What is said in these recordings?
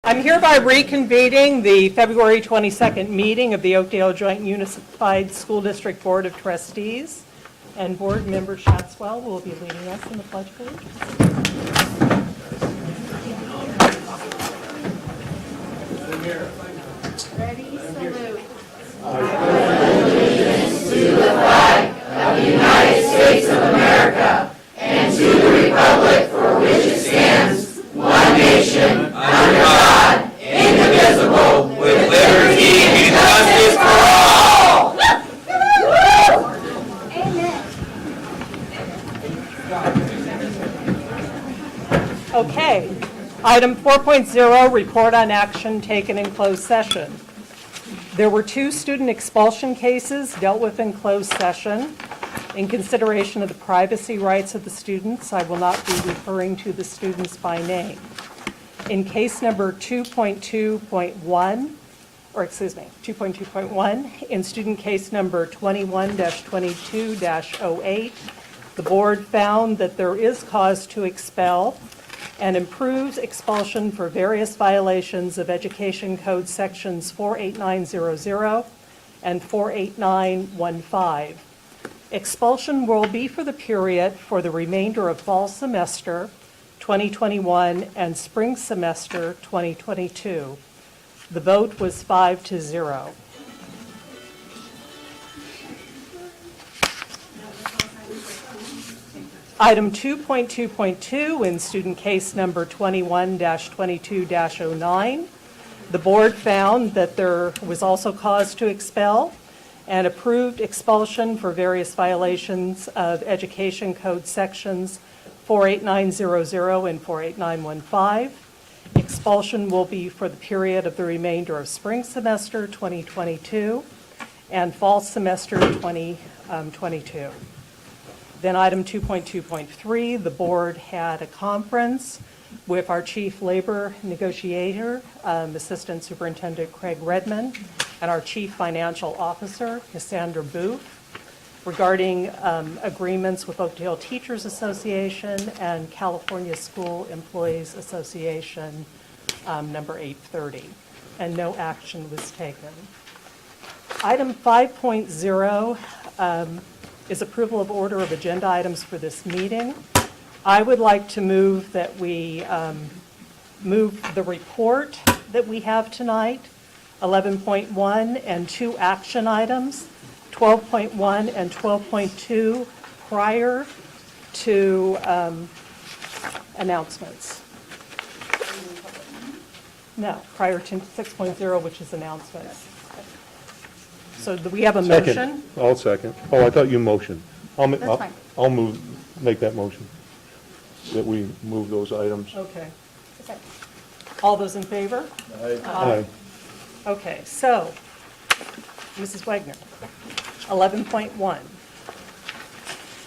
I'm hereby reconvening the February 22nd meeting of the Oakdale Joint Unified School District Board of Trustees. And Board Member Shatswell will be leading us in the Pledge of Allegiance. Ready, salute. I pledge allegiance to the flag of the United States of America and to the republic for which it stands, one nation, under God, indivisible, with liberty and justice for all. Okay. Item 4.0, report on action taken in closed session. There were 2 student expulsion cases dealt with in closed session. In consideration of the privacy rights of the students, I will not be referring to the students by name. In case number 2.2.1, or excuse me, 2.2.1, in student case number 21-22-08, the board found that there is cause to expel and approves expulsion for various violations of Education Code sections 48900 and 48915. Expulsion will be for the period for the remainder of fall semester 2021 and spring semester 2022. The vote was 5-0. Item 2.2.2 in student case number 21-22-09, the board found that there was also cause to expel and approved expulsion for various violations of Education Code sections 48900 and 48915. Expulsion will be for the period of the remainder of spring semester 2022 and fall semester 2022. Then item 2.2.3, the board had a conference with our chief labor negotiator, Assistant Superintendent Craig Redmond, and our chief financial officer, Cassandra Booth, regarding agreements with Oakdale Teachers Association and California School Employees Association, number 830, and no action was taken. Item 5.0 is approval of order of agenda items for this meeting. I would like to move that we move the report that we have tonight, 11.1, and 2 action items, 12.1 and 12.2, prior to announcements. No, prior to 6.0, which is announcements. So do we have a motion? Second. I'll second. Oh, I thought you motioned. That's fine. I'll make that motion, that we move those items. Okay. All those in favor? Aye. Okay, so, Mrs. Wagner, 11.1,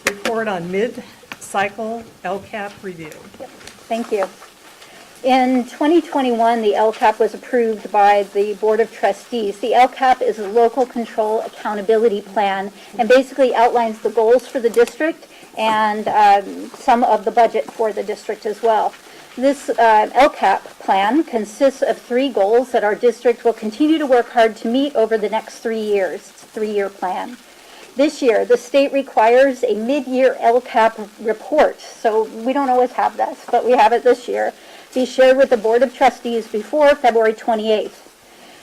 report on mid-cycle LCAP review. Thank you. In 2021, the LCAP was approved by the Board of Trustees. The LCAP is a local control accountability plan and basically outlines the goals for the district and some of the budget for the district as well. This LCAP plan consists of 3 goals that our district will continue to work hard to meet over the next 3 years. It's a 3-year plan. This year, the state requires a mid-year LCAP report, so we don't always have this, but we have it this year, be shared with the Board of Trustees before February 28th.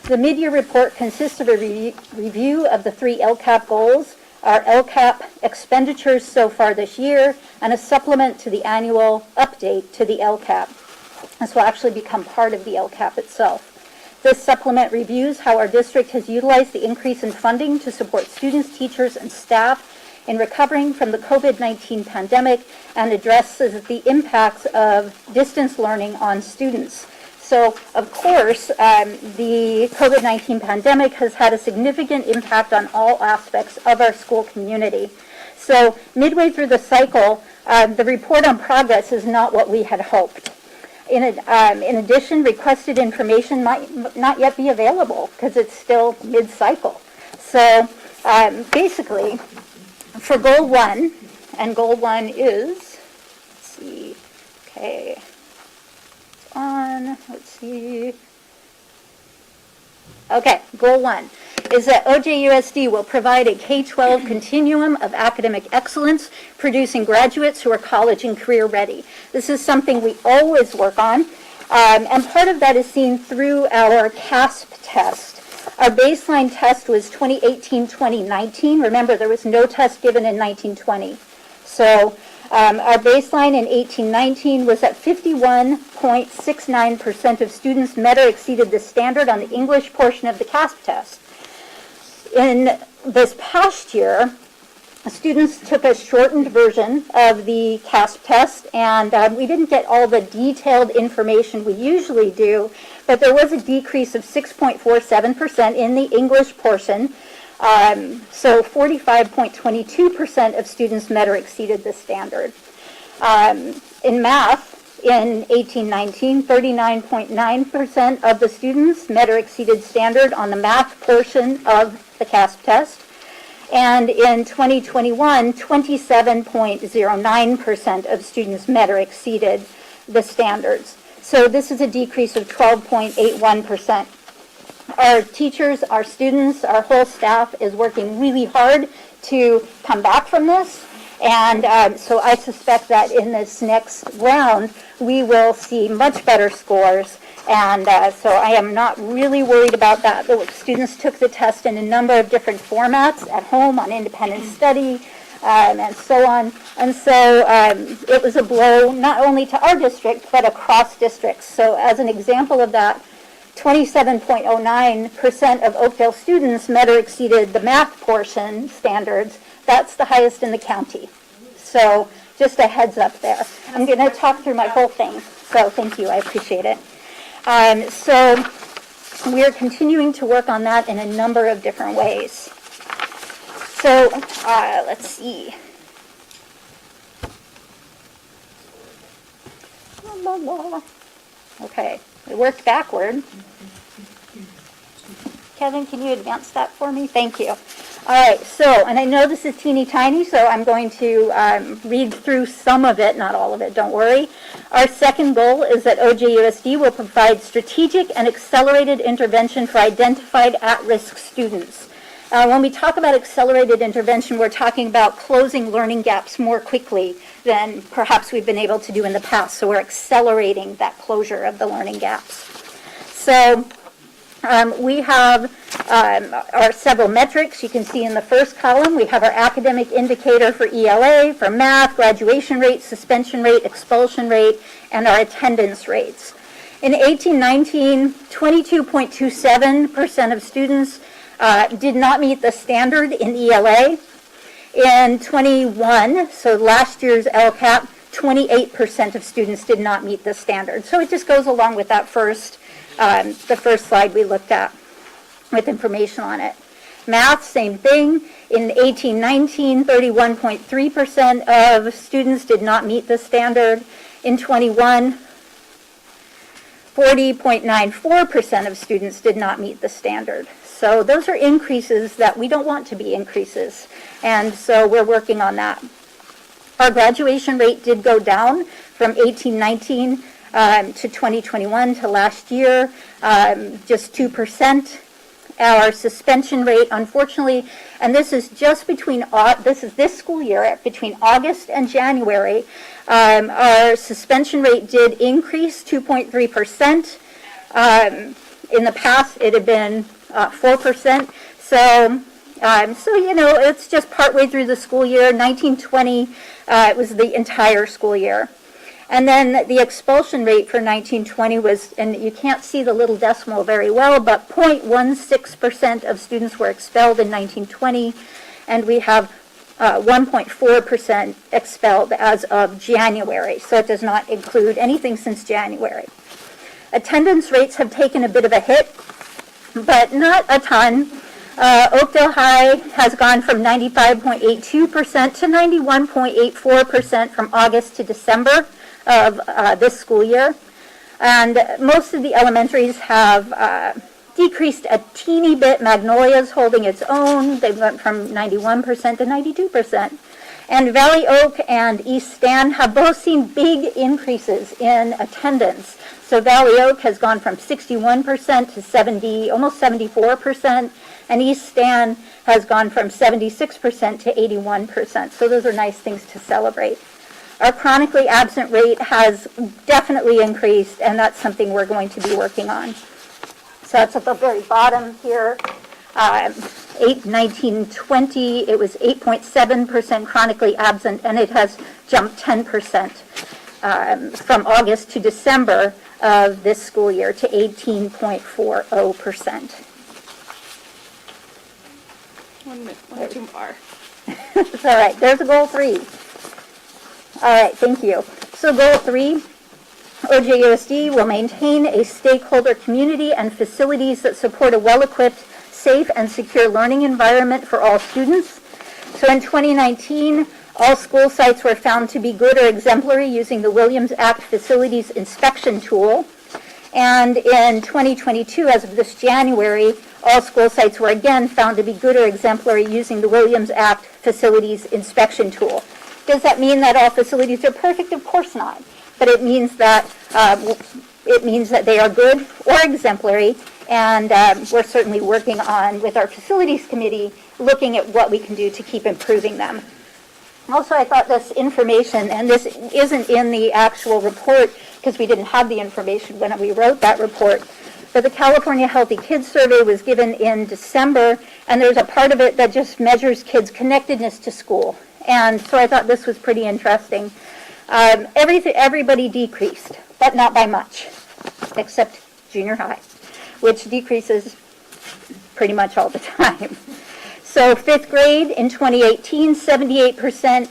The mid-year report consists of a review of the 3 LCAP goals, our LCAP expenditures so far this year, and a supplement to the annual update to the LCAP. This will actually become part of the LCAP itself. This supplement reviews how our district has utilized the increase in funding to support students, teachers, and staff in recovering from the COVID-19 pandemic and addresses the impacts of distance learning on students. So, of course, the COVID-19 pandemic has had a significant impact on all aspects of our school community. So, midway through the cycle, the report on progress is not what we had hoped. In addition, requested information might not yet be available because it's still mid-cycle. So, basically, for Goal 1, and Goal 1 is, let's see, okay, on. then, let's see. Okay, goal 1 is that OJUSD will provide a K-12 continuum of academic excellence, producing graduates who are college and career ready. This is something we always work on, and part of that is seen through our CASP test. Our baseline test was 2018-2019. Remember, there was no test given in 1920. So our baseline in 18-19 was that 51.69% of students met or exceeded the standard on the English portion of the CASP test. In this past year, students took a shortened version of the CASP test, and we didn't get all the detailed information we usually do, but there was a decrease of 6.47% in the English portion. So 45.22% of students met or exceeded the standard. In math, in 18-19, 39.9% of the students met or exceeded standard on the math portion of the CASP test. And in 2021, 27.09% of students met or exceeded the standards. So this is a decrease of 12.81%. Our teachers, our students, our whole staff is working really hard to come back from this. And so I suspect that in this next round, we will see much better scores. And so I am not really worried about that. The students took the test in a number of different formats at home, on independent study, and so on. And so it was a blow not only to our district, but across districts. So as an example of that, 27.09% of Oakdale students met or exceeded the math portion standards. That's the highest in the county. So just a heads up there. I'm going to talk through my whole thing. So thank you. I appreciate it. So we're continuing to work on that in a number of different ways. So let's see. Okay, it worked backward. Kevin, can you advance that for me? Thank you. All right, so, and I know this is teeny tiny, so I'm going to read through some of it, not all of it, don't worry. Our second goal is that OJUSD will provide strategic and accelerated intervention for identified at-risk students. When we talk about accelerated intervention, we're talking about closing learning gaps more quickly than perhaps we've been able to do in the past. So we're accelerating that closure of the learning gaps. So we have our several metrics. You can see in the first column, we have our academic indicator for ELA, for math, graduation rate, suspension rate, expulsion rate, and our attendance rates. In 18-19, 22.27% of students did not meet the standard in ELA. In 21, so last year's LCAP, 28% of students did not meet the standard. So it just goes along with that the first slide we looked at with information on it. Math, same thing. In 18-19, 31.3% of students did not meet the standard. In 21, 40.94% of students did not meet the standard. So those are increases that we don't want to be increases. And so we're working on that. Our graduation rate did go down from 18-19 to 2021 to last year, just 2%. Our suspension rate, unfortunately, and this is just between, this school year, between August and January, our suspension rate did increase 2.3%. In the past, it had been 4%. So, you know, it's just partway through the school year. 1920, it was the entire school year. And then the expulsion rate for 1920 was, and you can't see the little decimal very well, but 0.16% of students were expelled in 1920, and we have 1.4% expelled as of January. So it does not include anything since January. Attendance rates have taken a bit of a hit, but not a ton. Oakdale High has gone from 95.82% to 91.84% from August to December of this school year. And most of the elementaries have decreased a teeny bit. Magnolia's holding its own. They went from 91% to 92%. And Valley Oak and East Stand have both seen big increases in attendance. So Valley Oak has gone from 61% to 70, almost 74%, and East Stand has gone from 76% to 81%. So those are nice things to celebrate. Our chronically absent rate has definitely increased, and that's something we're going to be working on. So that's at the very bottom here. 1920, it was 8.7% chronically absent, and it has jumped 10% from August to December of this school year to 18.40%. One too far. It's all right. There's a goal 3. All right, thank you. So goal 3, OJUSD will maintain a stakeholder community and facilities that support a well-equipped, safe, and secure learning environment for all students. So in 2019, all school sites were found to be good or exemplary using the Williams Act Facilities Inspection Tool. And in 2022, as of this January, all school sites were again found to be good or exemplary using the Williams Act Facilities Inspection Tool. Does that mean that all facilities are perfect? Of course not. But it means that they are good or exemplary, and we're certainly working on, with our facilities committee, looking at what we can do to keep improving them. Also, I thought this information, and this isn't in the actual report because we didn't have the information when we wrote that report, but the California Healthy Kids Survey was given in December, and there's a part of it that just measures kids' connectedness to school. And so I thought this was pretty interesting. Everybody decreased, but not by much, except junior high, which decreases pretty much all the time. So 5th grade in 2018, 78%,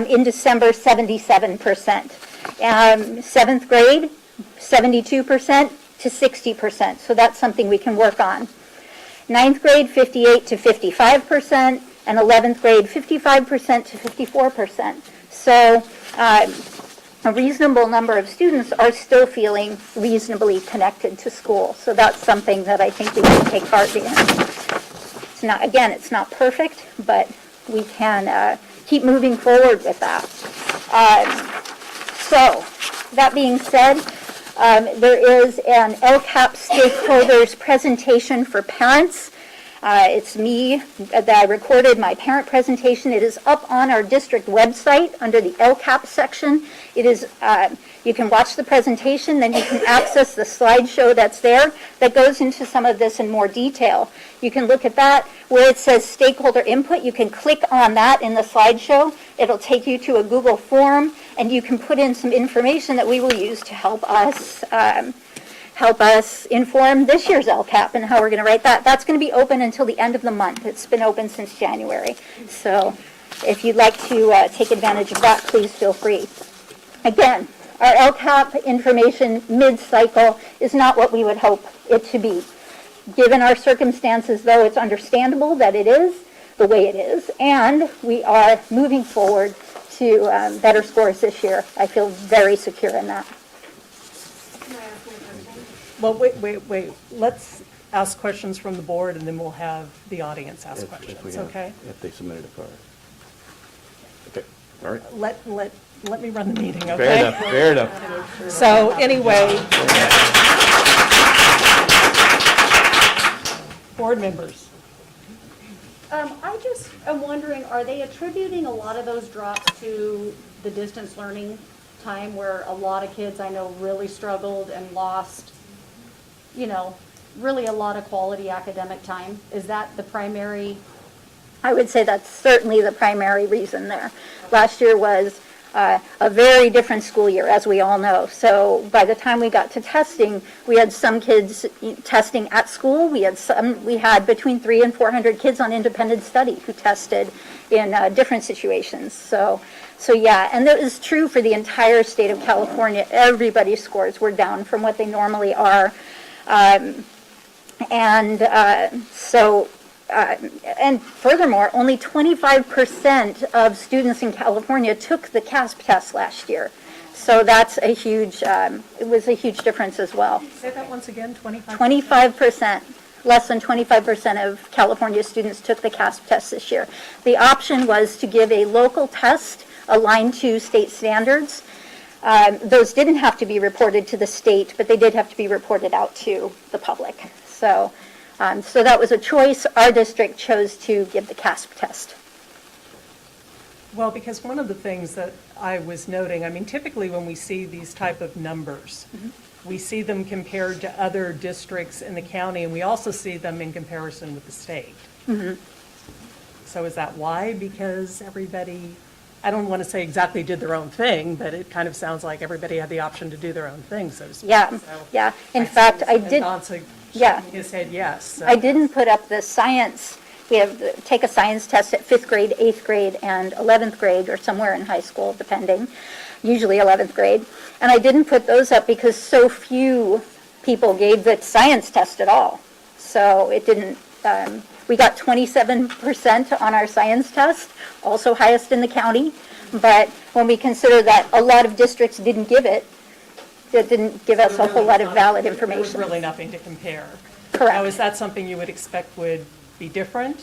in December, 77%. 7th grade, 72% to 60%, so that's something we can work on. 9th grade, 58 to 55%, and 11th grade, 55% to 54%. So a reasonable number of students are still feeling reasonably connected to school. So that's something that I think we can take heart in. It's not, again, it's not perfect, but we can keep moving forward with that. So that being said, there is an LCAP stakeholders presentation for parents. It's me that I recorded my parent presentation. It is up on our district website under the LCAP section. It is, you can watch the presentation, then you can access the slideshow that's there that goes into some of this in more detail. You can look at that where it says stakeholder input. You can click on that in the slideshow. It'll take you to a Google form, and you can put in some information that we will use to help us inform this year's LCAP and how we're going to write that. That's going to be open until the end of the month. It's been open since January. So if you'd like to take advantage of that, please feel free. Again, our LCAP information mid-cycle is not what we would hope it to be. Given our circumstances, though, it's understandable that it is the way it is, and we are moving forward to better scores this year. I feel very secure in that. Well, wait. Let's ask questions from the board, and then we'll have the audience ask questions, okay? If they submitted a card. Okay, all right. Let me run the meeting, okay? Fair enough. So anyway, board members. I just am wondering, are they attributing a lot of those drops to the distance learning time where a lot of kids I know really struggled and lost, really a lot of quality academic time? Is that the primary? I would say that's certainly the primary reason there. Last year was a very different school year, as we all know. So by the time we got to testing, we had some kids testing at school. We had between 300 and 400 kids on independent study who tested in different situations. So yeah, and that is true for the entire state of California. Everybody's scores were down from what they normally are. And furthermore, only 25% of students in California took the CASP test last year. So that's a huge, it was a huge difference as well. Say that once again, 25%? 25%. less than 25% of California students took the CASP test this year. The option was to give a local test aligned to state standards. Those didn't have to be reported to the state, but they did have to be reported out to the public. So that was a choice. Our district chose to give the CASP test. Well, because one of the things that I was noting, I mean, typically when we see these type of numbers, we see them compared to other districts in the county, and we also see them in comparison with the state. So is that why? Because everybody, I don't want to say exactly did their own thing, but it kind of sounds like everybody had the option to do their own thing, so to speak. Yeah, So yeah. In fact, I and did. Don's Yeah. shaking his head yes. So. I didn't put up the science. We have take a science test at 5th grade, 8th grade, and 11th grade, or somewhere in high school, depending, usually 11th grade. And I didn't put those up because so few people gave the science test at all. So it didn't, we got 27% on our science test, also highest in the county. But when we consider that a lot of districts didn't give it, that didn't give us a whole lot of valid There was information. really nothing to compare. Correct. Now, is that something you would expect would be different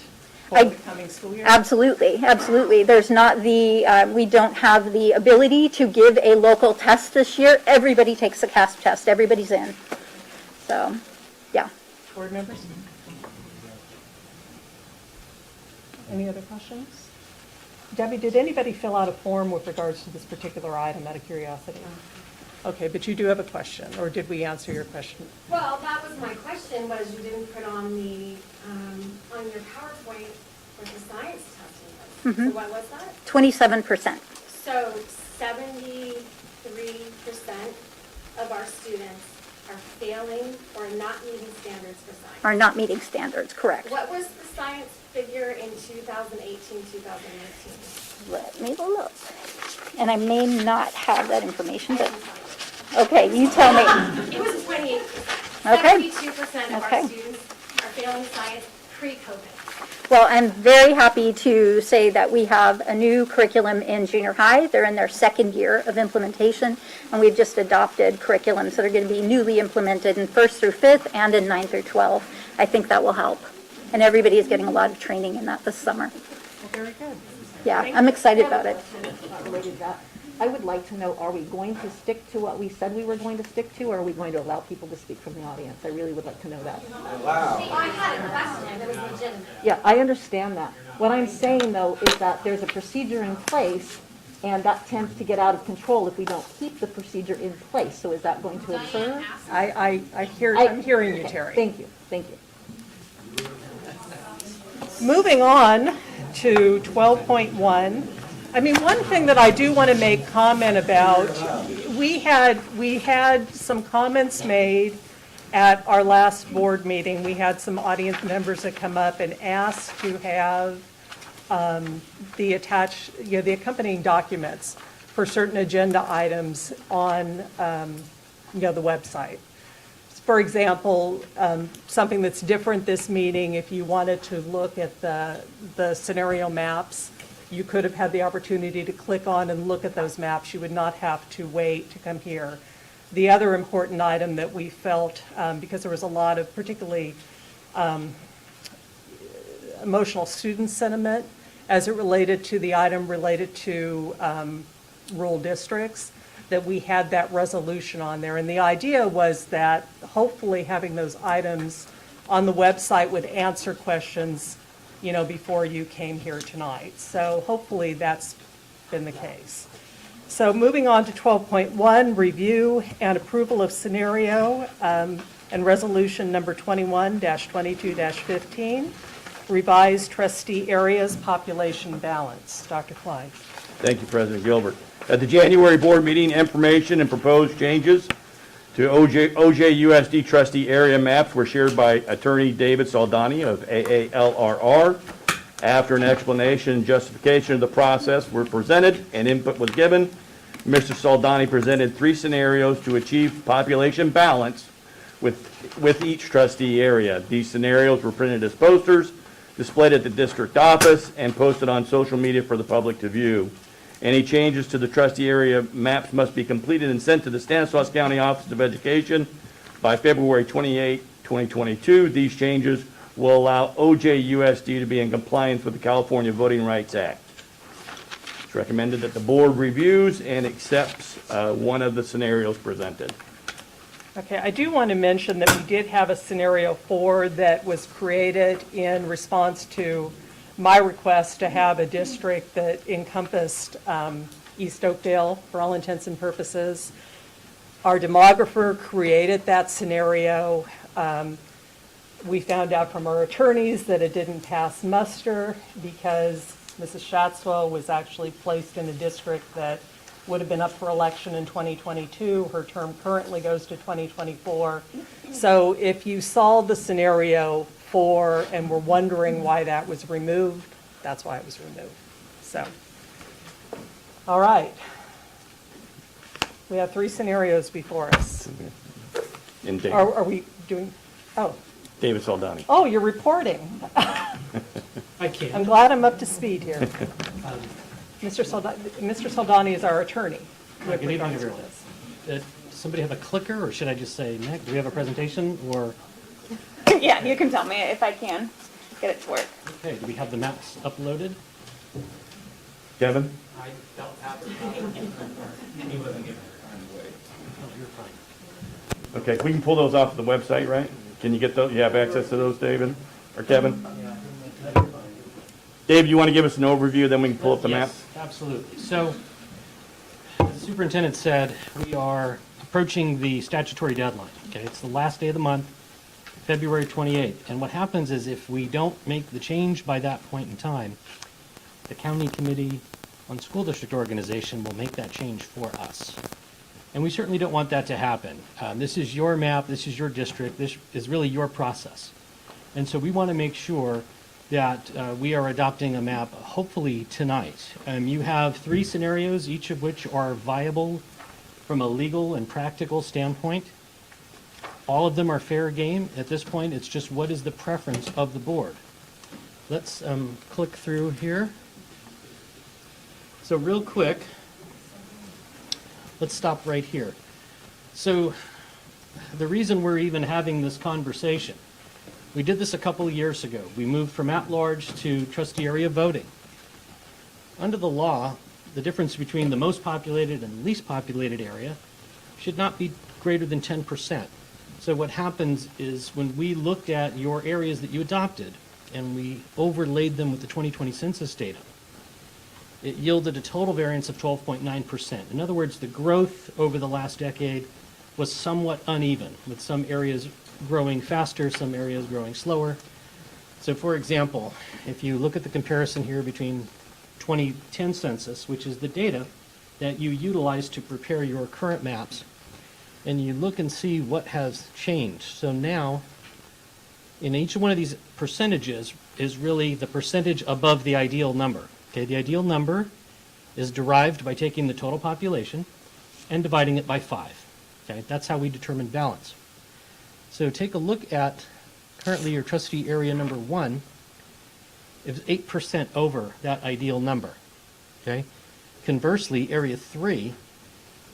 for I- the coming school year? Absolutely, absolutely. There's not the, we don't have the ability to give a local test this year. Everybody takes a CASP test, everybody's in. So, yeah. Board members? Any other questions? Debbie, did anybody fill out a form with regards to this particular item out of curiosity? Okay, but you do have a question, or did we answer your question? Well, that was my question, was you didn't put on the, on your PowerPoint with the science testing. So what was that? 27%. So 73% of our students are failing or not meeting standards for science. Are not meeting standards, correct. What was the science figure in 2018, 2019? Let me look. And I may not have that information, but, okay, you tell me. It was 28%. Okay. 72% of Okay. our students are failing science pre-COVID. Well, I'm very happy to say that we have a new curriculum in junior high. They're in their second year of implementation, and we've just adopted curriculums that are going to be newly implemented in 1st through 5th and in 9th through 12. I think that will help. And everybody is getting a lot of training in that this summer. Well, very good. Yeah, I'm excited about it. Not related to that. I would like to know, are we going to stick to what we said we were going to stick to, or are we going to allow people to speak from the audience? I really would like to know that. I had a question that was legitimate. Yeah, I understand that. What I'm saying, though, is that there's a procedure in place, and that tends to get out of control if we don't keep the procedure in place. So is that going to occur? I'm hearing you, Okay, Terry. Thank you, thank you. Moving on to 12.1, I mean, one thing that I do want to make comment about, we had some comments made at our last board meeting. We had some audience members that come up and asked to have the accompanying documents for certain agenda items on, the website. For example, something that's different this meeting, if you wanted to look at the scenario maps, you could have had the opportunity to click on and look at those maps. You would not have to wait to come here. The other important item that we felt, because there was a lot of particularly emotional student sentiment as it related to the item related to rural districts, that we had that resolution on there. And the idea was that hopefully having those items on the website would answer questions, before you came here tonight. So hopefully that's been the case. So moving on to 12.1, review and approval of scenario and resolution number 21-22-15, revised trustee areas population balance. Dr. Klein. Thank you, President Gilbert. At the January board meeting, information and proposed changes to OJUSD trustee area maps were shared by Attorney David Saldani of AALRR. After an explanation and justification of the process were presented and input was given, Mr. Saldani presented 3 scenarios to achieve population balance with each trustee area. These scenarios were printed as posters, displayed at the district office, and posted on social media for the public to view. Any changes to the trustee area maps must be completed and sent to the Stanislaus County Office of Education by February 28, 2022. These changes will allow OJUSD to be in compliance with the California Voting Rights Act. It's recommended that the board reviews and accepts one of the scenarios presented. Okay, I do want to mention that we did have a scenario 4 that was created in response to my request to have a district that encompassed East Oakdale for all intents and purposes. Our demographer created that scenario. We found out from our attorneys that it didn't pass muster because Mrs. Schatzwell was actually placed in a district that would have been up for election in 2022. Her term currently goes to 2024. So if you saw the scenario 4 and were wondering why that was removed, that's why it was removed. So, all right. We have 3 scenarios before us. And David, Are we doing, oh, David Saldani. oh, you're reporting. I can. I'm glad I'm up to speed here. Mr. Saldani is our attorney. Good evening, regards to everyone. this. Does somebody have a clicker, or should I just say, Nick, do we have a presentation, or, Yeah, you can tell me if I can get it to work. okay, do we have the maps uploaded? Kevin? Oh, you're fine. Okay, we can pull those off the website, right? Can you get those, you have access to those, David? Or Kevin? Dave, you want to give us an overview, then we can pull up the map? Yes, absolutely. So, the superintendent said we are approaching the statutory deadline, okay? It's the last day of the month, February 28th. And what happens is if we don't make the change by that point in time, the County Committee on School District Organization will make that change for us. And we certainly don't want that to happen. This is your map, this is your district, this is really your process. And so we want to make sure that we are adopting a map hopefully tonight. You have 3 scenarios, each of which are viable from a legal and practical standpoint. All of them are fair game. At this point, it's just what is the preference of the board. Let's click through here. So real quick, let's stop right here. So the reason we're even having this conversation, we did this a couple of years ago. We moved from at-large to trustee area voting. Under the law, the difference between the most populated and least populated area should not be greater than 10%. So what happens is when we looked at your areas that you adopted and we overlaid them with the 2020 census data, it yielded a total variance of 12.9%. In other words, the growth over the last decade was somewhat uneven, with some areas growing faster, some areas growing slower. So for example, if you look at the comparison here between 2010 census, which is the data that you utilize to prepare your current maps, and you look and see what has changed. So now, in each one of these percentages is really the percentage above the ideal number. Okay, the ideal number is derived by taking the total population and dividing it by 5. Okay, that's how we determine balance. So take a look at currently your trustee area number 1 is 8% over that ideal number. Okay, conversely, area 3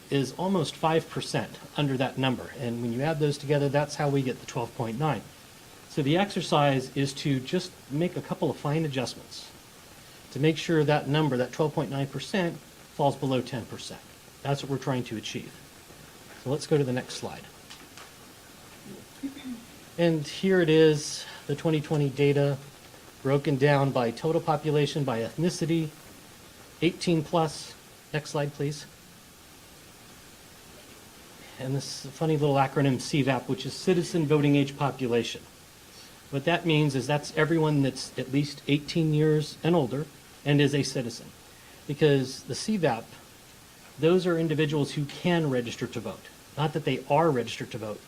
is almost 5% under that number. And when you add those together, that's how we get the 12.9. So the exercise is to just make a couple of fine adjustments to make sure that number, that 12.9%, falls below 10%. That's what we're trying to achieve. So let's go to the next slide. And here it is, the 2020 data broken down by total population, by ethnicity, 18 plus. Next slide, please. And this funny little acronym CVAP, which is Citizen Voting Age Population. What that means is that's everyone that's at least 18 years and older and is a citizen. Because the CVAP, those are individuals who can register to vote. Not that they are registered to vote,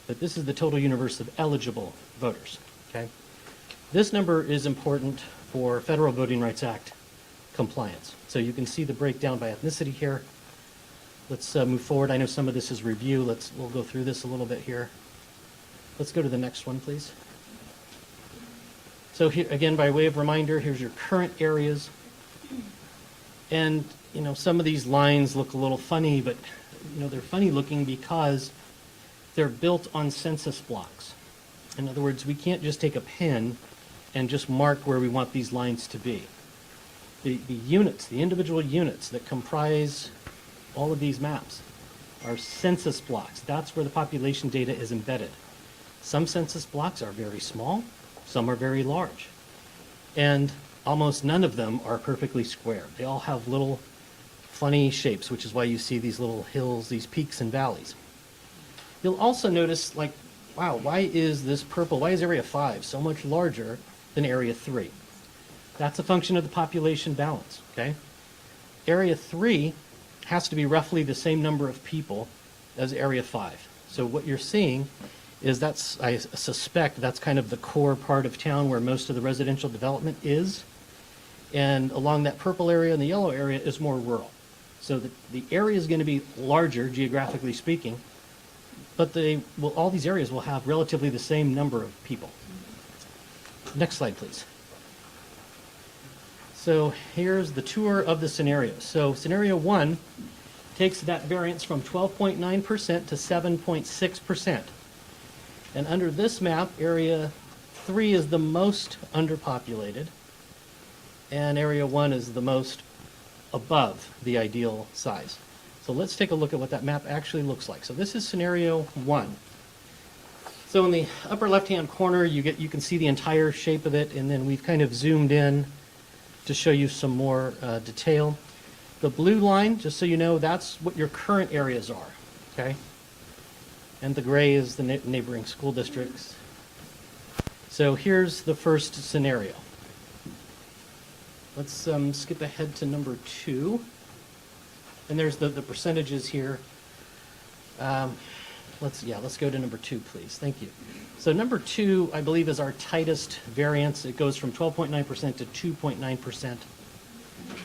but this is the total universe of eligible voters, okay? This number is important for Federal Voting Rights Act compliance. So you can see the breakdown by ethnicity here. Let's move forward. I know some of this is review. We'll go through this a little bit here. Let's go to the next one, please. So here, again, by way of reminder, here's your current areas. And, you know, some of these lines look a little funny, but, you know, they're funny looking because they're built on census blocks. In other words, we can't just take a pen and just mark where we want these lines to be. The units, the individual units that comprise all of these maps are census blocks. That's where the population data is embedded. Some census blocks are very small, some are very large. And almost none of them are perfectly square. They all have little funny shapes, which is why you see these little hills, these peaks and valleys. You'll also notice, like, wow, why is this purple, why is Area 5 so much larger than Area 3? That's a function of the population balance, okay? Area 3 has to be roughly the same number of people as Area 5. So what you're seeing is that's, I suspect, that's kind of the core part of town where most of the residential development is. And along that purple area and the yellow area is more rural. So the area is going to be larger, geographically speaking, but all these areas will have relatively the same number of people. Next slide, please. So here's the tour of the scenarios. So scenario 1 takes that variance from 12.9% to 7.6%. And under this map, Area 3 is the most underpopulated, and Area 1 is the most above the ideal size. So let's take a look at what that map actually looks like. So this is scenario 1. So in the upper left-hand corner, you can see the entire shape of it, and then we've kind of zoomed in to show you some more detail. The blue line, just so you know, that's what your current areas are, okay? And the gray is the neighboring school districts. So here's the first scenario. Let's skip ahead to number 2. And there's the percentages here. Let's go to number 2, please. Thank you. So number 2, I believe, is our tightest variance. It goes from 12.9% to 2.9%.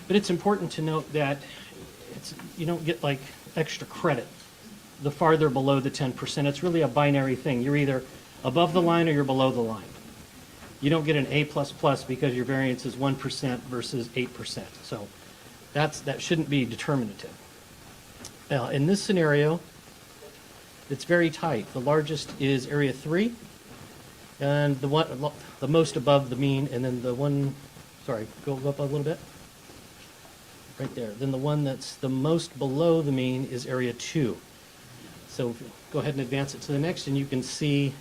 But it's important to note that you don't get like extra credit the farther below the 10%. It's really a binary thing. You're either above the line or you're below the line. You don't get an A++ because your variance is 1% versus 8%. So that shouldn't be determinative. Now, in this scenario, it's very tight. The largest is Area 3, and the most above the mean, and then the one, sorry, go up a little bit. Right there. Then the one that's the most below the mean is Area 2. So go ahead and advance it to the next, and you can see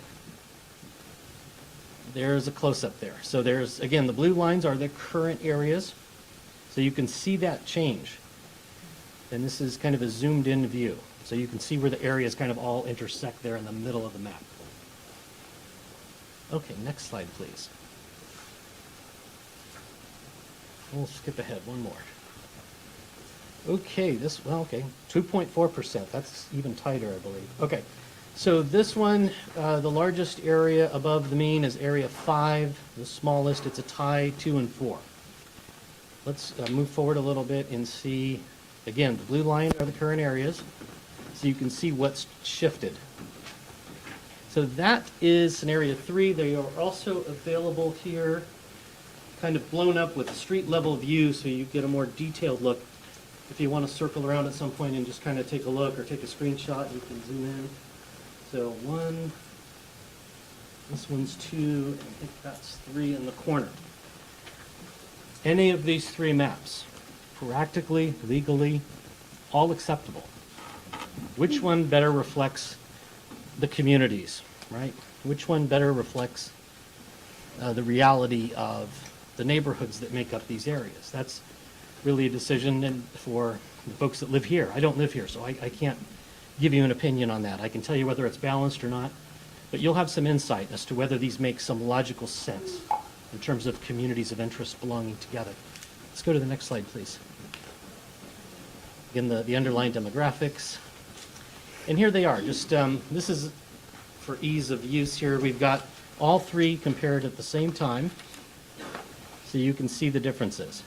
there's a close-up there. So there's, again, the blue lines are the current areas. So you can see that change. And this is kind of a zoomed-in view. So you can see where the areas kind of all intersect there in the middle of the map. Okay, next slide, please. We'll skip ahead one more. Okay, 2.4%. That's even tighter, I believe. Okay, so this one, the largest area above the mean is Area 5. The smallest, it's a tie, 2 and 4. Let's move forward a little bit and see, again, the blue line are the current areas. So you can see what's shifted. So that is scenario 3. They are also available here, kind of blown up with street level view so you get a more detailed look. If you want to circle around at some point and just kind of take a look or take a screenshot, you can zoom in. So 1, this one's 2, and I think that's 3 in the corner. Any of these 3 maps, practically, legally, all acceptable. Which one better reflects the communities, right? Which one better reflects the reality of the neighborhoods that make up these areas? That's really a decision for the folks that live here. I don't live here, so I can't give you an opinion on that. I can tell you whether it's balanced or not, but you'll have some insight as to whether these make some logical sense in terms of communities of interest belonging together. Let's go to the next slide, please. Again, the underlying demographics. And here they are. Just this is for ease of use here. We've got all 3 compared at the same time, so you can see the differences.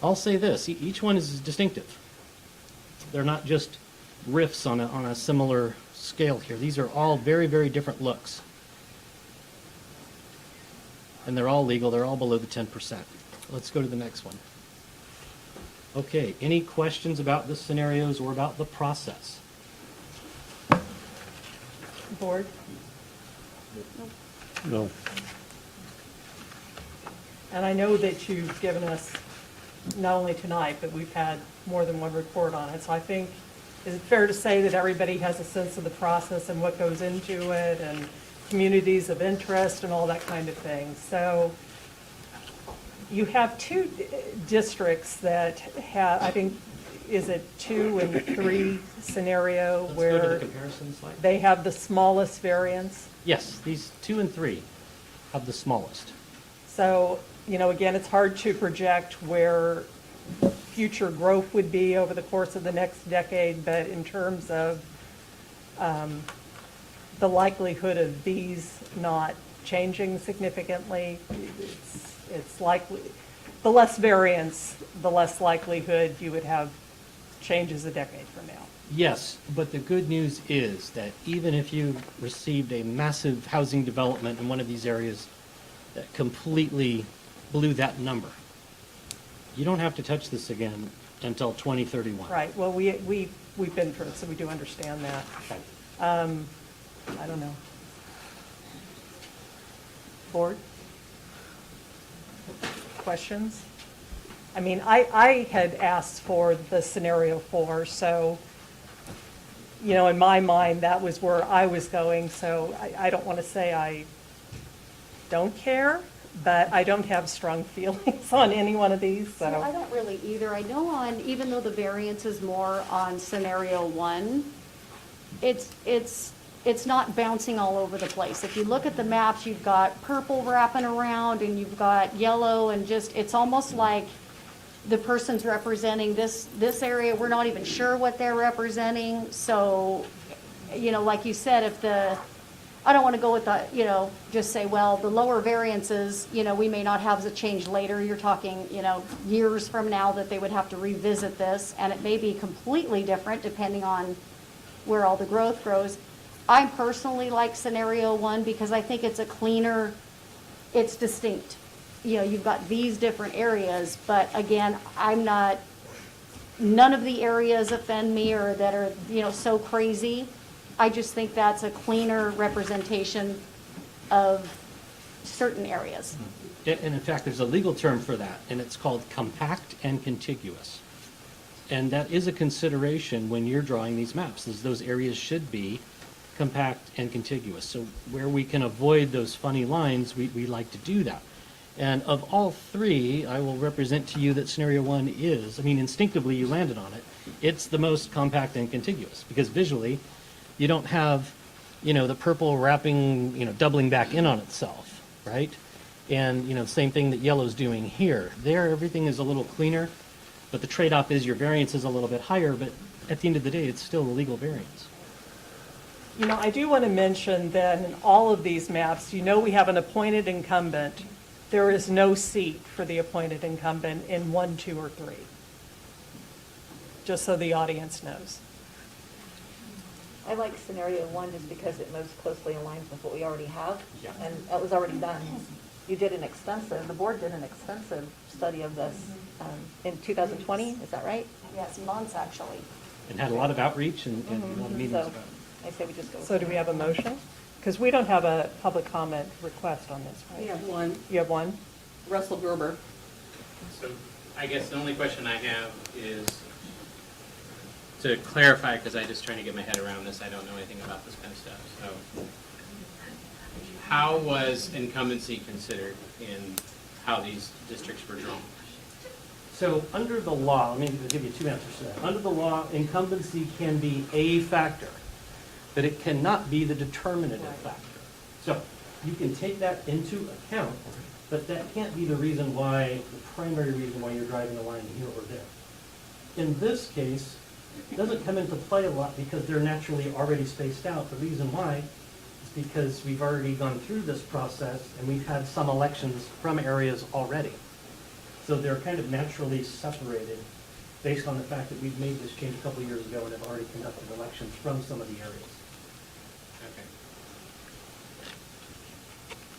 I'll say this, each one is distinctive. They're not just riffs on a similar scale here. These are all very, very different looks. And they're all legal, they're all below the 10%. Let's go to the next one. Okay, any questions about the scenarios or about the process? Board? No. And I know that you've given us, not only tonight, but we've had more than one report on it. So I think, is it fair to say that everybody has a sense of the process and what goes into it and communities of interest and all that kind of thing? So you have two districts that have, I think, is it 2 and 3 scenario Let's go to where the comparison slide. they have the smallest variance? Yes, these 2 and 3 have the smallest. So, again, it's hard to project where future growth would be over the course of the next decade, but in terms of the likelihood of these not changing significantly, it's likely, the less variance, the less likelihood you would have changes a decade from now. Yes, but the good news is that even if you received a massive housing development in one of these areas that completely blew that number, you don't have to touch this again until 2031. Right, well, we've been through it, so we do understand that. I don't know. Board? Questions? I mean, I had asked for the scenario 4, so, in my mind, that was where I was going, so I don't want to say I don't care, but I don't have strong feelings on any one of these, So I so. don't really either. I know even though the variance is more on scenario 1, it's not bouncing all over the place. If you look at the maps, you've got purple wrapping around and you've got yellow and it's almost like the person's representing this area. We're not even sure what they're representing. So, like you said, I don't want to go with just say, well, the lower variances, we may not have the change later. You're talking, years from now that they would have to revisit this, and it may be completely different depending on where all the growth grows. I personally like scenario 1 because I think it's a cleaner, it's distinct. You've got these different areas, but again, none of the areas offend me or that are, so crazy. I just think that's a cleaner representation of certain areas. And in fact, there's a legal term for that, and it's called compact and contiguous. And that is a consideration when you're drawing these maps, is those areas should be compact and contiguous. So where we can avoid those funny lines, we like to do that. And of all 3, I will represent to you that scenario 1 is, instinctively you landed on it, it's the most compact and contiguous, because visually, you don't have, the purple wrapping, doubling back in on itself, right? And, same thing that yellow's doing here. There, everything is a little cleaner, but the trade-off is your variance is a little bit higher, but at the end of the day, it's still a legal variance. I do want to mention that in all of these maps, we have an appointed incumbent. There is no seat for the appointed incumbent in 1, 2, or 3. Just so the audience knows. I like scenario 1 just because it most closely aligns with what we already have. Yeah. And that was already done. The board did an extensive study of this in 2020, is that right? Yes, months actually. And had a lot of outreach and a lot of meetings So about it. I say we just go. So do we have a motion? Because we don't have a public comment request on this, right? We have one, You have one? Russell Gerber. So I guess the only question I have is to clarify, because I'm just trying to get my head around this, I don't know anything about this kind of stuff. So how was incumbency considered in how these districts were drawn? So under the law, let me give you 2 answers to that. Under the law, incumbency can be a factor, but it cannot be the determinative factor. So you can take that into account, but that can't be the primary reason why you're driving a line here or there. In this case, it doesn't come into play a lot because they're naturally already spaced out. The reason why is because we've already gone through this process and we've had some elections from areas already. So they're kind of naturally separated based on the fact that we've made this change a couple of years ago and have already conducted elections from some of the areas.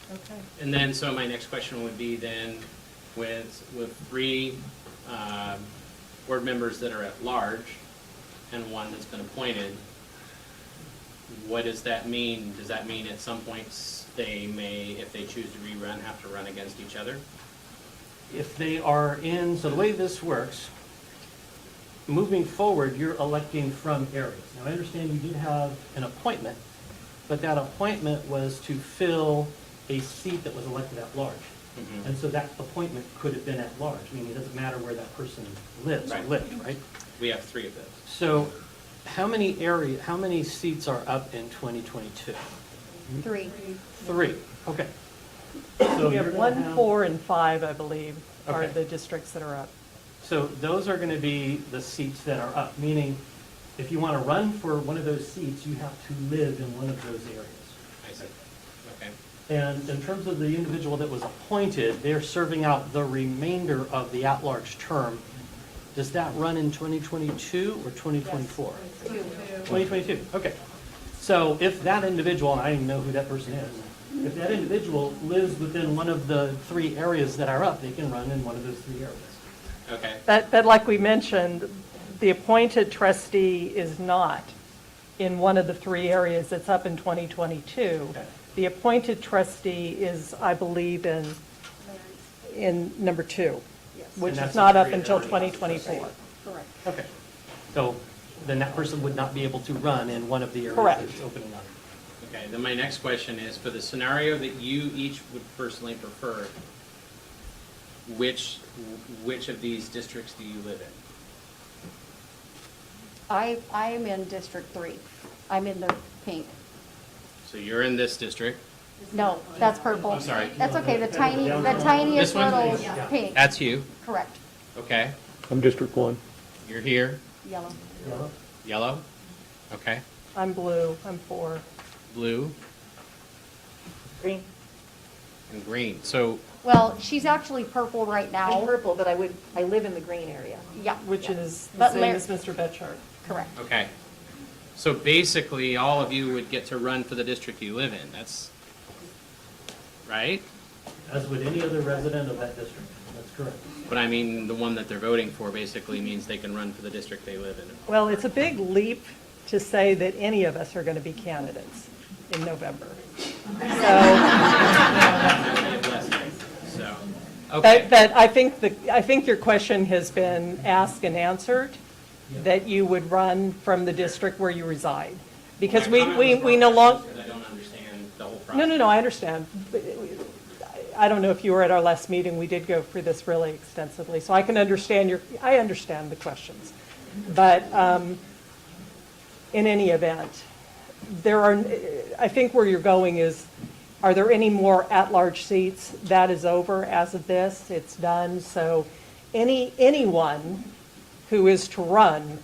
Okay. Okay. And then, so my next question would be then, with 3 board members that are at large and 1 that's been appointed, what does that mean? Does that mean at some points they may, if they choose to rerun, have to run against each other? If they are in, so the way this works, moving forward, you're electing from areas. Now, I understand you did have an appointment, but that appointment was to fill a seat that was elected at large. Mhm. And so that appointment could have been at large, meaning it doesn't matter where that person lives or Right. lived, right? We have 3 of those. So how many seats are up in 2022? 3. 3, okay. So We you're have gonna 1, 4, and 5, I believe, are Okay. the districts that are up. So those are going to be the seats that are up, meaning if you want to run for one of those seats, you have to live in one of those areas. I see. Okay. And in terms of the individual that was appointed, they're serving out the remainder of the at-large term. Does that run in 2022 or 2024? 2022, okay. So if that individual, and I don't even know who that person is, if that individual lives within one of the 3 areas that are up, they can run in one of those 3 areas. Okay. But like we mentioned, the appointed trustee is not in one of the 3 areas that's up in 2022. Okay. The appointed trustee is, I believe, in number 2, which And that's is not the up 3 until that already have 2024. Correct. Okay. So then that person would not be able to run in one of the areas Correct. that's opening up. Okay, then my next question is, for the scenario that you each would personally prefer, which of these districts do you live in? I'm in District 3. I'm in the pink. So you're in this district. No, that's purple. I'm sorry. That's okay, the tiniest This one? little pink. That's you. Correct. Okay. I'm District 1. You're here. Yellow. Yellow. Okay. I'm blue, I'm 4. Blue Green. and green. So, Well, she's actually purple right I'm now. purple, but I live in the green area. Yeah, Which is the But same Larry- as Mr. Betchart. correct. okay. So basically, all of you would get to run for the district you live in. That's right? As would any other resident of that district. That's correct. But I mean, the one that they're voting for basically means they can run for the district they live in. Well, it's a big leap to say that any of us are going to be candidates in November. So, So, okay. but I think your question has been asked and answered, that you would run from the district where you reside. Because My comment was we no longer, because I don't understand the whole process. no, I understand. I don't know if you were at our last meeting, we did go through this really extensively, so I can understand I understand the questions. But in any event, I think where you're going is, are there any more at-large seats? That is over as of this, it's done, so anyone who is to run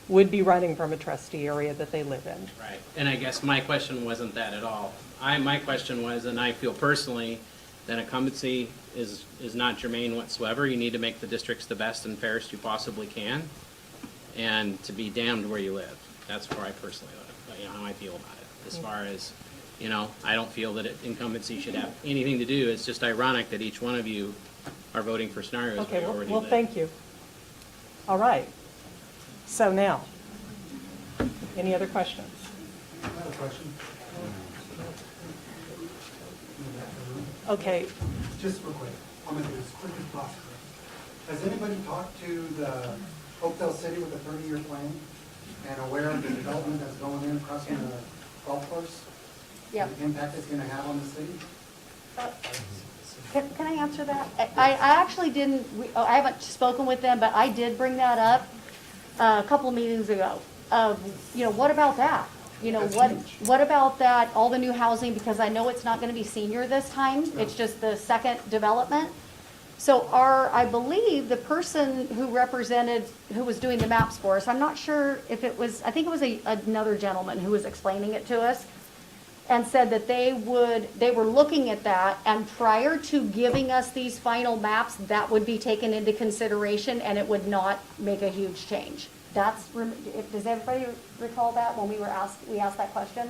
would be running from a trustee area that they live in. Right, and I guess my question wasn't that at all. My question was, and I feel personally, that incumbency is not germane whatsoever. You need to make the districts the best and fairest you possibly can, and to be damned where you live. That's where I personally live, you know, how I feel about it. As far as, you know, I don't feel that incumbency should have anything to do. It's just ironic that each one of you are voting for scenarios where Okay, you already well, live. thank you. All right. So now, any other questions? I have a question. Okay, Just real quick, I'm gonna do this quick as possible. Has anybody talked to the Hopedale City with a 30-year plan and aware of the development that's going in across from the golf course? Yep. The impact it's gonna have on the city? Can I answer that? I actually didn't, I haven't spoken with them, but I did bring that up a couple of meetings ago. You know, what about that? You know, That's huge. what about that, all the new housing, because I know it's not gonna be senior this time, it's just the second development. So I believe the person who was doing the maps for us, I'm not sure if it was, I think it was another gentleman who was explaining it to us, and said that they were looking at that, and prior to giving us these final maps, that would be taken into consideration, and it would not make a huge change. Does everybody recall that when we asked that question?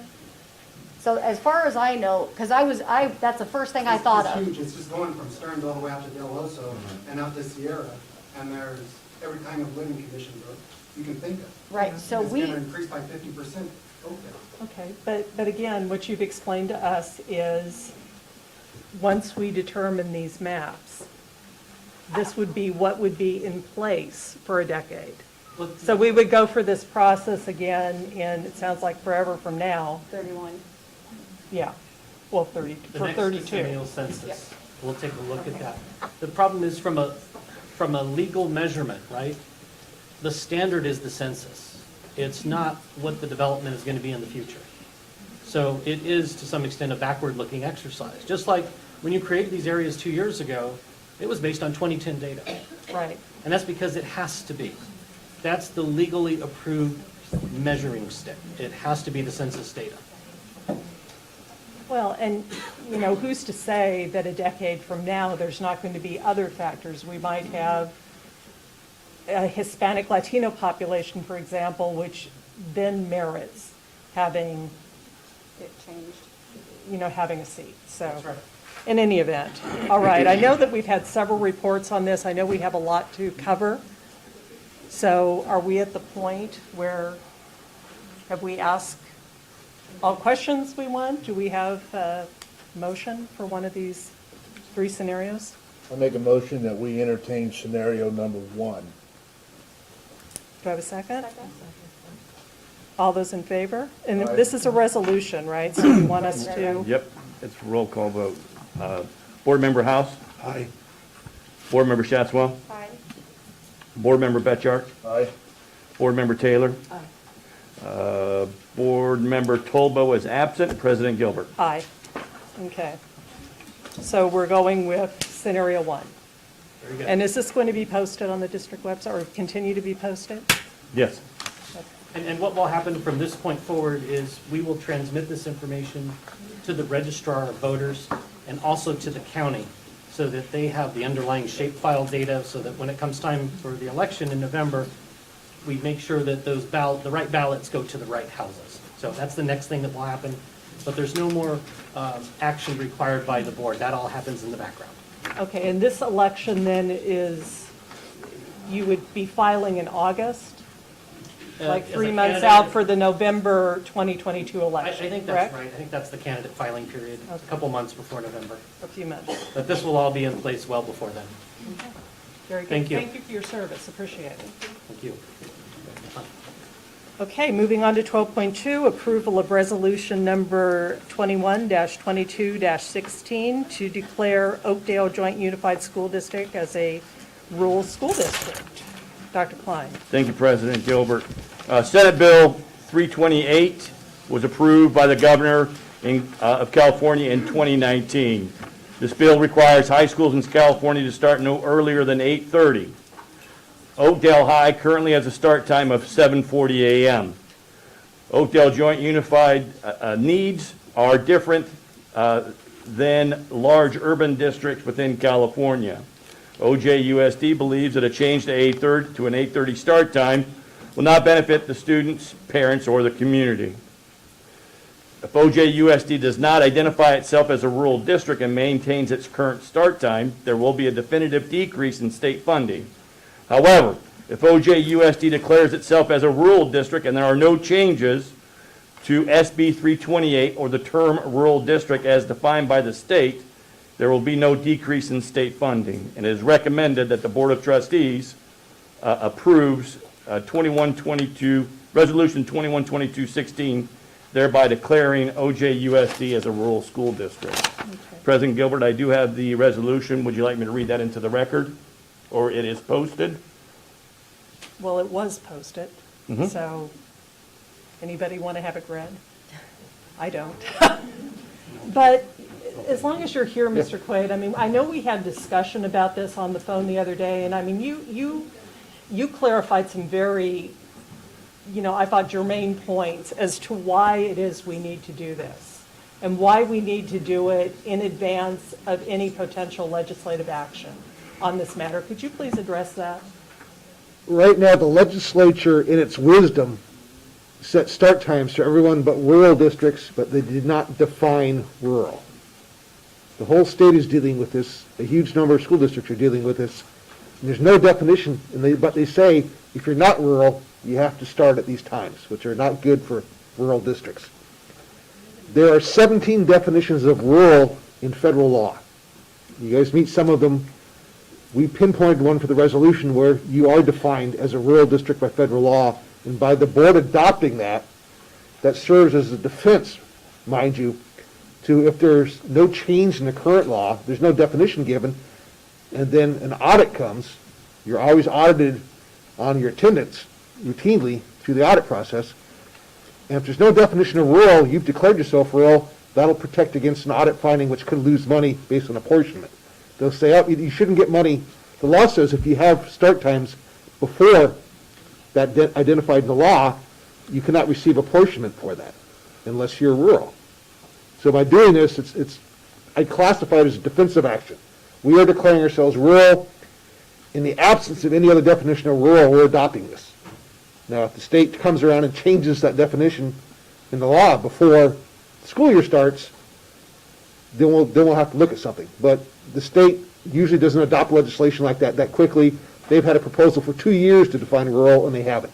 So as far as I know, because that's the first thing I thought It's of. huge, it's just going from Stearns all the way out to Del Oso and out to Sierra, and there's every kind of living condition that you can think of. Right, so It's we, gonna increase by 50% Okay, but again, what you've explained to us is, once we determine these maps, this would be what would be in place for a decade. So we would go for this process again in, it sounds like forever from now. 31. Yeah, well, The for next 32. decennial census. We'll take a look at that. The problem is from a legal measurement, right? The standard is the census. It's not what the development is going to be in the future. So it is, to some extent, a backward-looking exercise. Just like when you created these areas 2 years ago, it was based on 2010 data. Right. And that's because it has to be. That's the legally approved measuring stick. It has to be the census data. Well, and, you know, who's to say that a decade from now, there's not going to be other factors? We might have a Hispanic Latino population, for example, which then merits having, It changed. you know, having a seat, so. That's right. In any event, all right, I know that we've had several reports on this. I know we have a lot to cover. So are we at the point where, have we asked all questions we want? Do we have a motion for one of these three scenarios? I'll make a motion that we entertain scenario number 1. Do I have a second? All those in favor? And Aye. this is a resolution, right? So you want us to? Yep, it's a roll call vote. Board Member House, Aye. Board Member Shatswell, Aye. Board Member Betchart, Aye. Board Member Taylor. Board Member Tolbo is absent, President Gilbert. Aye. Okay. So we're going with scenario 1. Very good. And is this going to be posted on the district website or continue to be posted? Yes. And what will happen from this point forward is we will transmit this information to the registrar of voters and also to the county so that they have the underlying shapefile data so that when it comes time for the election in November, we make sure that those the right ballots go to the right houses. So that's the next thing that will happen. But there's no more action required by the board. That all happens in the background. Okay, and this election then is, you would be filing in August? Like As 3 a months candidate- out for the November 2022 I election, think that's correct? right. I think that's the candidate filing period, a Okay. couple months before November. A few months. But this will all be in place well before then. Very good. Thank you. Thank you for your service, appreciate it. Thank you. Okay, moving on to 12.2, approval of resolution number 21-22-16 to declare Oakdale Joint Unified School District as a rural school district. Dr. Klein. Thank you, President Gilbert. Senate Bill 328 was approved by the governor of California in 2019. This bill requires high schools in California to start no earlier than 8:30. Oakdale High currently has a start time of 7:40 a.m. Oakdale Joint Unified needs are different than large urban districts within California. OJUSD believes that a change to an 8:30 start time will not benefit the students, parents, or the community. If OJUSD does not identify itself as a rural district and maintains its current start time, there will be a definitive decrease in state funding. However, if OJUSD declares itself as a rural district and there are no changes to SB 328 or the term rural district as defined by the state, there will be no decrease in state funding. And it is recommended that the Board of Trustees approves Resolution 21-22-16, thereby declaring OJUSD as a rural school district. Okay. President Gilbert, I do have the resolution. Would you like me to read that into the record? Or it is posted? Well, it was posted, Mhm. so anybody want to have it read? I don't. But as long as you're here, Mr. Quaid, I mean, I know we had discussion about this on the phone the other day, and I mean, you clarified some very, I thought germane points as to why it is we need to do this and why we need to do it in advance of any potential legislative action on this matter. Could you please address that? Right now, the legislature, in its wisdom, set start times to everyone but rural districts, but they did not define rural. The whole state is dealing with this. A huge number of school districts are dealing with this. And there's no definition, but they say if you're not rural, you have to start at these times, which are not good for rural districts. There are 17 definitions of rural in federal law. You guys meet some of them. We pinpointed one for the resolution where you are defined as a rural district by federal law, and by the board adopting that, that serves as a defense, mind you, to if there's no change in the current law, there's no definition given, and then an audit comes, you're always audited on your attendance routinely through the audit process, and if there's no definition of rural, you've declared yourself rural, that'll protect against an audit finding which could lose money based on apportionment. They'll say, oh, you shouldn't get money. The law says if you have start times before that identified in the law, you cannot receive apportionment for that unless you're rural. So by doing this, I classify it as a defensive action. We are declaring ourselves rural. In the absence of any other definition of rural, we're adopting this. Now, if the state comes around and changes that definition in the law before the school year starts, then we'll have to look at something. But the state usually doesn't adopt legislation like that quickly. They've had a proposal for 2 years to define rural, and they haven't.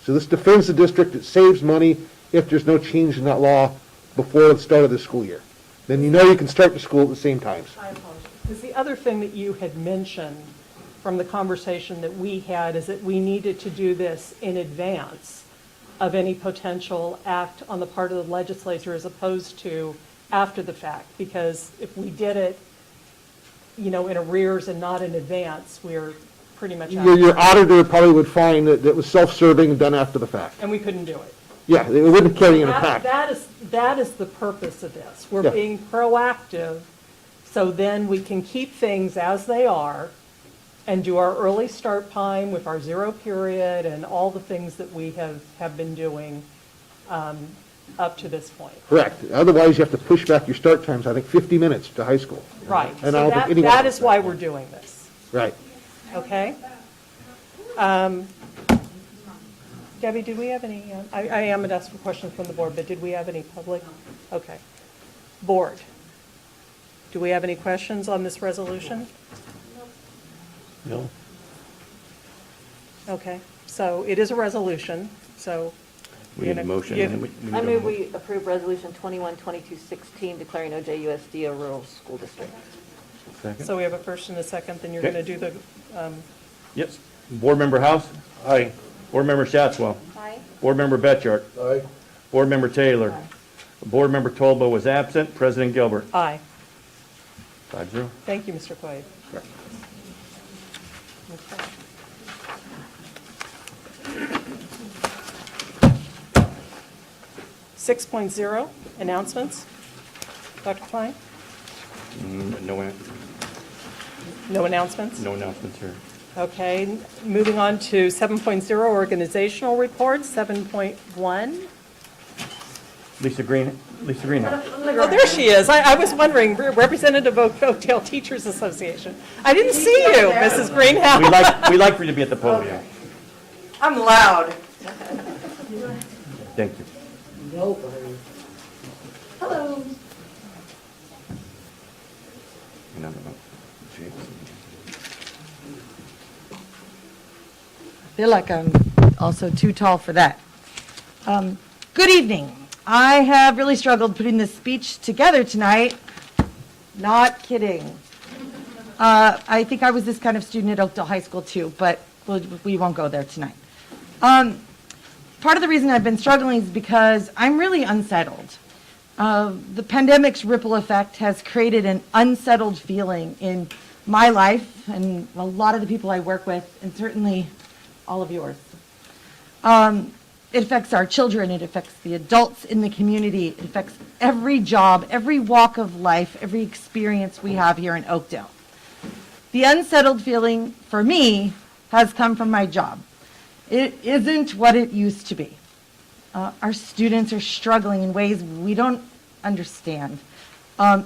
So this defends the district. It saves money if there's no change in that law before the start of the school year. Then you know you can start the school at the same times. I apologize. Because the other thing that you had mentioned from the conversation that we had is that we needed to do this in advance of any potential act on the part of the legislature as opposed to after the fact. Because if we did it, in arrears and not in advance, we're pretty much out. Your auditor probably would find that it was self-serving and done after the fact. And we couldn't do it. Yeah, it wouldn't carry an impact. That is the purpose of this. We're Yeah. being proactive, so then we can keep things as they are and do our early start time with our zero period and all the things that we have been doing up to this point. Correct. Otherwise, you have to push back your start times, I think, 50 minutes to high school. Right. And So I don't think anyone that wants is why we're doing this, Right. okay? Debbie, did we have any, I am going to ask for questions from the board, but did we have any public? Okay. Board, do we have any questions on this resolution? No? Okay, so it is a resolution, so. We need a motion. you- and we need I a move mo- we approve Resolution 21-2216, declaring OJUSD a rural school district. Second? So we have a first and a second, then you're Okay. going to do the, Yes. Board Member House? Aye. Board Member Shatswell? Aye. Board Member Betchart? Aye. Board Member Taylor? Board Member Tolba was absent. President Gilbert? aye. 5-0. Thank you, Mr. Quaid. Okay. Six point zero, announcements. Dr. Klein? No No announcements? announcements here. Okay, moving on to 7.0, organizational report, 7.1. Lisa Greenhouse. Oh, there she is. I was wondering, representative of Oakdale Teachers Association. I didn't see you, Mrs. Greenhouse. We like for you to be at the podium. I'm loud. Thank you. Hello. No, no, no. Jeez. I feel like I'm also too tall for that. Good evening. I have really struggled putting this speech together tonight. Not kidding. I think I was this kind of student at Oakdale High School too, but we won't go there tonight. Part of the reason I've been struggling is because I'm really unsettled. The pandemic's ripple effect has created an unsettled feeling in my life and a lot of the people I work with, and certainly all of yours. It affects our children, it affects the adults in the community, it affects every job, every walk of life, every experience we have here in Oakdale. The unsettled feeling for me has come from my job. It isn't what it used to be. Our students are struggling in ways we don't understand,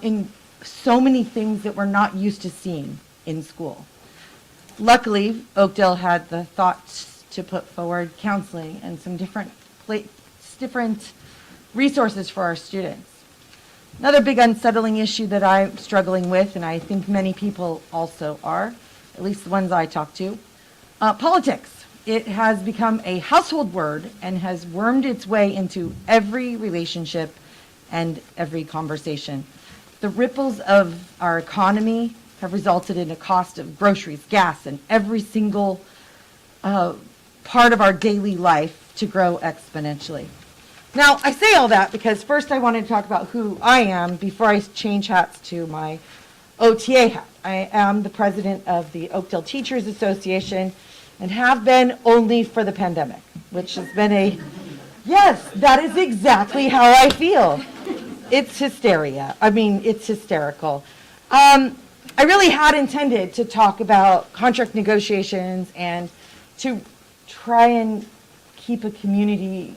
in so many things that we're not used to seeing in school. Luckily, Oakdale had the thought to put forward counseling and some different resources for our students. Another big unsettling issue that I'm struggling with, and I think many people also are, at least the ones I talk to, politics it has become a household word and has wormed its way into every relationship and every conversation. The ripples of our economy have resulted in a cost of groceries, gas, and every single part of our daily life to grow exponentially. Now, I say all that because first I wanted to talk about who I am before I change hats to my OTA hat. I am the president of the Oakdale Teachers Association and have been only for the pandemic, which has been yes, that is exactly how I feel. It's hysteria. I mean, it's hysterical. I really had intended to talk about contract negotiations and to try and keep a community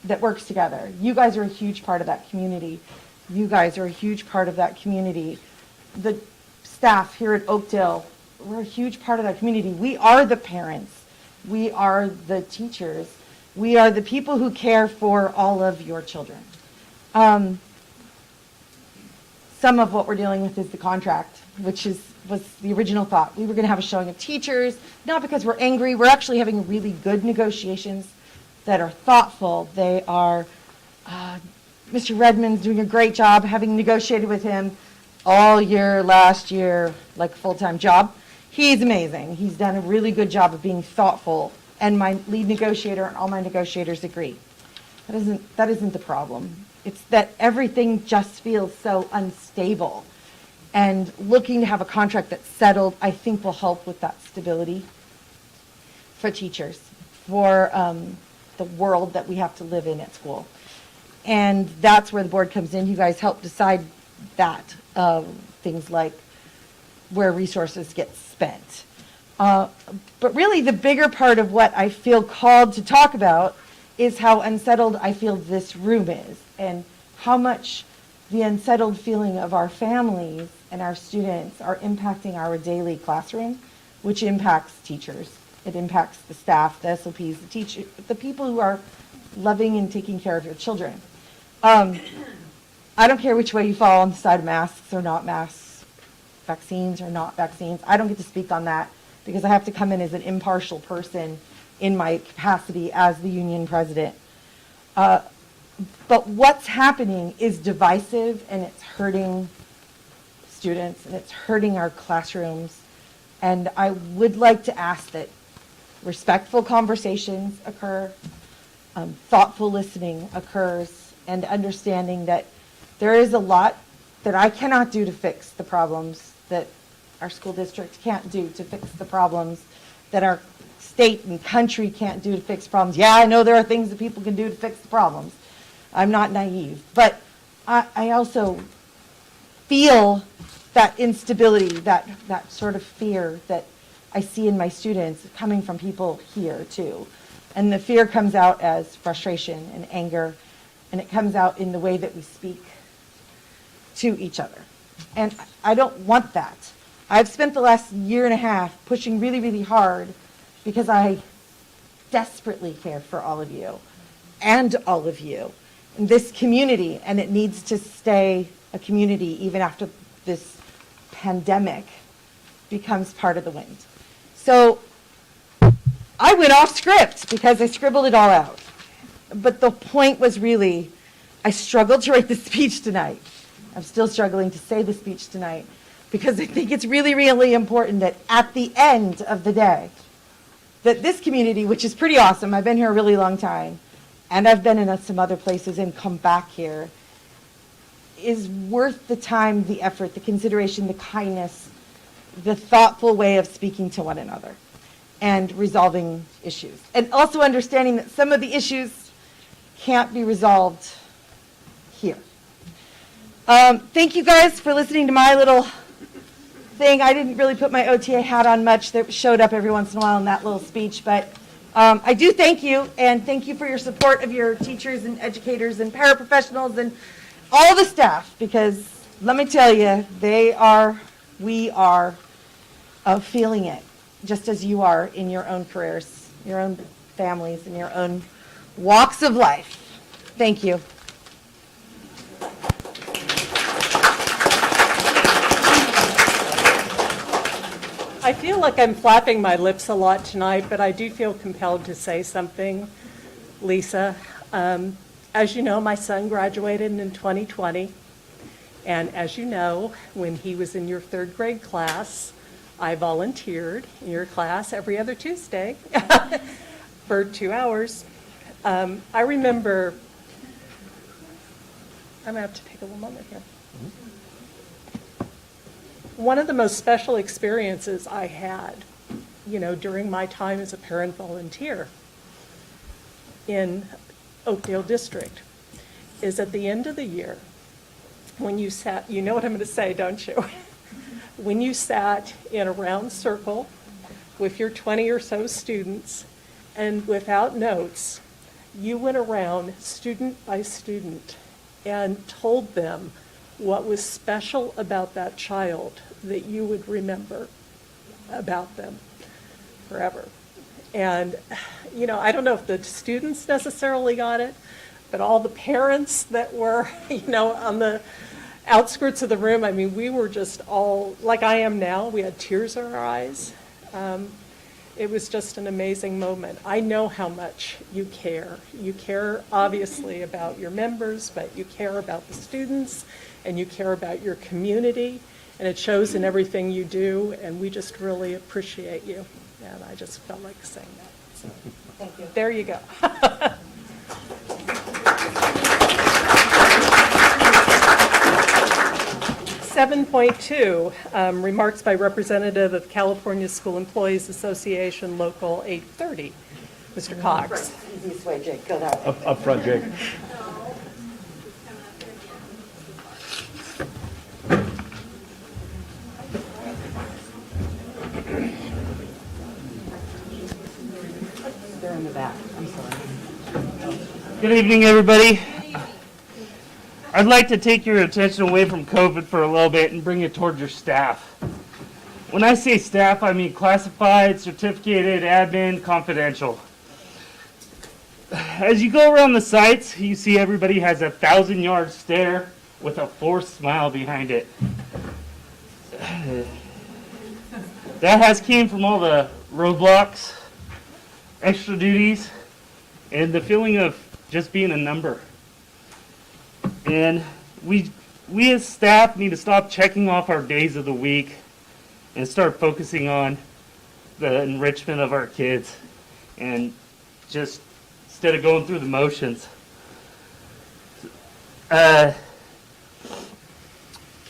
that works together. You guys are a huge part of that community. You guys are a huge part of that community. The staff here at Oakdale, we're a huge part of that community. We are the parents. We are the teachers. We are the people who care for all of your children. Some of what we're dealing with is the contract, which was the original thought. We were going to have a showing of teachers, not because we're angry. We're actually having really good negotiations that are thoughtful. They are, Mr. Redmond's doing a great job, having negotiated with him all year, last year, like a full-time job. He's amazing. He's done a really good job of being thoughtful, and my lead negotiator and all my negotiators agree. That isn't the problem. It's that everything just feels so unstable. And looking to have a contract that's settled, I think will help with that stability for teachers, for the world that we have to live in at school. And that's where the board comes in. You guys help decide that, things like where resources get spent. But really the bigger part of what I feel called to talk about is how unsettled I feel this room is, and how much the unsettled feeling of our families and our students are impacting our daily classroom, which impacts teachers. It impacts the staff, the SLPs, the people who are loving and taking care of your children. I don't care which way you fall on the side of masks or not masks, vaccines or not vaccines. I don't get to speak on that because I have to come in as an impartial person in my capacity as the union president. But what's happening is divisive, and it's hurting students, and it's hurting our classrooms. And I would like to ask that respectful conversations occur, thoughtful listening occurs, and understanding that there is a lot that I cannot do to fix the problems, that our school district can't do to fix the problems, that our state and country can't do to fix problems. Yeah, I know there are things that people can do to fix the problems. I'm not naive. But I also feel that instability, that sort of fear that I see in my students coming from people here too. And the fear comes out as frustration and anger, and it comes out in the way that we speak to each other. And I don't want that. I've spent the last year and a half pushing really, really hard because I desperately care for all of you and all of you in this community, and it needs to stay a community even after this pandemic becomes part of the wind. So I went off script because I scribbled it all out. But the point was really, I struggled to write the speech tonight. I'm still struggling to say the speech tonight because I think it's really, really important that at the end of the day, that this community, which is pretty awesome, I've been here a really long time, and I've been in some other places and come back here, is worth the time, the effort, the consideration, the kindness, the thoughtful way of speaking to one another and resolving issues. And also understanding that some of the issues can't be resolved here. Thank you guys for listening to my little thing. I didn't really put my OTA hat on much. That showed up every once in a while in that little speech, but I do thank you, and thank you for your support of your teachers and educators and paraprofessionals and all the staff, because let me tell you, we are feeling it, just as you are in your own careers, your own families, and your own walks of life. Thank you. I feel like I'm flapping my lips a lot tonight, but I do feel compelled to say something, Lisa. As you know, my son graduated in 2020. And as you know, when he was in your 3rd grade class, I volunteered in your class every other Tuesday for 2 hours. I remember, I'm going to have to take a little moment here. One of the most special experiences I had, during my time as a parent volunteer in Oakdale District is at the end of the year, when you sat, you know what I'm going to say, don't you? When you sat in a round circle with your 20 or so students and without notes, you went around student by student and told them what was special about that child that you would remember about them forever. And, I don't know if the students necessarily got it, but all the parents that were, on the outskirts of the room, I mean, we were just all, like I am now, we had tears in our eyes. It was just an amazing moment. I know how much you care. You care, obviously, about your members, but you care about the students, and you care about your community, and it shows in everything you do, and we just really appreciate you. And I just felt like saying that. So, thank you. There you go. 7.2, remarks by representative of California School Employees Association, Local 830. Mr. Cox. Easiest way, Jake, go that way. Up front, Jake. They're in the back, I'm sorry. Good evening, everybody. I'd like to take your attention away from COVID for a little bit and bring it towards your staff. When I say staff, I mean classified, certificated, admin, confidential. As you go around the sites, you see everybody has a 1,000-yard stare with a forced smile behind it. That has came from all the roadblocks, extra duties, and the feeling of just being a number. And we as staff need to stop checking off our days of the week and start focusing on the enrichment of our kids, and just instead of going through the motions.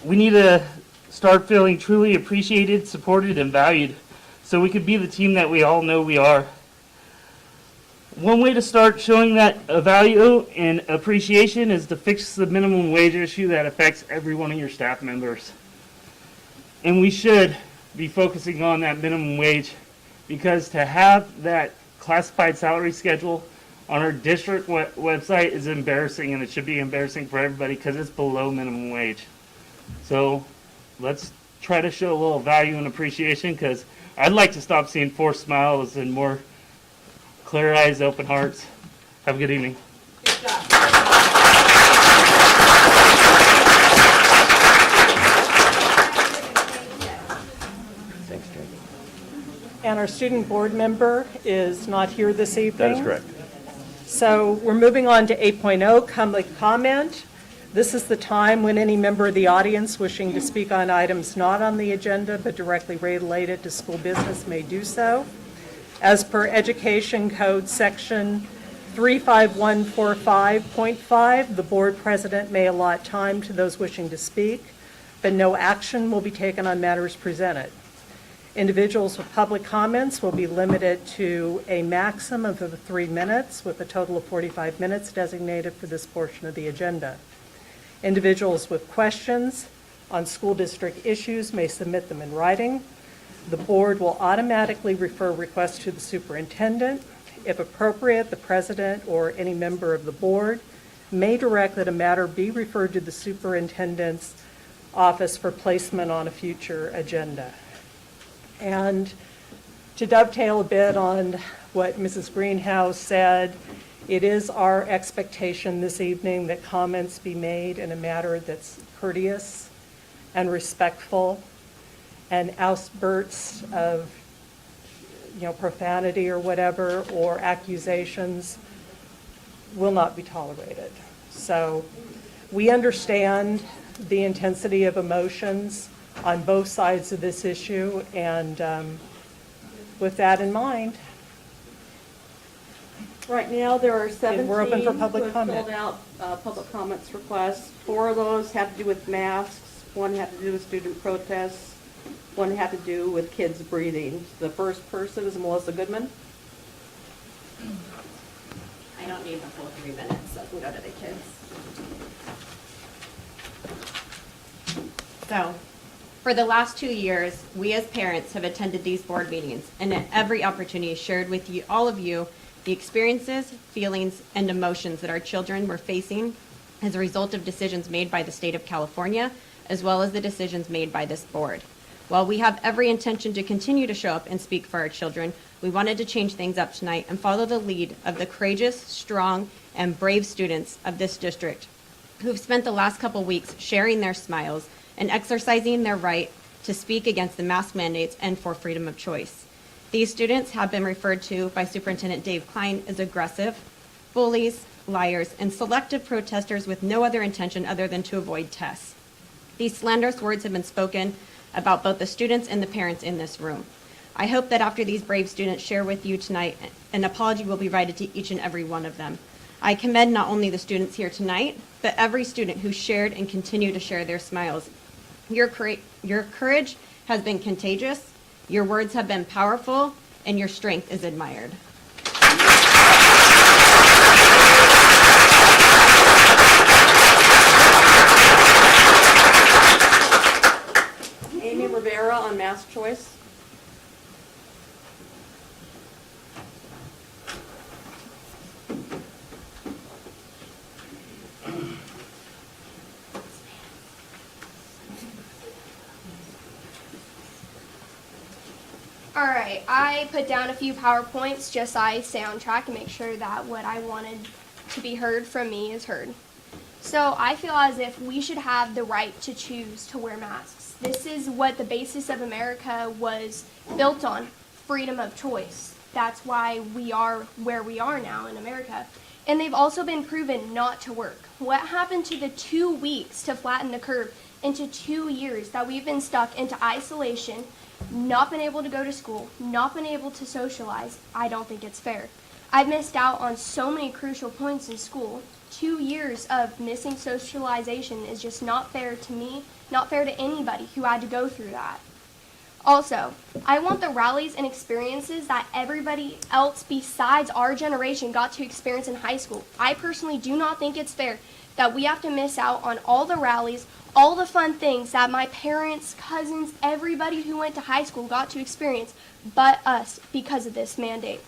We need to start feeling truly appreciated, supported, and valued so we can be the team that we all know we are. One way to start showing that value and appreciation is to fix the minimum wage issue that affects every one of your staff members. And we should be focusing on that minimum wage, because to have that classified salary schedule on our district website is embarrassing, and it should be embarrassing for everybody because it's below minimum wage. So let's try to show a little value and appreciation, because I'd like to stop seeing forced smiles and more clear eyes, open hearts. Have a good evening. Thanks, Jake. And our student board member is not here this evening. That is correct. So we're moving on to 8.0, public comment. This is the time when any member of the audience wishing to speak on items not on the agenda but directly related to school business may do so. As per Education Code Section 35145.5, the board president may allot time to those wishing to speak, but no action will be taken on matters presented. Individuals with public comments will be limited to a maximum of 3 minutes, with a total of 45 minutes designated for this portion of the agenda. Individuals with questions on school district issues may submit them in writing. The board will automatically refer requests to the superintendent. If appropriate, the president or any member of the board may direct that a matter be referred to the superintendent's office for placement on a future agenda. And to dovetail a bit on what Mrs. Greenhouse said, it is our expectation this evening that comments be made in a manner that's courteous and respectful, and outbursts of, profanity or whatever, or accusations will not be tolerated. So we understand the intensity of emotions on both sides of this issue, and with that in mind, Right now, there are 17 we're open for public who have comment. filled out public comments requests. 4 of those have to do with masks, 1 had to do with student protests, 1 had to do with kids breathing. The first person is Melissa Goodman. I don't need the full 3 minutes, so I can go to the kids. So, for the last 2 years, we as parents have attended these board meetings and at every opportunity shared with you, all of you, the experiences, feelings, and emotions that our children were facing as a result of decisions made by the state of California, as well as the decisions made by this board. While we have every intention to continue to show up and speak for our children, we wanted to change things up tonight and follow the lead of the courageous, strong, and brave students of this district who've spent the last couple weeks sharing their smiles and exercising their right to speak against the mask mandates and for freedom of choice. These students have been referred to by Superintendent Dave Klein as aggressive, bullies, liars, and selective protesters with no other intention other than to avoid tests. These slanderous words have been spoken about both the students and the parents in this room. I hope that after these brave students share with you tonight, an apology will be provided to each and every one of them. I commend not only the students here tonight, but every student who shared and continue to share their smiles. Your courage has been contagious, your words have been powerful, and your strength is admired. Amy Rivera on mask choice. All right, I put down a few PowerPoints just so I stay on track and make sure that what I wanted to be heard from me is heard. So I feel as if we should have the right to choose to wear masks. This is what the basis of America was built on, freedom of choice. That's why we are where we are now in America. And they've also been proven not to work. What happened to the 2 weeks to flatten the curve into 2 years that we've been stuck into isolation, not been able to go to school, not been able to socialize? I don't think it's fair. I've missed out on so many crucial points in school. 2 years of missing socialization is just not fair to me, not fair to anybody who had to go through that. Also, I want the rallies and experiences that everybody else besides our generation got to experience in high school. I personally do not think it's fair that we have to miss out on all the rallies, all the fun things that my parents, cousins, everybody who went to high school got to experience, but us, because of this mandate.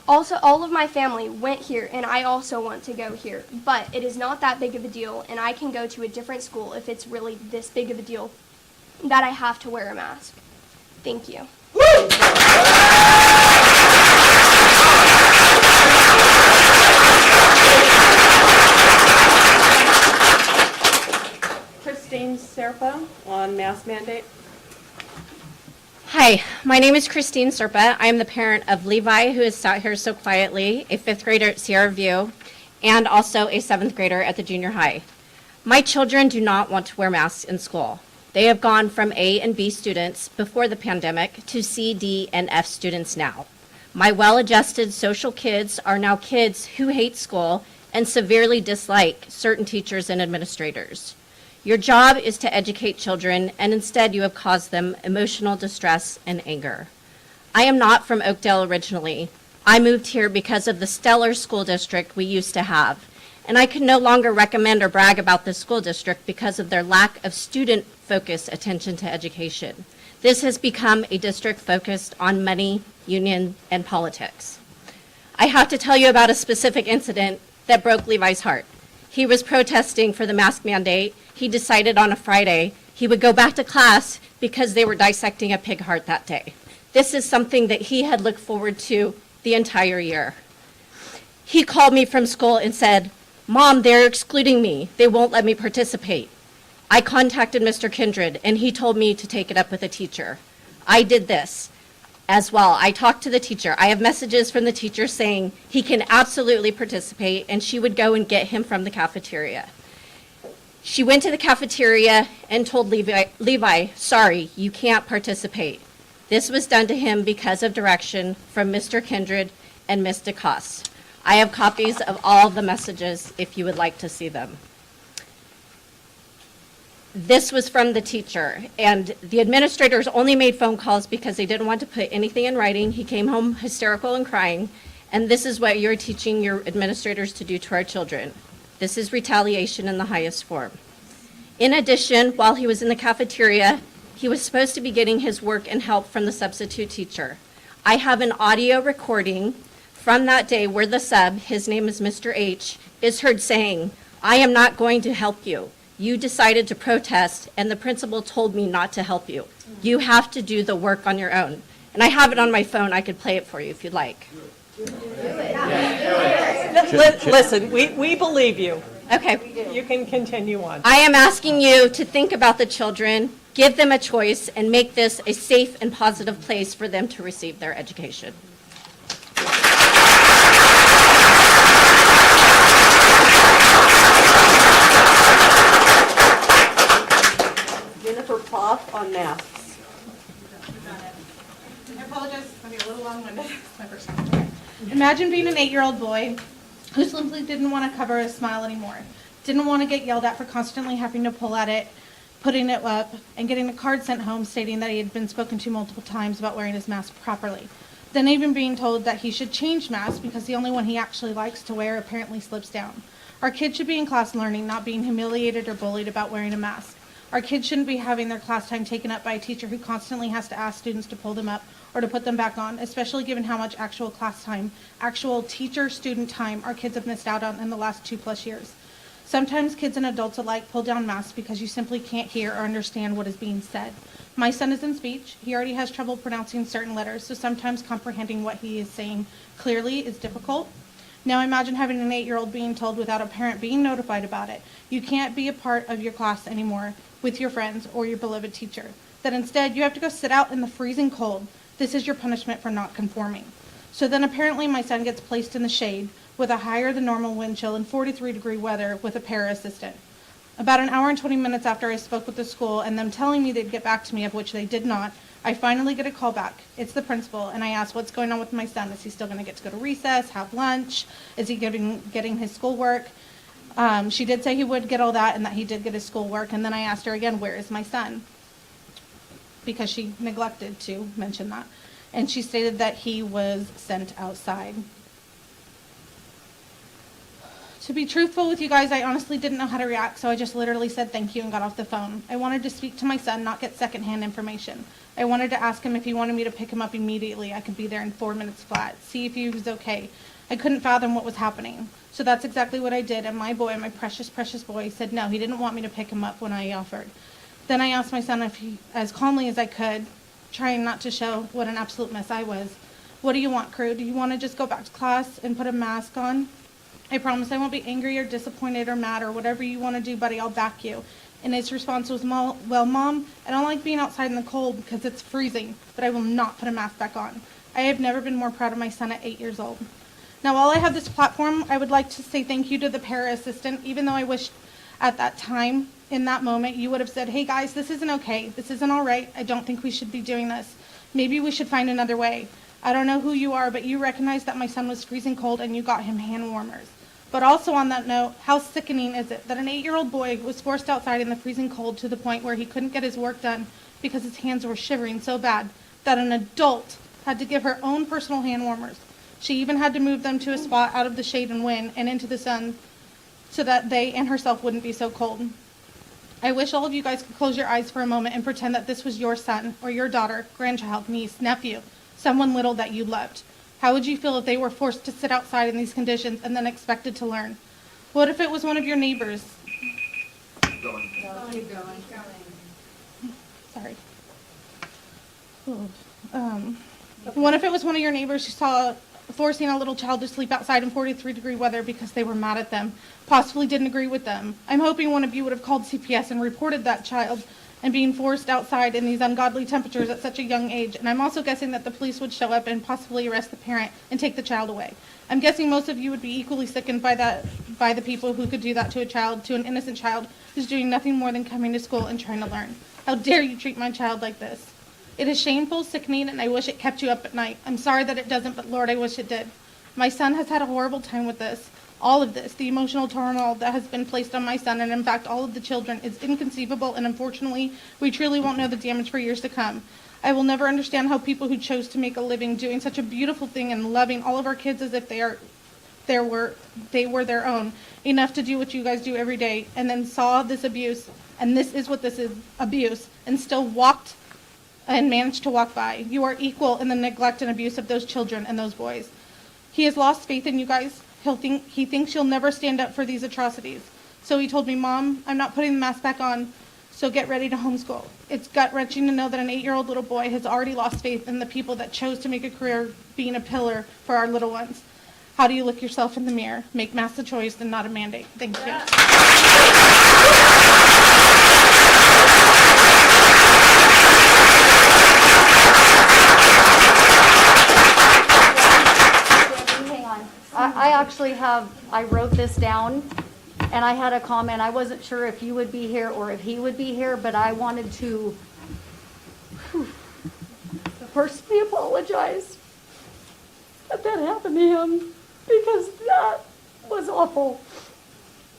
Also, all of my family went here, and I also want to go here, but it is not that big of a deal, and I can go to a different school if it's really this big of a deal that I have to wear a mask. Thank you. Christine Serpa on mask mandate. Hi, my name is Christine Serpa. I am the parent of Levi, who is sat here so quietly, a 5th grader at Sierra View, and also a 7th grader at the junior high. My children do not want to wear masks in school. They have gone from A and B students before the pandemic to C, D, and F students now. My well-adjusted social kids are now kids who hate school and severely dislike certain teachers and administrators. Your job is to educate children, and instead you have caused them emotional distress and anger. I am not from Oakdale originally. I moved here because of the stellar school district we used to have, and I can no longer recommend or brag about this school district because of their lack of student-focused attention to education. This has become a district focused on money, union, and politics. I have to tell you about a specific incident that broke Levi's heart. He was protesting for the mask mandate. He decided on a Friday he would go back to class because they were dissecting a pig heart that day. This is something that he had looked forward to the entire year. He called me from school and said, "Mom, they're excluding me. They won't let me participate." I contacted Mr. Kindred, and he told me to take it up with a teacher. I did this as well. I talked to the teacher. I have messages from the teacher saying he can absolutely participate, and she would go and get him from the cafeteria. She went to the cafeteria and told Levi, sorry, you can't participate. This was done to him because of direction from Mr. Kindred and Ms. DeCoste. I have copies of all the messages if you would like to see them. This was from the teacher, and the administrators only made phone calls because they didn't want to put anything in writing. He came home hysterical and crying, and this is what you're teaching your administrators to do to our children. This is retaliation in the highest form. In addition, while he was in the cafeteria, he was supposed to be getting his work and help from the substitute teacher. I have an audio recording from that day where the sub, his name is Mr. H, is heard saying, I am not going to help you. You decided to protest, and the principal told me not to help you. You have to do the work on your own. And I have it on my phone. I could play it for you if you'd like. Listen, we believe you. Okay. You can continue on. I am asking you to think about the children, give them a choice, and make this a safe and positive place for them to receive their education. Jennifer Plouffe on masks. I apologize, I'm a little long-winded. It's my first time. Imagine being an 8-year-old boy who simply didn't want to cover his smile anymore. Didn't want to get yelled at for constantly having to pull at it, putting it up, and getting a card sent home stating that he had been spoken to multiple times about wearing his mask properly. Then even being told that he should change masks because the only one he actually likes to wear apparently slips down. Our kids should be in class learning, not being humiliated or bullied about wearing a mask. Our kids shouldn't be having their class time taken up by a teacher who constantly has to ask students to pull them up or to put them back on, especially given how much actual class time, actual teacher-student time our kids have missed out on in the last 2+ years. Sometimes kids and adults alike pull down masks because you simply can't hear or understand what is being said. My son is in speech. He already has trouble pronouncing certain letters, so sometimes comprehending what he is saying clearly is difficult. Now imagine having an 8-year-old being told without a parent being notified about it, you can't be a part of your class anymore with your friends or your beloved teacher. That instead you have to go sit out in the freezing cold. This is your punishment for not conforming. So then apparently my son gets placed in the shade with a higher than normal wind chill in 43-degree weather with a para assistant. About an hour and 20 minutes after I spoke with the school and them telling me they'd get back to me, of which they did not, I finally get a call back. It's the principal, and I ask what's going on with my son. Is he still going to get to go to recess, have lunch? Is he getting his schoolwork? She did say he would get all that and that he did get his schoolwork, and then I asked her again, where is my son? Because she neglected to mention that. And she stated that he was sent outside. To be truthful with you guys, I honestly didn't know how to react, so I just literally said thank you and got off the phone. I wanted to speak to my son, not get secondhand information. I wanted to ask him if he wanted me to pick him up immediately. I could be there in 4 minutes flat, see if he was okay. I couldn't fathom what was happening. So that's exactly what I did, and my boy, my precious, precious boy, said no, he didn't want me to pick him up when I offered. Then I asked my son if he, as calmly as I could, trying not to show what an absolute mess I was, what do you want, crew? Do you want to just go back to class and put a mask on? I promise I won't be angry or disappointed or mad or whatever you want to do, buddy, I'll back you. And his response was, well, Mom, I don't like being outside in the cold because it's freezing, but I will not put a mask back on. I have never been more proud of my son at 8 years old. Now, while I have this platform, I would like to say thank you to the para assistant, even though I wish at that time, in that moment, you would have said, hey guys, this isn't okay, this isn't all right, I don't think we should be doing this. Maybe we should find another way. I don't know who you are, but you recognized that my son was freezing cold and you got him hand warmers. But also on that note, how sickening is it that an 8-year-old boy was forced outside in the freezing cold to the point where he couldn't get his work done because his hands were shivering so bad that an adult had to give her own personal hand warmers. She even had to move them to a spot out of the shade and wind and into the sun so that they and herself wouldn't be so cold. I wish all of you guys could close your eyes for a moment and pretend that this was your son or your daughter, grandchild, niece, nephew, someone little that you loved. How would you feel if they were forced to sit outside in these conditions and then expected to learn? What if it was one of your neighbors? Keep going. Sorry. What if it was one of your neighbors who saw forcing a little child to sleep outside in 43-degree weather because they were mad at them, possibly didn't agree with them. I'm hoping one of you would have called CPS and reported that child and being forced outside in these ungodly temperatures at such a young age. And I'm also guessing that the police would show up and possibly arrest the parent and take the child away. I'm guessing most of you would be equally sickened by the people who could do that to a child, to an innocent child who's doing nothing more than coming to school and trying to learn. How dare you treat my child like this? It is shameful, sickening, and I wish it kept you up at night. I'm sorry that it doesn't, but Lord, I wish it did. My son has had a horrible time with this. All of this, the emotional turmoil that has been placed on my son, and in fact all of the children, is inconceivable, and unfortunately, we truly won't know the damage for years to come. I will never understand how people who chose to make a living doing such a beautiful thing and loving all of our kids as if they were their own, enough to do what you guys do every day, and then saw this abuse, and this is what this is, abuse, and still walked and managed to walk by. You are equal in the neglect and abuse of those children and those boys. He has lost faith in you guys. He thinks you'll never stand up for these atrocities. So he told me, Mom, I'm not putting the mask back on, so get ready to homeschool. It's gut-wrenching to know that an 8-year-old little boy has already lost faith in the people that chose to make a career being a pillar for our little ones. How do you look yourself in the mirror? Make masks a choice and not a mandate. Thank you. Hang on. I actually I wrote this down, and I had a comment. I wasn't sure if you would be here or if he would be here, but I wanted to personally apologize that happened to him, because that was awful.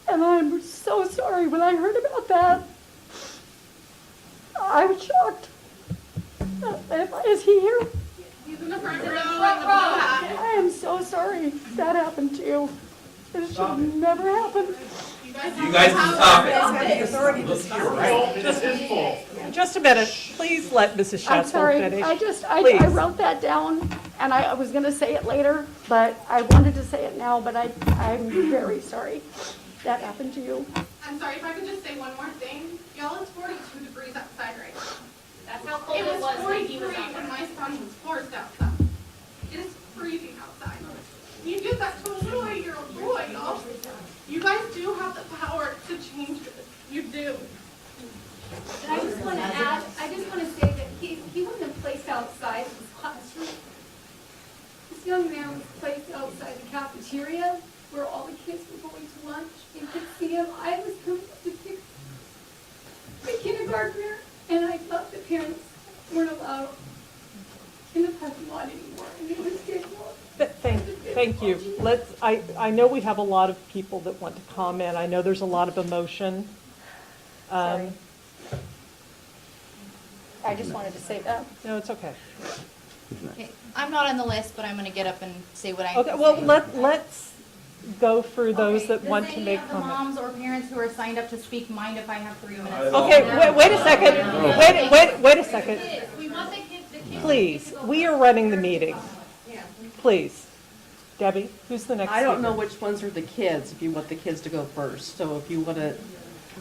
And I'm so sorry. When I heard about that, I was shocked. Is he here? He's in the front row. I am so sorry that happened to you. It should never happen. You guys can stop it. Just a minute. Please let Mrs. I'm Schatzfeld sorry. finish. I wrote that down, and I was going to say it later, but I wanted to say it now, but I'm very sorry that happened to you. I'm sorry, if I could just say one more thing. Y'all, it's 42 degrees outside right now. That's how cold It it was was when he 43 was out when there. my son was forced outside. It is freezing outside. You did that to a little 8-year-old boy, y'all. You guys do have the power to change this. You do. And I just want to add, I just want to say that he wasn't placed outside of his classroom. This young man was placed outside the cafeteria where all the kids were going to lunch and could see him. I was privileged to pick the kindergartner, and I thought the parents weren't allowed in the parking lot anymore, and it was ridiculous. Thank you. I know we have a lot of people that want to comment. I know there's a lot of emotion. Sorry. I just wanted to say that. No, it's okay. Okay, I'm not on the list, but I'm going to get up and say what I Okay, well, let's go through those that want to make Does any of the comments. moms or parents who are signed up to speak mind if I have 3 minutes? Okay, wait a second. Wait a second. We want the kids. Please, we are running the meeting. Please. Debbie, who's the next I don't know speaker? which ones are the kids, if you want the kids to go first. So if you want to,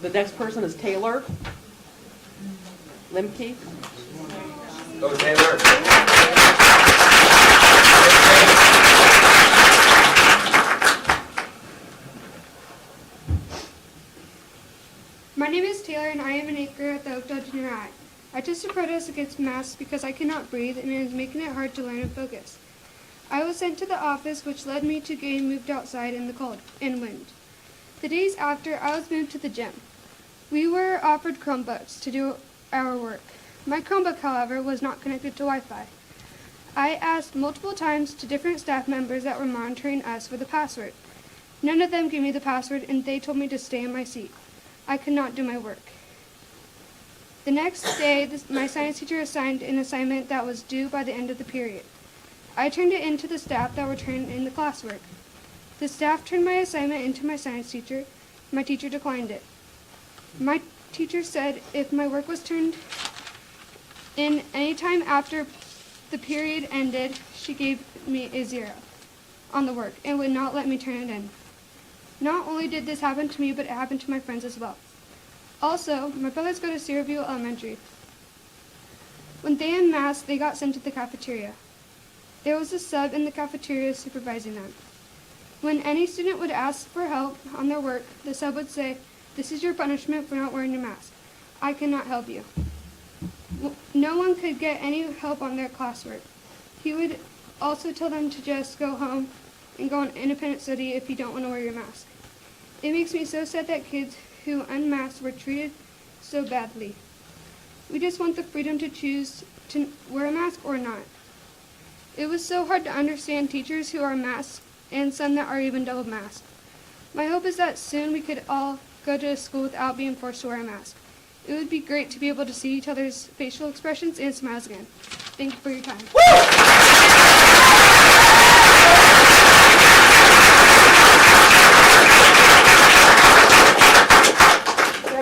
the next person is Taylor Limke. Go Taylor. My name is Taylor, and I am an 8th grader at the Oakdale Junior High. I tested protest against masks because I cannot breathe, and it is making it hard to learn and focus. I was sent to the office, which led me to getting moved outside in the cold and wind. The days after, I was moved to the gym. We were offered Chromebooks to do our work. My Chromebook, however, was not connected to Wi-Fi. I asked multiple times to different staff members that were monitoring us for the password. None of them gave me the password, and they told me to stay in my seat. I could not do my work. The next day, my science teacher assigned an assignment that was due by the end of the period. I turned it in to the staff that were turning in the classwork. The staff turned my assignment into my science teacher. My teacher declined it. My teacher said if my work was turned in any time after the period ended, she gave me a 0 on the work and would not let me turn it in. Not only did this happen to me, but it happened to my friends as well. Also, my brothers go to Cedarview Elementary. When they unmasked, they got sent to the cafeteria. There was a sub in the cafeteria supervising them. When any student would ask for help on their work, the sub would say, "This is your punishment for not wearing your mask. I cannot help you." No one could get any help on their classwork. He would also tell them to just go home and go on independent study if you don't want to wear your mask. It makes me so sad that kids who unmasked were treated so badly. We just want the freedom to choose to wear a mask or not. It was so hard to understand teachers who are masked and some that are even double masked. My hope is that soon we could all go to school without being forced to wear a mask. It would be great to be able to see each other's facial expressions and smiles again. Thank you for your time.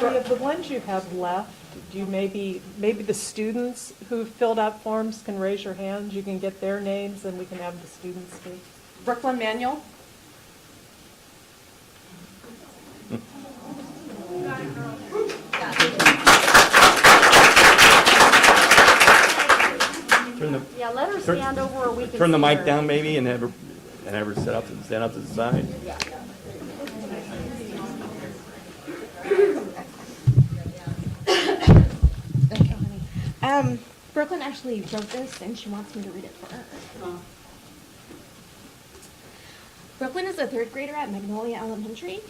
Debbie, of the ones you have left, do you maybe the students who filled out forms can raise your hands? You can get their names and we can have the students speak. Brooklyn Manuel. Yeah, let her stand over or we can Turn the see mic her. down maybe and have her stand up to the side. Brooklyn actually wrote this and she wants me to read it for her. Brooklyn is a third grader at Magnolia Elementary.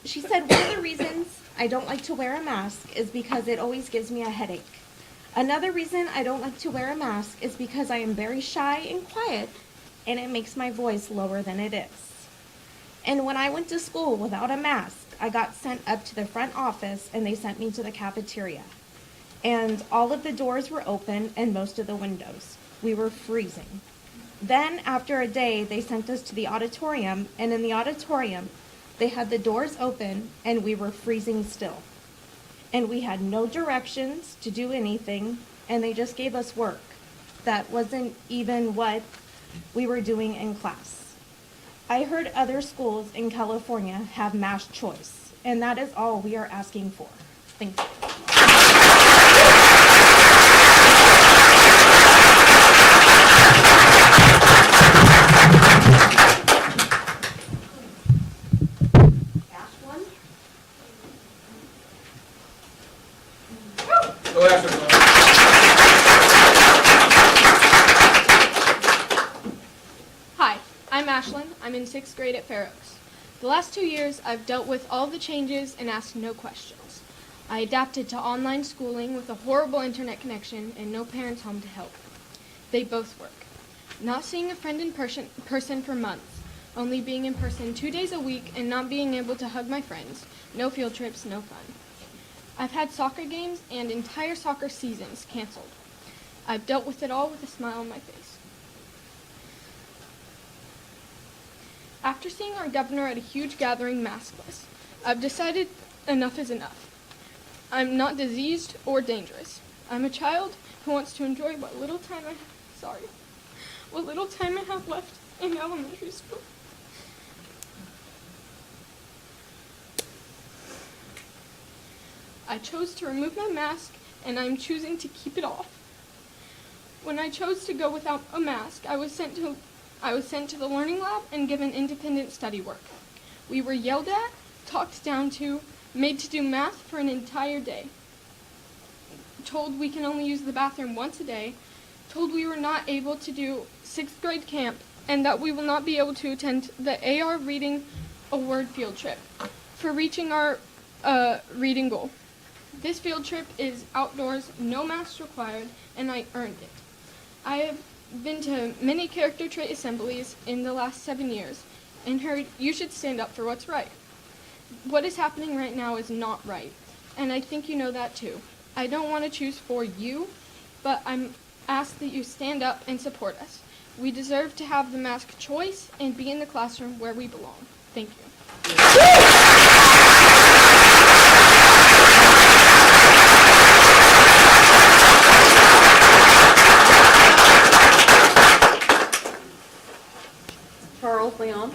She said, one of the reasons I don't like to wear a mask is because it always gives me a headache. Another reason I don't like to wear a mask is because I am very shy and quiet and it makes my voice lower than it is. And when I went to school without a mask, I got sent up to the front office and they sent me to the cafeteria. And all of the doors were open and most of the windows. We were freezing. Then after a day, they sent us to the auditorium, and in the auditorium, they had the doors open and we were freezing still. And we had no directions to do anything, and they just gave us work. That wasn't even what we were doing in class. I heard other schools in California have mask choice, and that is all we are asking for. Thank you. Hi, I'm Ashlyn. I'm in 6th grade at Fair Oaks. The last 2 years, I've dealt with all the changes and asked no questions. I adapted to online schooling with a horrible internet connection and no parents home to help. They both work. Not seeing a friend in person for months, only being in person 2 days a week and not being able to hug my friends. No field trips, no fun. I've had soccer games and entire soccer seasons canceled. I've dealt with it all with a smile on my face. After seeing our governor at a huge gathering maskless, I've decided enough is enough. I'm not diseased or dangerous. I'm a child who wants to enjoy what little time I have left in elementary school. I chose to remove my mask, and I'm choosing to keep it off. When I chose to go without a mask, I was sent to the learning lab and given independent study work. We were yelled at, talked down to, made to do math for an entire day. Told we can only use the bathroom once a day. Told we were not able to do 6th grade camp and that we will not be able to attend the AR Reading Award field trip for reaching our reading goal. This field trip is outdoors, no masks required, and I earned it. I have been to many character trait assemblies in the last 7 years and heard you should stand up for what's right. What is happening right now is not right, and I think you know that too. I don't want to choose for you, but I'm asked that you stand up and support us. We deserve to have the mask choice and be in the classroom where we belong. Thank you. Charles Leon.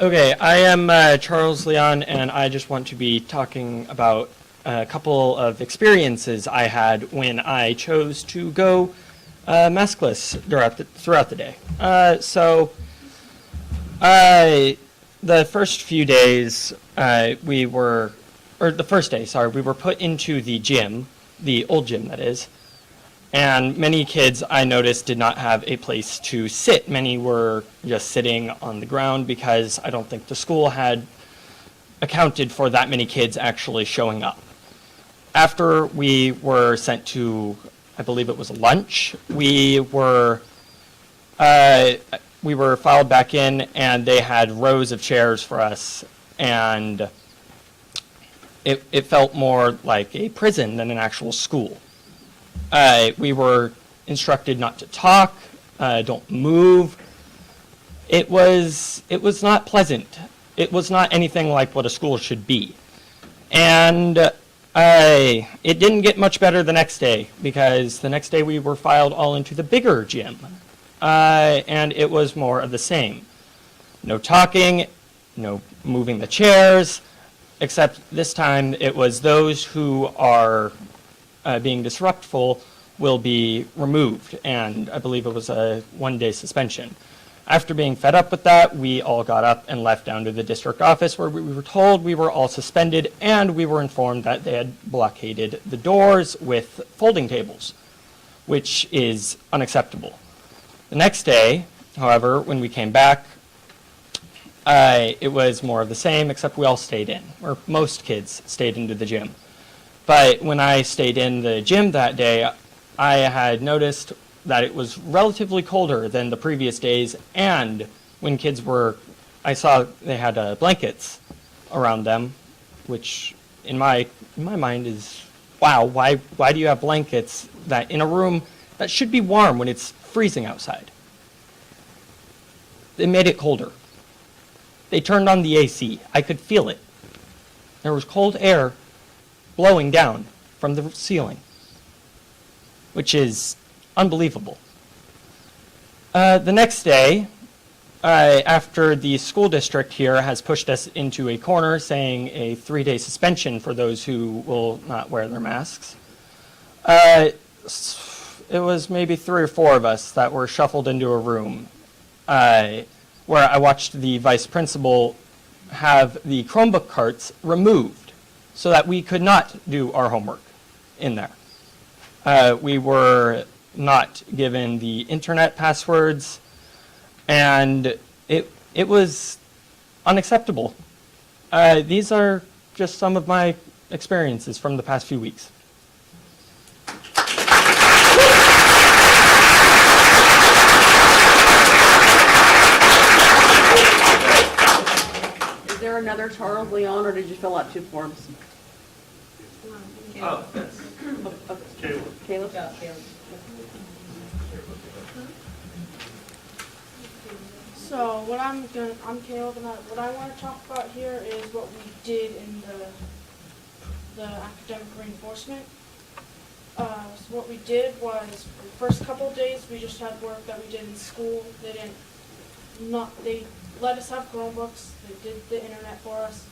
Okay, I am Charles Leon, and I just want to be talking about a couple of experiences I had when I chose to go maskless throughout the day. The first few days we were put into the gym, the old gym that is, and many kids I noticed did not have a place to sit. Many were just sitting on the ground because I don't think the school had accounted for that many kids actually showing up. After we were sent to, I believe it was lunch, we were filed back in, and they had rows of chairs for us, and it felt more like a prison than an actual school. We were instructed not to talk, don't move. It was not pleasant. It was not anything like what a school should be. And it didn't get much better the next day, because the next day we were filed all into the bigger gym. And it was more of the same. No talking, no moving the chairs, except this time it was those who are being disruptful will be removed, and I believe it was a one-day suspension. After being fed up with that, we all got up and left down to the district office, where we were told we were all suspended, and we were informed that they had blockaded the doors with folding tables, which is unacceptable. The next day, however, when we came back, it was more of the same, except we all stayed in, or most kids stayed into the gym. But when I stayed in the gym that day, I had noticed that it was relatively colder than the previous days, and when kids were, I saw they had blankets around them, which in my mind is, wow, why do you have blankets that in a room that should be warm when it's freezing outside? They made it colder. They turned on the AC. I could feel it. There was cold air blowing down from the ceiling, which is unbelievable. The next day, after the school district here has pushed us into a corner saying a 3-day suspension for those who will not wear their masks, it was maybe 3 or 4 of us that were shuffled into a room where I watched the vice principal have the Chromebook carts removed so that we could not do our homework in there. We were not given the internet passwords, and it was unacceptable. These are just some of my experiences from the past few weeks. Is there another Charles Leon, or did you fill out 2 forms? Oh, that's Caleb. Caleb? Yeah, Caleb. So I'm Caleb, and what I want to talk about here is what we did in the academic reinforcement. So what we did was, for the first couple of days, we just had work that we did in school. They let us have Chromebooks. They did the internet for us.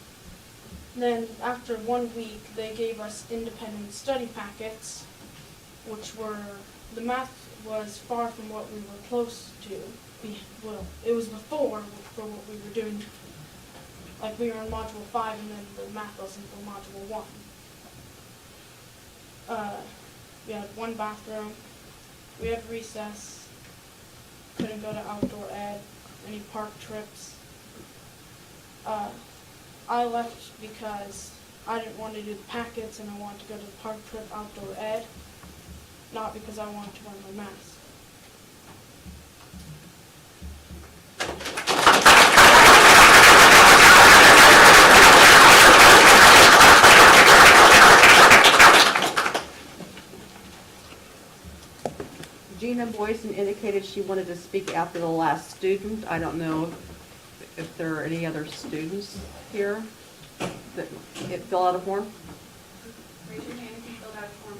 And then after 1 week, they gave us independent study packets, which were, the math was far from what we were close to. Well, it was before for what we were doing. Like, we were in module 5, and then the math lesson for module 1. We had 1 bathroom. We had recess. Couldn't go to outdoor ed, any park trips. I left because I didn't want to do the packets and I wanted to go to the park trip outdoor ed, not because I wanted to wear my mask. Gina Boyson indicated she wanted to speak after the last student. I don't know if there are any other students here that fill out a form. Raise your hand if you filled out a form.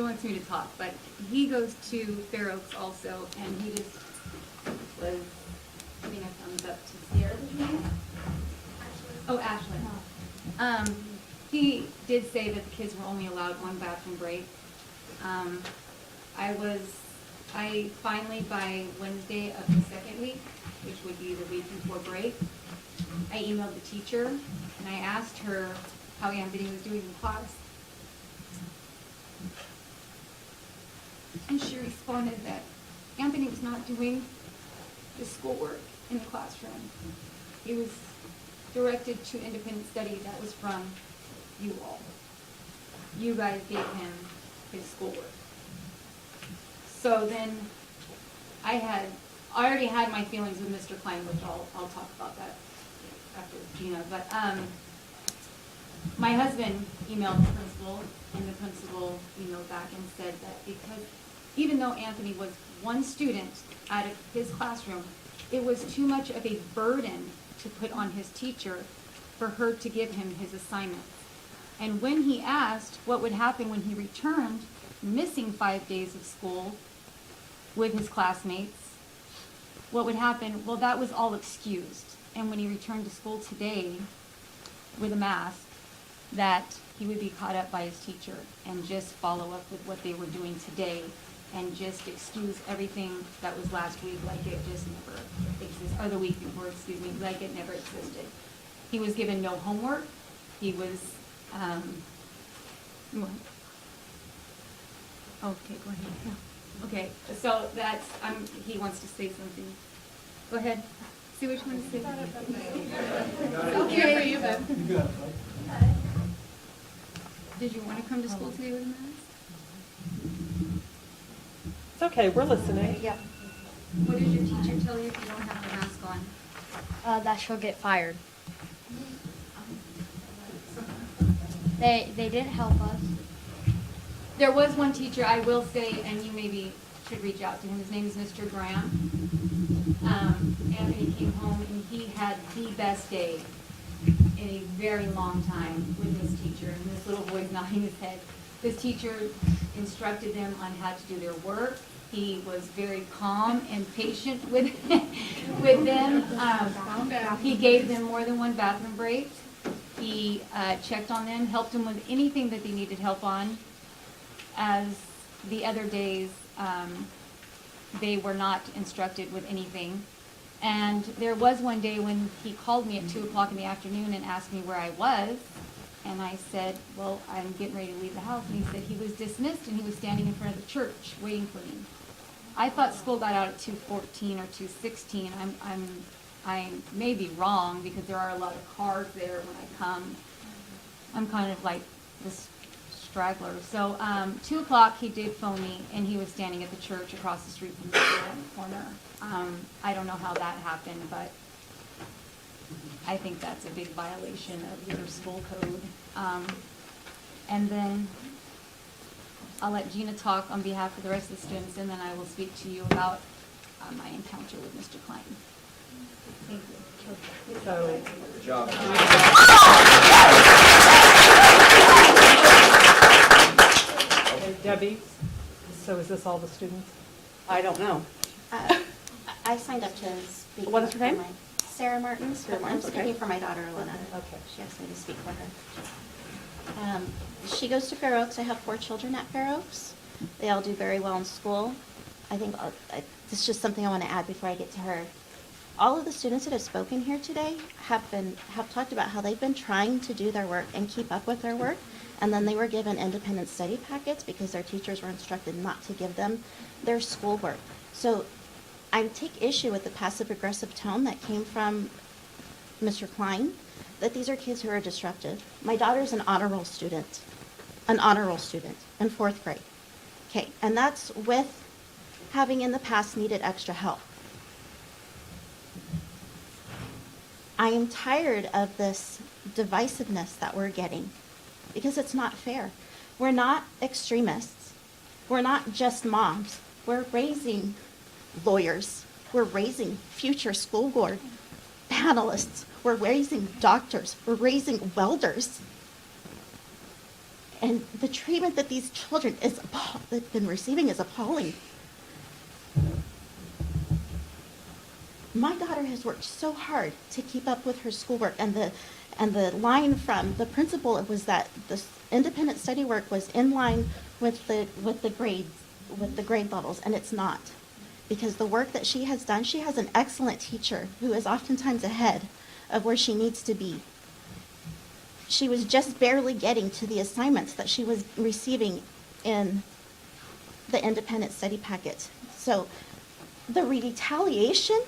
he wants me to talk, but he goes to Fair Oaks also, and he just was giving a thumbs up to Sierra. Oh, Ashlyn. He did say that the kids were only allowed one bathroom break. I finally, by Wednesday of the second week, which would be the week before break, I emailed the teacher and I asked her how Anthony was doing in class. And she responded that Anthony was not doing his schoolwork in the classroom. He was directed to independent study. That was from you all. You guys gave him his schoolwork. So then I already had my feelings with Mr. Klein, which I'll talk about that after Gina. But my husband emailed the principal, and the principal emailed back and said that because even though Anthony was one student out of his classroom, it was too much of a burden to put on his teacher for her to give him his assignments. And when he asked what would happen when he returned, missing 5 days of school with his classmates, what would happen? Well, that was all excused. And when he returned to school today with a mask, that he would be caught up by his teacher and just follow up with what they were doing today and just excuse everything that was last week like it just never existed, or the week before, excuse me, like it never existed. He was given no homework. He was, okay, go ahead. Yeah. Okay, so that's, he wants to say something. Go ahead. See what you want to say. Okay. For you, Ben. Did you want to come to school today with a mask? It's okay, we're listening. Yeah. What did your teacher tell you if you don't have the mask on? That she'll get fired. They didn't help us. There was one teacher, I will say, and you maybe should reach out to him. His name is Mr. Graham. Anthony came home and he had the best day in a very long time with his teacher. And this little boy's nodding his head. This teacher instructed them on how to do their work. He was very calm and patient with them. He gave them more than one bathroom break. He checked on them, helped them with anything that they needed help on. As the other days, they were not instructed with anything. And there was one day when he called me at 2 o'clock in the afternoon and asked me where I was. And I said, well, I'm getting ready to leave the house. And he said he was dismissed and he was standing in front of the church waiting for me. I thought school got out at 2:14 or 2:16. I may be wrong because there are a lot of cars there when I come. I'm kind of like this straggler. So 2 o'clock he did phone me and he was standing at the church across the street from the store on the corner. I don't know how that happened, but I think that's a big violation of your school code. And then I'll let Gina talk on behalf of the rest of the students, and then I will speak to you about my encounter with Mr. Klein. Thank you. So, Good job. okay, Debbie, so is this all the students? I don't know. I signed up to speak. What is her name? Sarah Martins. Sarah I'm Martins, speaking okay. for my daughter, Elena. Okay. She asked me to speak for her. She goes to Fair Oaks. I have 4 children at Fair Oaks. They all do very well in school. I think this is just something I want to add before I get to her. All of the students that have spoken here today have talked about how they've been trying to do their work and keep up with their work, and then they were given independent study packets because their teachers were instructed not to give them their schoolwork. So I take issue with the passive-aggressive tone that came from Mr. Klein, that these are kids who are disruptive. My daughter's an honor roll student in 4th grade. Okay, and that's with having in the past needed extra help. I am tired of this divisiveness that we're getting because it's not fair. We're not extremists. We're not just moms. We're raising lawyers. We're raising future school board panelists. We're raising doctors. We're raising welders. And the treatment that these children have been receiving is appalling. My daughter has worked so hard to keep up with her schoolwork, and the line from the principal was that the independent study work was in line with the grade levels, and it's not. Because the work that she has done, she has an excellent teacher who is oftentimes ahead of where she needs to be. She was just barely getting to the assignments that she was receiving in the independent study packet. So the retaliation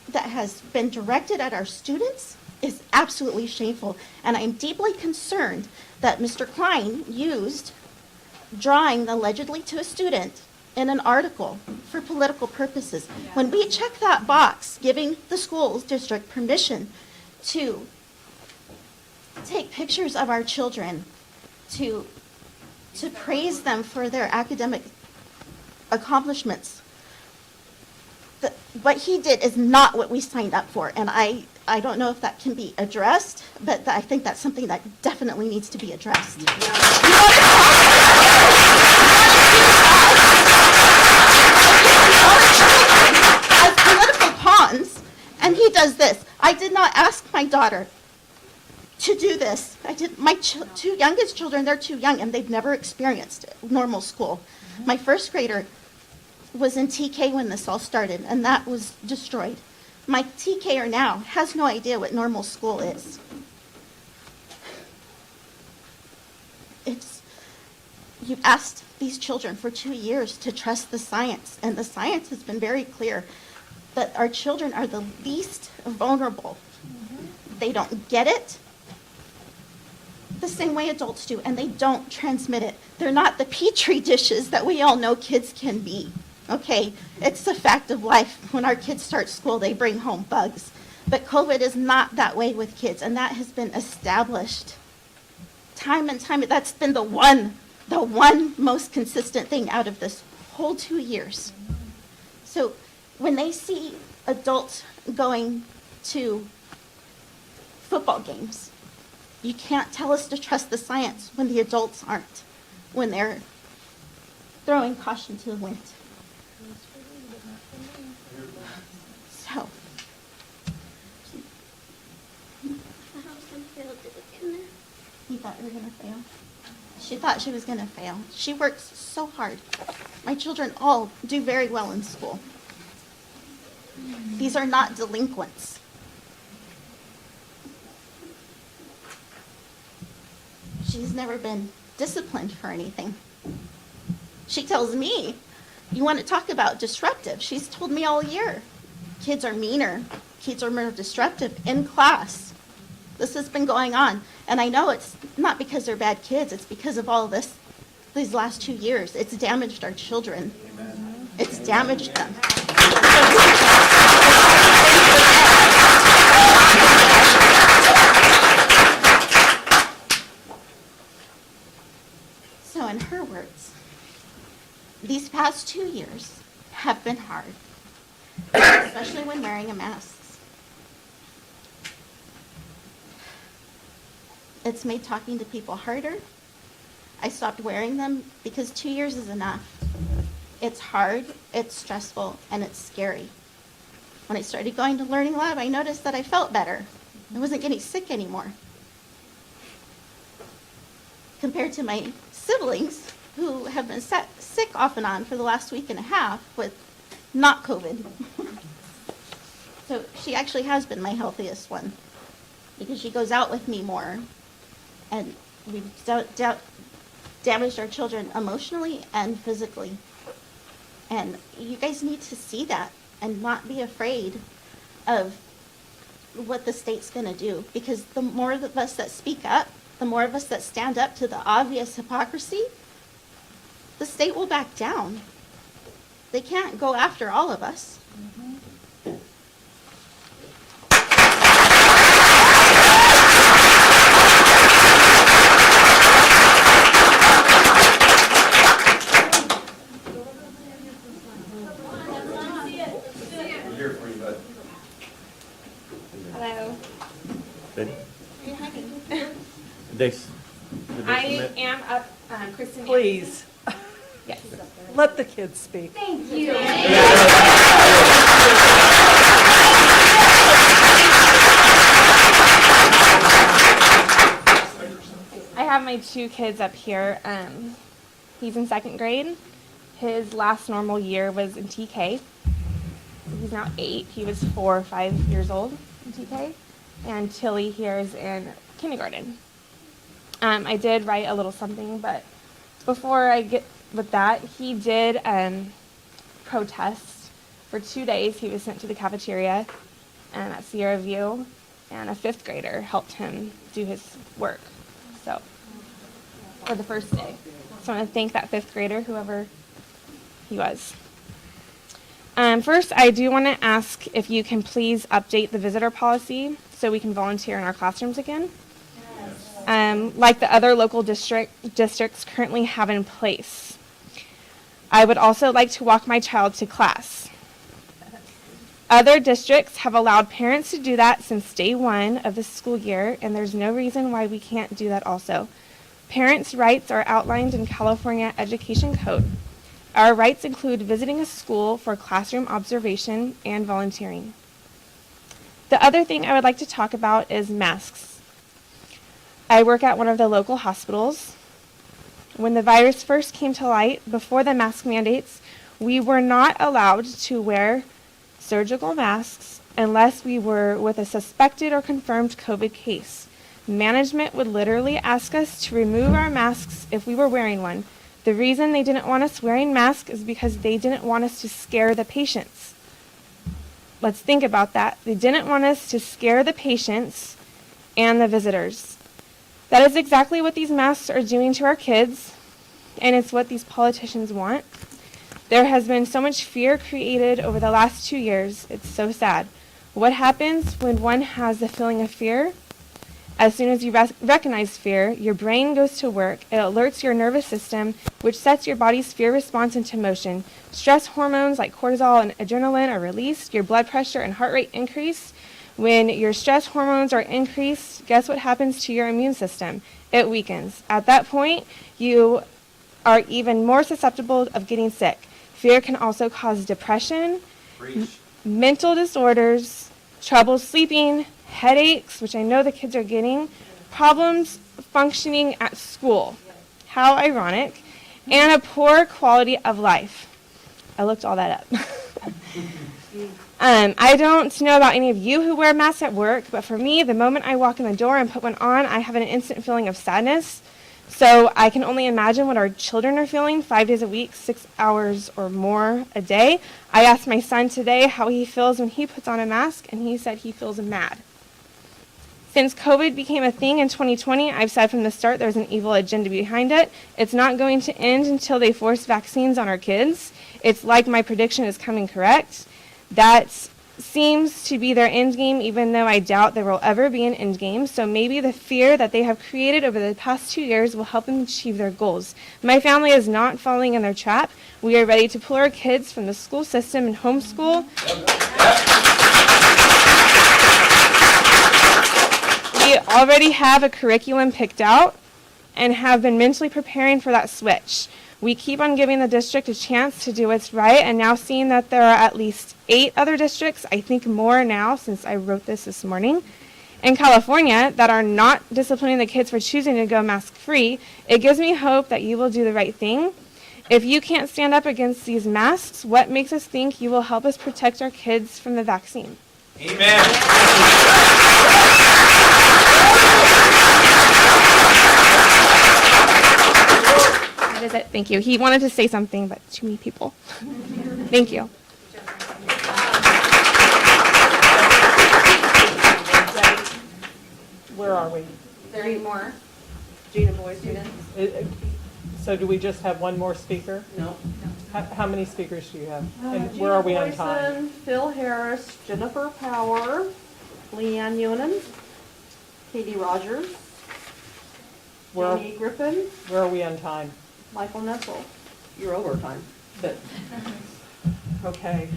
that has been directed at our students is absolutely shameful. And I'm deeply concerned that Mr. Klein used drawing allegedly to a student in an article for political purposes. When we check that box, giving the school district permission to take pictures of our children, to praise them for their academic accomplishments, what he did is not what we signed up for. And I don't know if that can be addressed, but I think that's something that definitely needs to be addressed. As political pawns, and he does this. I did not ask my daughter to do this. My two youngest children, they're too young, and they've never experienced normal school. My first grader was in TK when this all started, and that was destroyed. My TKer now has no idea what normal school is. You've asked these children for 2 years to trust the science, and the science has been very clear that our children are the least vulnerable. They don't get it the same way adults do, and they don't transmit it. They're not the petri dishes that we all know kids can be. Okay, it's a fact of life. When our kids start school, they bring home bugs. But COVID is not that way with kids, and that has been established time and time. That's been the one most consistent thing out of this whole 2 years. So when they see adults going to football games, you can't tell us to trust the science when the adults aren't, when they're throwing caution to the wind. So, you thought you were going to fail? She thought she was going to fail. She works so hard. My children all do very well in school. These are not delinquents. She's never been disciplined for anything. She tells me, you want to talk about disruptive? She's told me all year. Kids are meaner. Kids are more disruptive in class. This has been going on. And I know it's not because they're bad kids. It's because of all this, these last 2 years. It's damaged our children. Amen. It's damaged them. So in her words, these past 2 years have been hard, especially when wearing a mask. It's made talking to people harder. I stopped wearing them because 2 years is enough. It's hard, it's stressful, and it's scary. When I started going to Learning Lab, I noticed that I felt better. I wasn't getting sick anymore. Compared to my siblings, who have been sick off and on for the last week and a half with not COVID. So she actually has been my healthiest one because she goes out with me more. And we've damaged our children emotionally and physically. And you guys need to see that and not be afraid of what the state's going to do. Because the more of us that speak up, the more of us that stand up to the obvious hypocrisy, the state will back down. They can't go after all of us. Hello. Betty? Are you hiding? Did they I am up, Kristen. Please, Yes. let the kids speak. Thank you. I have my two kids up here. He's in second grade. His last normal year was in TK. He's now 8. He was 4 or 5 years old in TK. And Tilly here is in kindergarten. I did write a little something, but before I get with that, he did protest for 2 days. He was sent to the cafeteria at Sierra View, and a 5th grader helped him do his work. So, for the first day. So I want to thank that 5th grader, whoever he was. First, I do want to ask if you can please update the visitor policy so we can volunteer in our classrooms again. Like the other local districts currently have in place. I would also like to walk my child to class. Other districts have allowed parents to do that since day 1 of the school year, and there's no reason why we can't do that also. Parents' rights are outlined in California Education Code. Our rights include visiting a school for classroom observation and volunteering. The other thing I would like to talk about is masks. I work at one of the local hospitals. When the virus first came to light, before the mask mandates, we were not allowed to wear surgical masks unless we were with a suspected or confirmed COVID case. Management would literally ask us to remove our masks if we were wearing one. The reason they didn't want us wearing masks is because they didn't want us to scare the patients. Let's think about that. They didn't want us to scare the patients and the visitors. That is exactly what these masks are doing to our kids, and it's what these politicians want. There has been so much fear created over the last 2 years. It's so sad. What happens when one has the feeling of fear? As soon as you recognize fear, your brain goes to work. It alerts your nervous system, which sets your body's fear response into motion. Stress hormones like cortisol and adrenaline are released. Your blood pressure and heart rate increase. When your stress hormones are increased, guess what happens to your immune system? It weakens. At that point, you are even more susceptible of getting sick. Fear can also cause depression, mental disorders, trouble sleeping, headaches, which I know the kids are getting, problems functioning at school. How ironic. And a poor quality of life. I looked all that up. I don't know about any of you who wear masks at work, but for me, the moment I walk in the door and put one on, I have an instant feeling of sadness. So I can only imagine what our children are feeling 5 days a week, 6 hours or more a day. I asked my son today how he feels when he puts on a mask, and he said he feels mad. Since COVID became a thing in 2020, I've said from the start there's an evil agenda behind it. It's not going to end until they force vaccines on our kids. It's like my prediction is coming correct. That seems to be their end game, even though I doubt there will ever be an end game. So maybe the fear that they have created over the past 2 years will help them achieve their goals. My family is not falling in their trap. We are ready to pull our kids from the school system and homeschool. We already have a curriculum picked out and have been mentally preparing for that switch. We keep on giving the district a chance to do what's right, and now seeing that there are at least 8 other districts, I think more now since I wrote this morning, in California that are not disciplining the kids for choosing to go mask-free, it gives me hope that you will do the right thing. If you can't stand up against these masks, what makes us think you will help us protect our kids from the vaccine? Amen. That is it. Thank you. He wanted to say something, but too many people. Thank you. Where are we? 30 more Gina Boy students. So do we just have one more speaker? No. How many speakers do you have? And where are we on time? Phil Harris, Jennifer Power, Leanne Yonan, Katie Rogers, Jamie Griffin, Where are we on time? Michael Nessel. You're overtime, but Okay.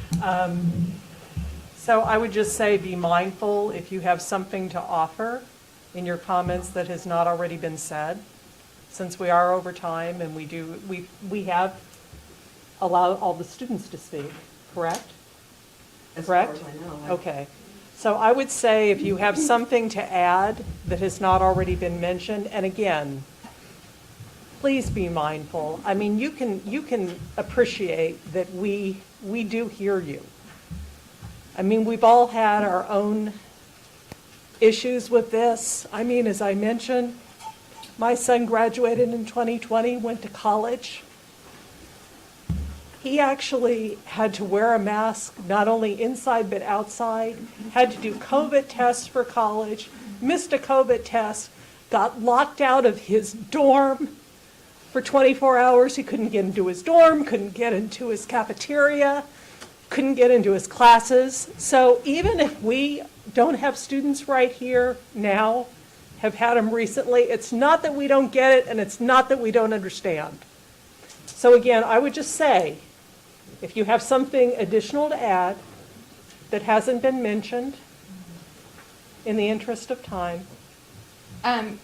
So I would just say be mindful if you have something to offer in your comments that has not already been said. since we are over time and we have allowed all the students to speak, correct? Correct? As far as I know. Okay. So I would say if you have something to add that has not already been mentioned, and again, please be mindful. I mean, you can appreciate that we do hear you. I mean, we've all had our own issues with this. I mean, as I mentioned, my son graduated in 2020, went to college. He actually had to wear a mask, not only inside but outside, had to do COVID tests for college, missed a COVID test, got locked out of his dorm for 24 hours. He couldn't get into his dorm, couldn't get into his cafeteria, couldn't get into his classes. So even if we don't have students right here now, have had them recently, it's not that we don't get it and it's not that we don't understand. So again, I would just say, if you have something additional to add that hasn't been mentioned, in the interest of time.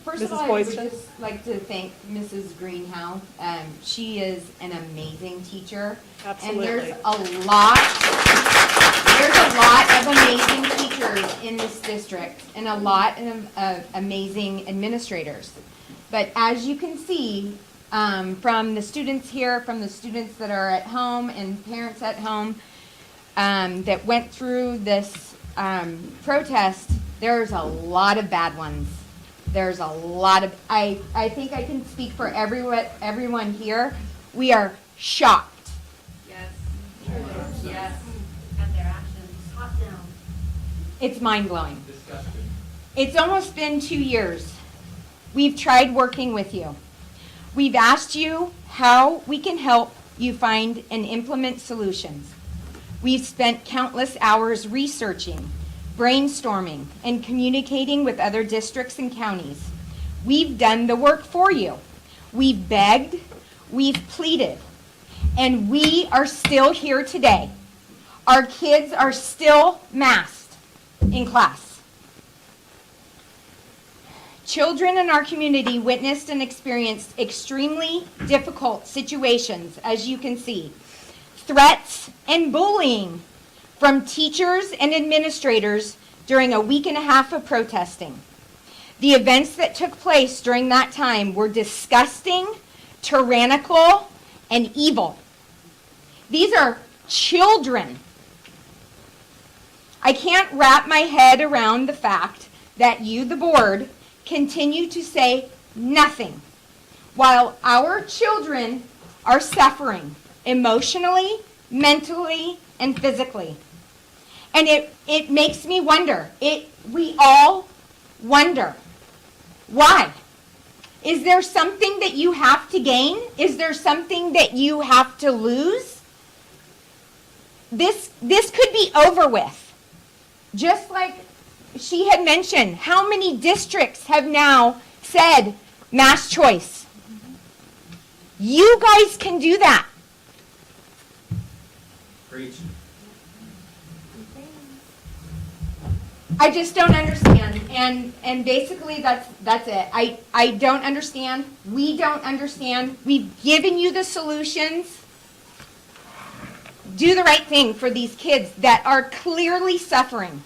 First of Mrs. all, I would Boydston? just like to thank Mrs. Greenhow. She is an amazing teacher. Absolutely. And there's a lot of amazing teachers in this district and a lot of amazing administrators. But as you can see, from the students here, from the students that are at home and parents at home that went through this protest, there's a lot of bad ones. There's a lot of, I think I can speak for everyone here. We are shocked. Yes. Yes. At their actions. Hot down. It's mind-blowing. It's almost been 2 years. We've tried working with you. We've asked you how we can help you find and implement solutions. We've spent countless hours researching, brainstorming, and communicating with other districts and counties. We've done the work for you. We've begged, we've pleaded, and we are still here today. Our kids are still masked in class. Children in our community witnessed and experienced extremely difficult situations, as you can see. Threats and bullying from teachers and administrators during a week and a half of protesting. The events that took place during that time were disgusting, tyrannical, and evil. These are children. I can't wrap my head around the fact that you, the board, continue to say nothing while our children are suffering emotionally, mentally, and physically. And it makes me wonder, we all wonder, why? Is there something that you have to gain? Is there something that you have to lose? This could be over with. Just like she had mentioned, how many districts have now said mass choice? You guys can do that. Preach. I just don't understand, and basically that's it. I don't understand. We don't understand. We've given you the solutions. Do the right thing for these kids that are clearly suffering.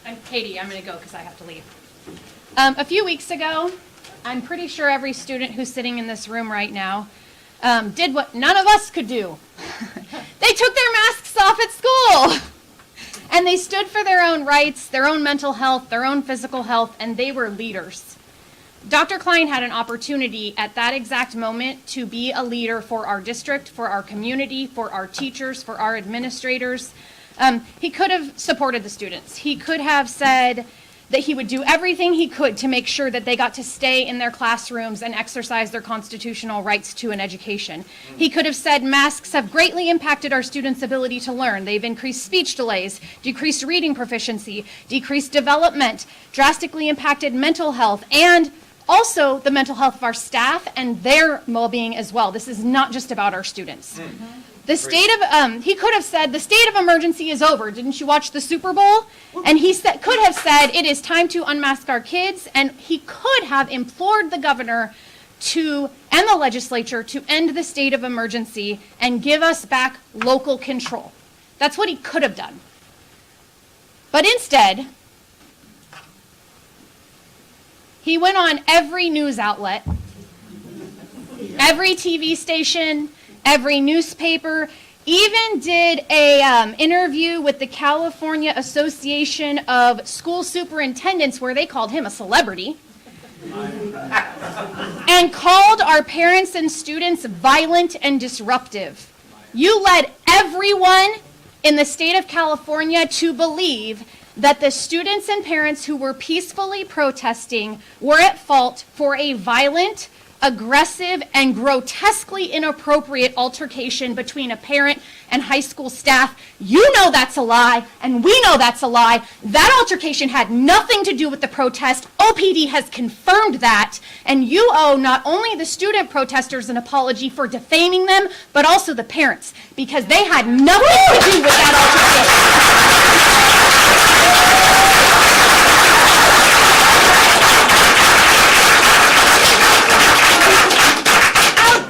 I'm Katie. I'm going to go because I have to leave. A few weeks ago, I'm pretty sure every student who's sitting in this room right now did what none of us could do. They took their masks off at school. And they stood for their own rights, their own mental health, their own physical health, and they were leaders. Dr. Klein had an opportunity at that exact moment to be a leader for our district, for our community, for our teachers, for our administrators. He could have supported the students. He could have said, that he would do everything he could to make sure that they got to stay in their classrooms and exercise their constitutional rights to an education. He could have said masks have greatly impacted our students' ability to learn. They've increased speech delays, decreased reading proficiency, decreased development, drastically impacted mental health, and also the mental health of our staff and their well-being as well. This is not just about our students. The state of, he could have said, the state of emergency is over. Didn't you watch the Super Bowl? And he could have said, it is time to unmask our kids. And he could have implored the governor and the legislature to end the state of emergency and give us back local control. That's what he could have done. But instead, he went on every news outlet, every TV station, every newspaper, even did a interview with the California Association of School Superintendents where they called him a celebrity, and called our parents and students violent and disruptive. You led everyone in the state of California to believe that the students and parents who were peacefully protesting were at fault for a violent, aggressive, and grotesquely inappropriate altercation between a parent and high school staff. You know that's a lie, and we know that's a lie. That altercation had nothing to do with the protest. OPD has confirmed that, and you owe not only the student protesters an apology for defaming them, but also the parents, because they had nothing to do with that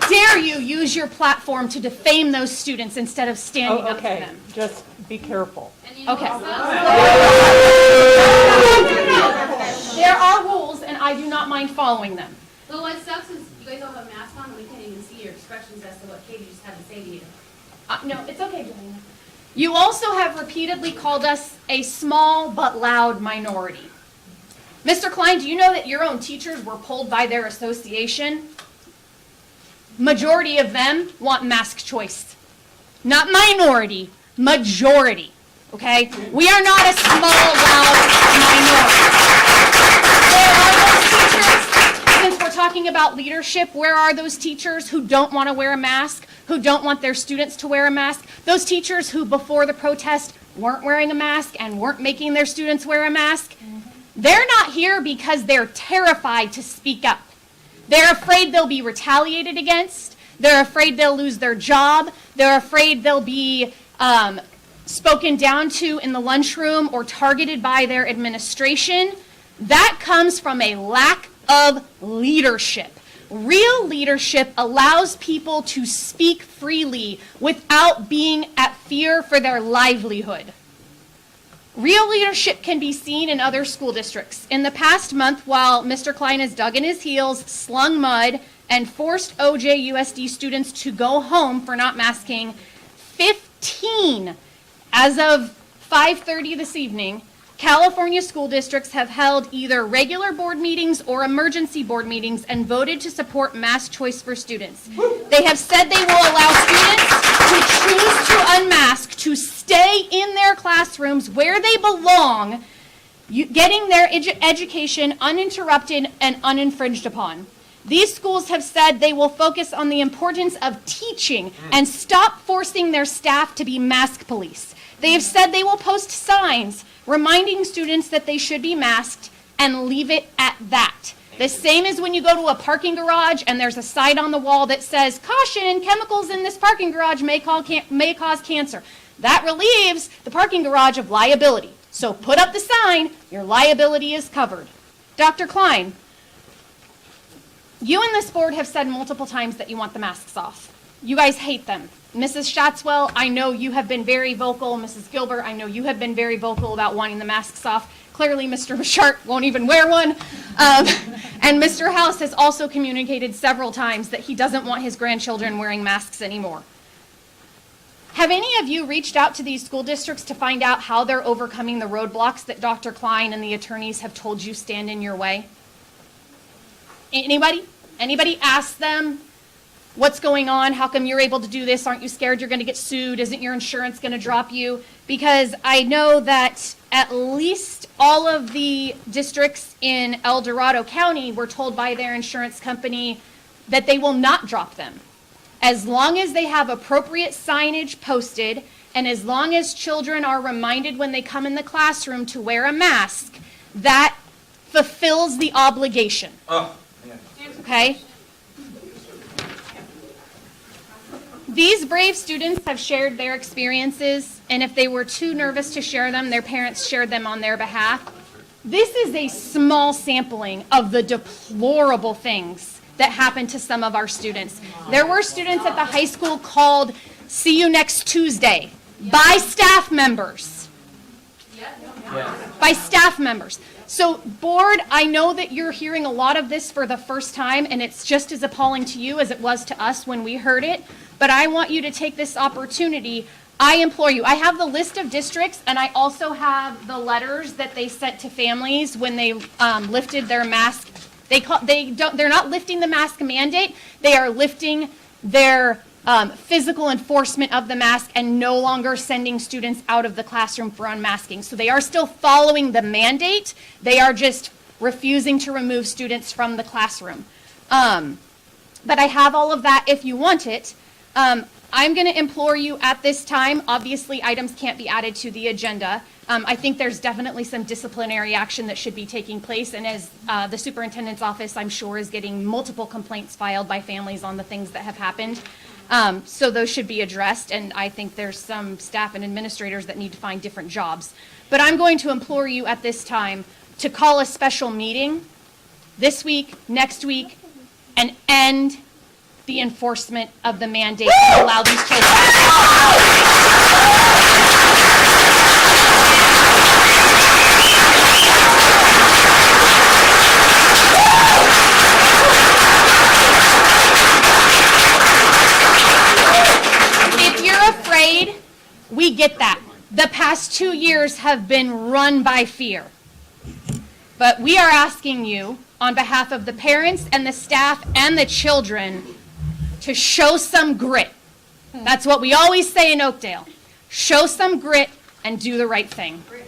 dare you use your platform to defame those students instead of standing up for them? Just be careful. Okay. There are rules, and I do not mind following them. Well, what sucks is you guys all have masks on, and we can't even see your expressions as to what Katie just had to say to you. No, it's okay, Jelena. You also have repeatedly called us a small but loud minority. Mr. Klein, do you know that your own teachers were polled by their association? Majority of them want mask choice. Not minority, majority. Okay? We are not a small, loud minority. There are those teachers, since we're talking about leadership, where are those teachers who don't want to wear a mask, who don't want their students to wear a mask? Those teachers who, before the protest, weren't wearing a mask and weren't making their students wear a mask? They're not here because they're terrified to speak up. They're afraid they'll be retaliated against. They're afraid they'll lose their job. They're afraid they'll be spoken down to in the lunchroom or targeted by their administration. That comes from a lack of leadership. Real leadership allows people to speak freely without being at fear for their livelihood. Real leadership can be seen in other school districts. In the past month, while Mr. Klein has dug in his heels, slung mud, and forced OJUSD students to go home for not masking, 15, as of 5:30 this evening, California school districts have held either regular board meetings or emergency board meetings and voted to support mask choice for students. They have said they will allow students who choose to unmask to stay in their classrooms where they belong, getting their education uninterrupted and uninfringed upon. These schools have said they will focus on the importance of teaching and stop forcing their staff to be mask police. They have said they will post signs reminding students that they should be masked and leave it at that. The same as when you go to a parking garage and there's a sign on the wall that says, "Caution, chemicals in this parking garage may cause cancer." That relieves the parking garage of liability. So put up the sign, your liability is covered. Dr. Klein, you and this board have said multiple times that you want the masks off. You guys hate them. Mrs. Schatzwell, I know you have been very vocal. Mrs. Gilbert, I know you have been very vocal about wanting the masks off. Clearly, Mr. Bouchard won't even wear one. And Mr. House has also communicated several times that he doesn't want his grandchildren wearing masks anymore. Have any of you reached out to these school districts to find out how they're overcoming the roadblocks that Dr. Klein and the attorneys have told you stand in your way? Anybody? Anybody ask them what's going on? How come you're able to do this? Aren't you scared you're going to get sued? Isn't your insurance going to drop you? Because I know that at least all of the districts in El Dorado County were told by their insurance company that they will not drop them. As long as they have appropriate signage posted, and as long as children are reminded when they come in the classroom to wear a mask, that fulfills the obligation. Okay? These brave students have shared their experiences, and if they were too nervous to share them, their parents shared them on their behalf. This is a small sampling of the deplorable things that happened to some of our students. There were students at the high school called "See you next Tuesday" by staff members. By staff members. So, board, I know that you're hearing a lot of this for the first time, and it's just as appalling to you as it was to us when we heard it. But I want you to take this opportunity. I implore you. I have the list of districts, and I also have the letters that they sent to families when they lifted their mask. They're not lifting the mask mandate. They are lifting their physical enforcement of the mask and no longer sending students out of the classroom for unmasking. So they are still following the mandate. They are just refusing to remove students from the classroom. But I have all of that if you want it. I'm going to implore you at this time, obviously items can't be added to the agenda. I think there's definitely some disciplinary action that should be taking place, and as the superintendent's office, I'm sure, is getting multiple complaints filed by families on the things that have happened. So those should be addressed, and I think there's some staff and administrators that need to find different jobs. But I'm going to implore you at this time to call a special meeting this week, next week, and end the enforcement of the mandate to allow these children. If you're afraid, we get that. The past 2 years have been run by fear. But we are asking you, on behalf of the parents and the staff and the children, to show some grit. That's what we always say in Oakdale. Show some grit and do the right thing. I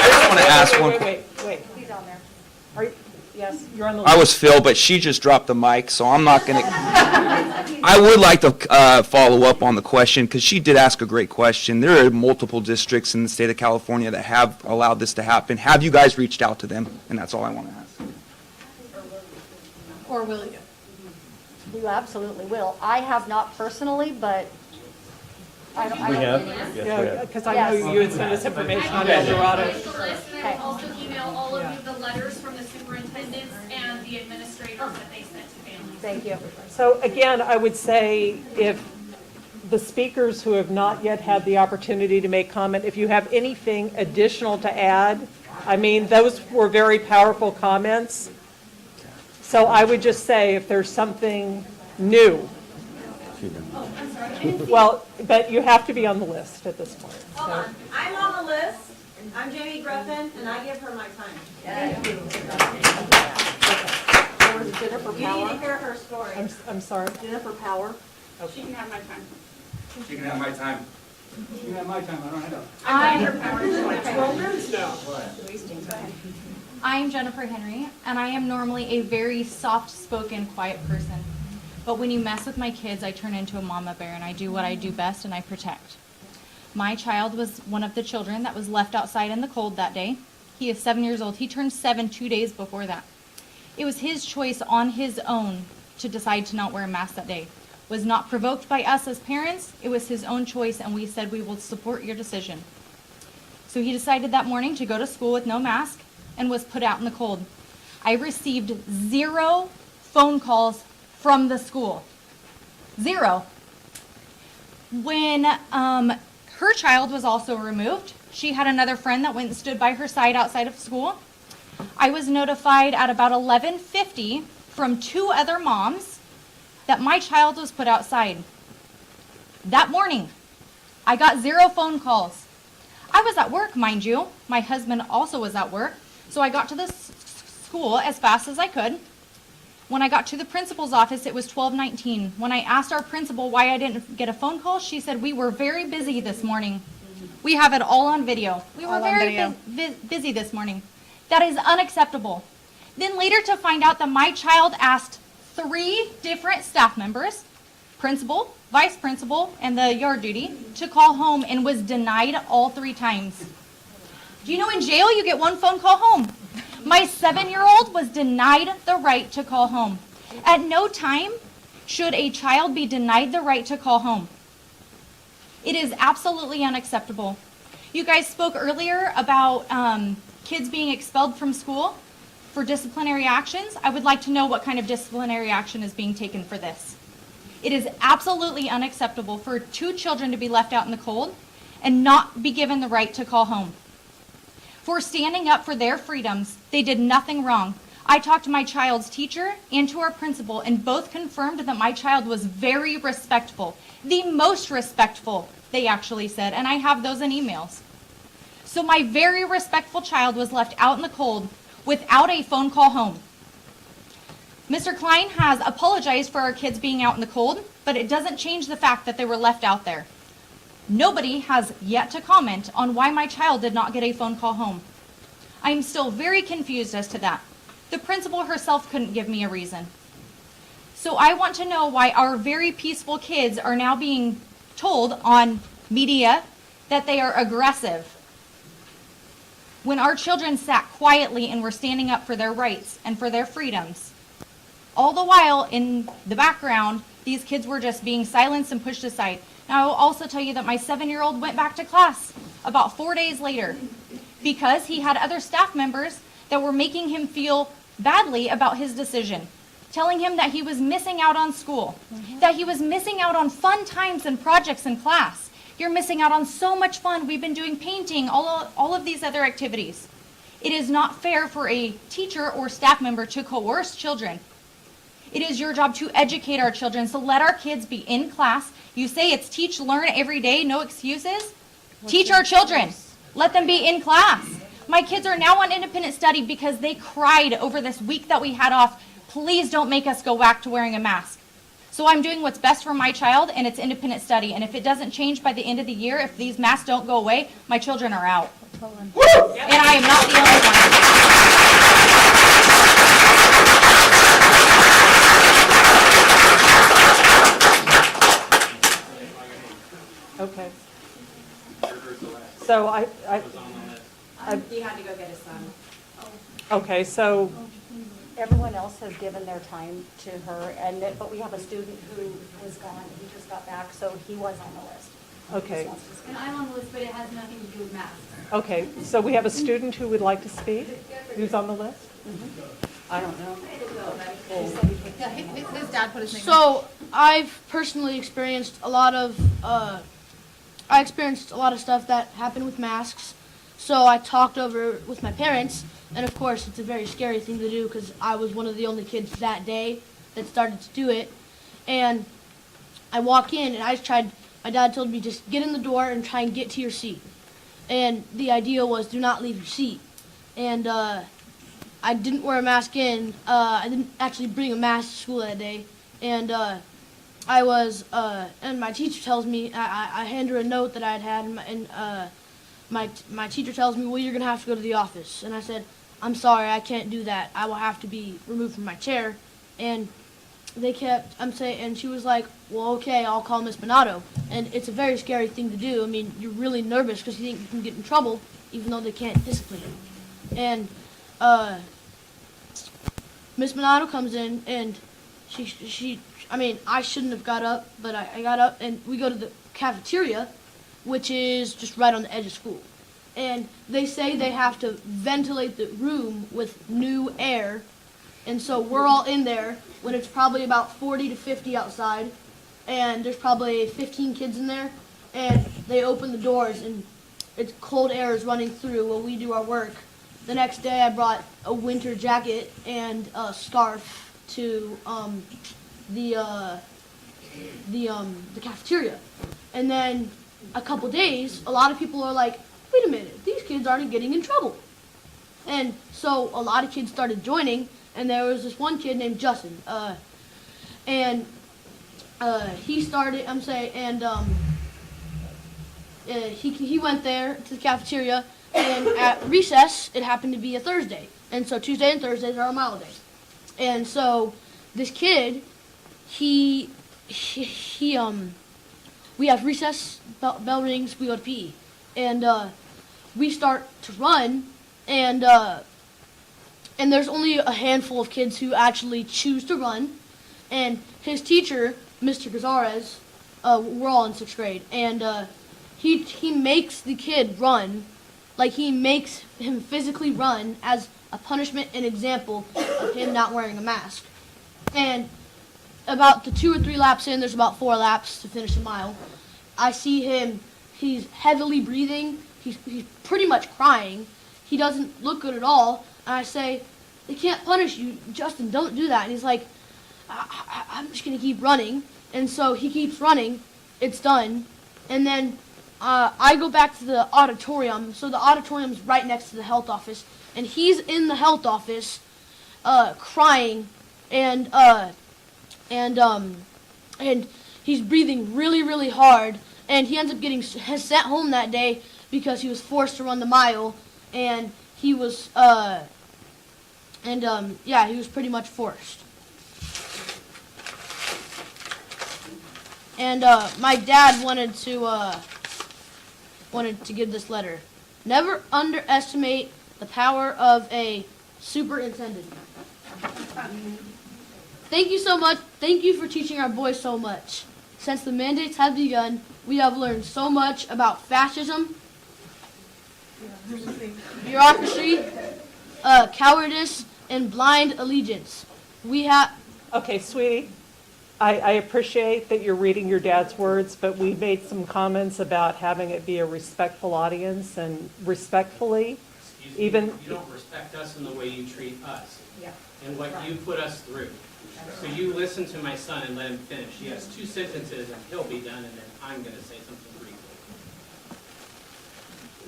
just want to ask one. Wait. He's on there. Are you, yes, you're on the list. I was Phil, but she just dropped the mic, so I'm not going to. I would like to follow up on the question, because she did ask a great question. There are multiple districts in the state of California that have allowed this to happen. Have you guys reached out to them? And that's all I want to ask. Or will you? You absolutely will. I have not personally, but I don't. We have? Yes, we have. Because I know you had sent us information on El Dorado. And also email all of you the letters from the superintendents and the administrators that they sent to families. Thank you. So again, I would say if the speakers who have not yet had the opportunity to make comment, if you have anything additional to add, I mean, those were very powerful comments. So I would just say if there's something new. Well, but you have to be on the list at this point. Hold on. I'm on the list. I'm Jamie Gruffin, and I give her my time. Thank you. Jennifer You need to hear her story. I'm sorry. Jennifer Power. She can have my time. She can have my time. You can have my time, I don't have it. I'm Jennifer Henry, and I am normally a very soft-spoken, quiet person. But when you mess with my kids, I turn into a mama bear, and I do what I do best, and I protect. My child was one of the children that was left outside in the cold that day. He is 7 years old. He turned 7 2 days before that. It was his choice on his own to decide to not wear a mask that day. It was not provoked by us as parents. It was his own choice, and we said we will support your decision. So he decided that morning to go to school with no mask and was put out in the cold. I received 0 phone calls from the school. 0. When her child was also removed, she had another friend that went and stood by her side outside of school. I was notified at about 11:50 from 2 other moms that my child was put outside. That morning, I got 0 phone calls. I was at work, mind you. My husband also was at work. So I got to the school as fast as I could. When I got to the principal's office, it was 12:19. When I asked our principal why I didn't get a phone call, she said, "We were very busy this morning." We have it all on video. We were very busy this morning. That is unacceptable. Then later to find out that my child asked 3 different staff members, principal, vice principal, and the yard duty, to call home and was denied all 3 times. Do you know in jail you get 1 phone call home? My 7-year-old was denied the right to call home. At no time should a child be denied the right to call home. It is absolutely unacceptable. You guys spoke earlier about kids being expelled from school for disciplinary actions. I would like to know what kind of disciplinary action is being taken for this. It is absolutely unacceptable for 2 children to be left out in the cold and not be given the right to call home. For standing up for their freedoms, they did nothing wrong. I talked to my child's teacher and to our principal, and both confirmed that my child was very respectful. The most respectful, they actually said, and I have those in emails. So my very respectful child was left out in the cold without a phone call home. Mr. Klein has apologized for our kids being out in the cold, but it doesn't change the fact that they were left out there. Nobody has yet to comment on why my child did not get a phone call home. I am still very confused as to that. The principal herself couldn't give me a reason. So I want to know why our very peaceful kids are now being told on media that they are aggressive, when our children sat quietly and were standing up for their rights and for their freedoms. All the while, in the background, these kids were just being silenced and pushed aside. Now, I will also tell you that my 7-year-old went back to class about 4 days later because he had other staff members that were making him feel badly about his decision, telling him that he was missing out on school, that he was missing out on fun times and projects in class. You're missing out on so much fun. We've been doing painting, all of these other activities. It is not fair for a teacher or staff member to coerce children. It is your job to educate our children, so let our kids be in class. You say it's teach, learn every day, no excuses. Teach our children. Let them be in class. My kids are now on independent study because they cried over this week that we had off. Please don't make us go back to wearing a mask. So I'm doing what's best for my child, and it's independent study. And if it doesn't change by the end of the year, if these masks don't go away, my children are out. And I am not the only one. Okay. So He had to go get his son. okay, so, Everyone else has given their time to her, but we have a student who was gone, he just got back, so he was on the list. okay, And I'm on the list, but it has nothing to do with masks. okay, so we have a student who would like to speak, who's on the list? I don't know. Yeah, his dad put his name. So I've personally experienced a lot of stuff that happened with masks. So I talked over with my parents, and of course it's a very scary thing to do because I was one of the only kids that day that started to do it. And I walk in and my dad told me just get in the door and try and get to your seat. And the idea was do not leave your seat. And I didn't wear a mask in. I didn't actually bring a mask to school that day. And and my teacher tells me, I hand her a note that I had, and my teacher tells me, well, you're going to have to go to the office. And I said, I'm sorry, I can't do that. I will have to be removed from my chair. And and she was like, well, okay, I'll call Miss Bonato. And it's a very scary thing to do. I mean, you're really nervous because you think you can get in trouble, even though they can't discipline you. And Miss Bonato comes in, and I shouldn't have got up, but I got up, and we go to the cafeteria, which is just right on the edge of school. And they say they have to ventilate the room with new air. And so we're all in there when it's probably about 40 to 50 outside. And there's probably 15 kids in there. And they open the doors, and it's cold air is running through while we do our work. The next day I brought a winter jacket and a scarf to the cafeteria. And then a couple days, a lot of people are like, wait a minute, these kids aren't getting in trouble. And And so a lot of kids started joining, and there was this one kid named Justin. He started, he went there to the cafeteria, and at recess, it happened to be a Thursday. And so Tuesday and Thursdays are our mile days. And so this kid, we have recess, bell rings, we go to PE. And we start to run, and there's only a handful of kids who actually choose to run. And his teacher, Mr. Gazares, we're all in 6th grade, and he makes the kid run, like he makes him physically run as a punishment and example of him not wearing a mask. And about the 2 or 3 laps in, there's about 4 laps to finish the mile, I see him, he's heavily breathing, he's pretty much crying, he doesn't look good at all, and I say, they can't punish you, Justin, don't do that. And he's like, I'm just going to keep running. And so he keeps running. It's done. And then I go back to the auditorium. So the auditorium's right next to the health office. And he's in the health office crying. And he's breathing really, really hard. And he ends up getting sent home that day because he was forced to run the mile. And he was, he was pretty much forced. And my dad wanted to give this letter. Never underestimate the power of a superintendent. Thank you so much. Thank you for teaching our boys so much. Since the mandates have begun, we have learned so much about fascism, bureaucracy, cowardice, and blind allegiance. Okay, sweetie. I appreciate that you're reading your dad's words, but we made some comments about having it be a respectful audience, and respectfully, even... You don't respect us in the way you treat us. Yeah. And what you put us through. So you listen to my son and let him finish. He has 2 sentences and he'll be done, and then I'm going to say something briefly.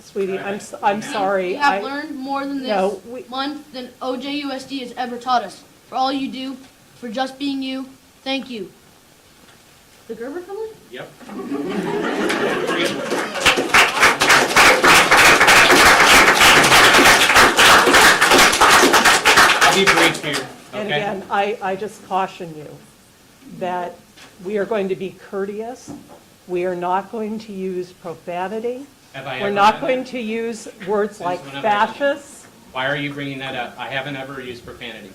Sweetie, I'm sorry. We have learned more than this month than OJUSD has ever taught us. For all you do, for just being you, thank you. The Gerber family? Yep. I'll be brief here. Okay? And again, I just caution you that we are going to be courteous. We are not going to use profanity. We're not going to use words like fascist. Why are you bringing that up? I haven't ever used profanity.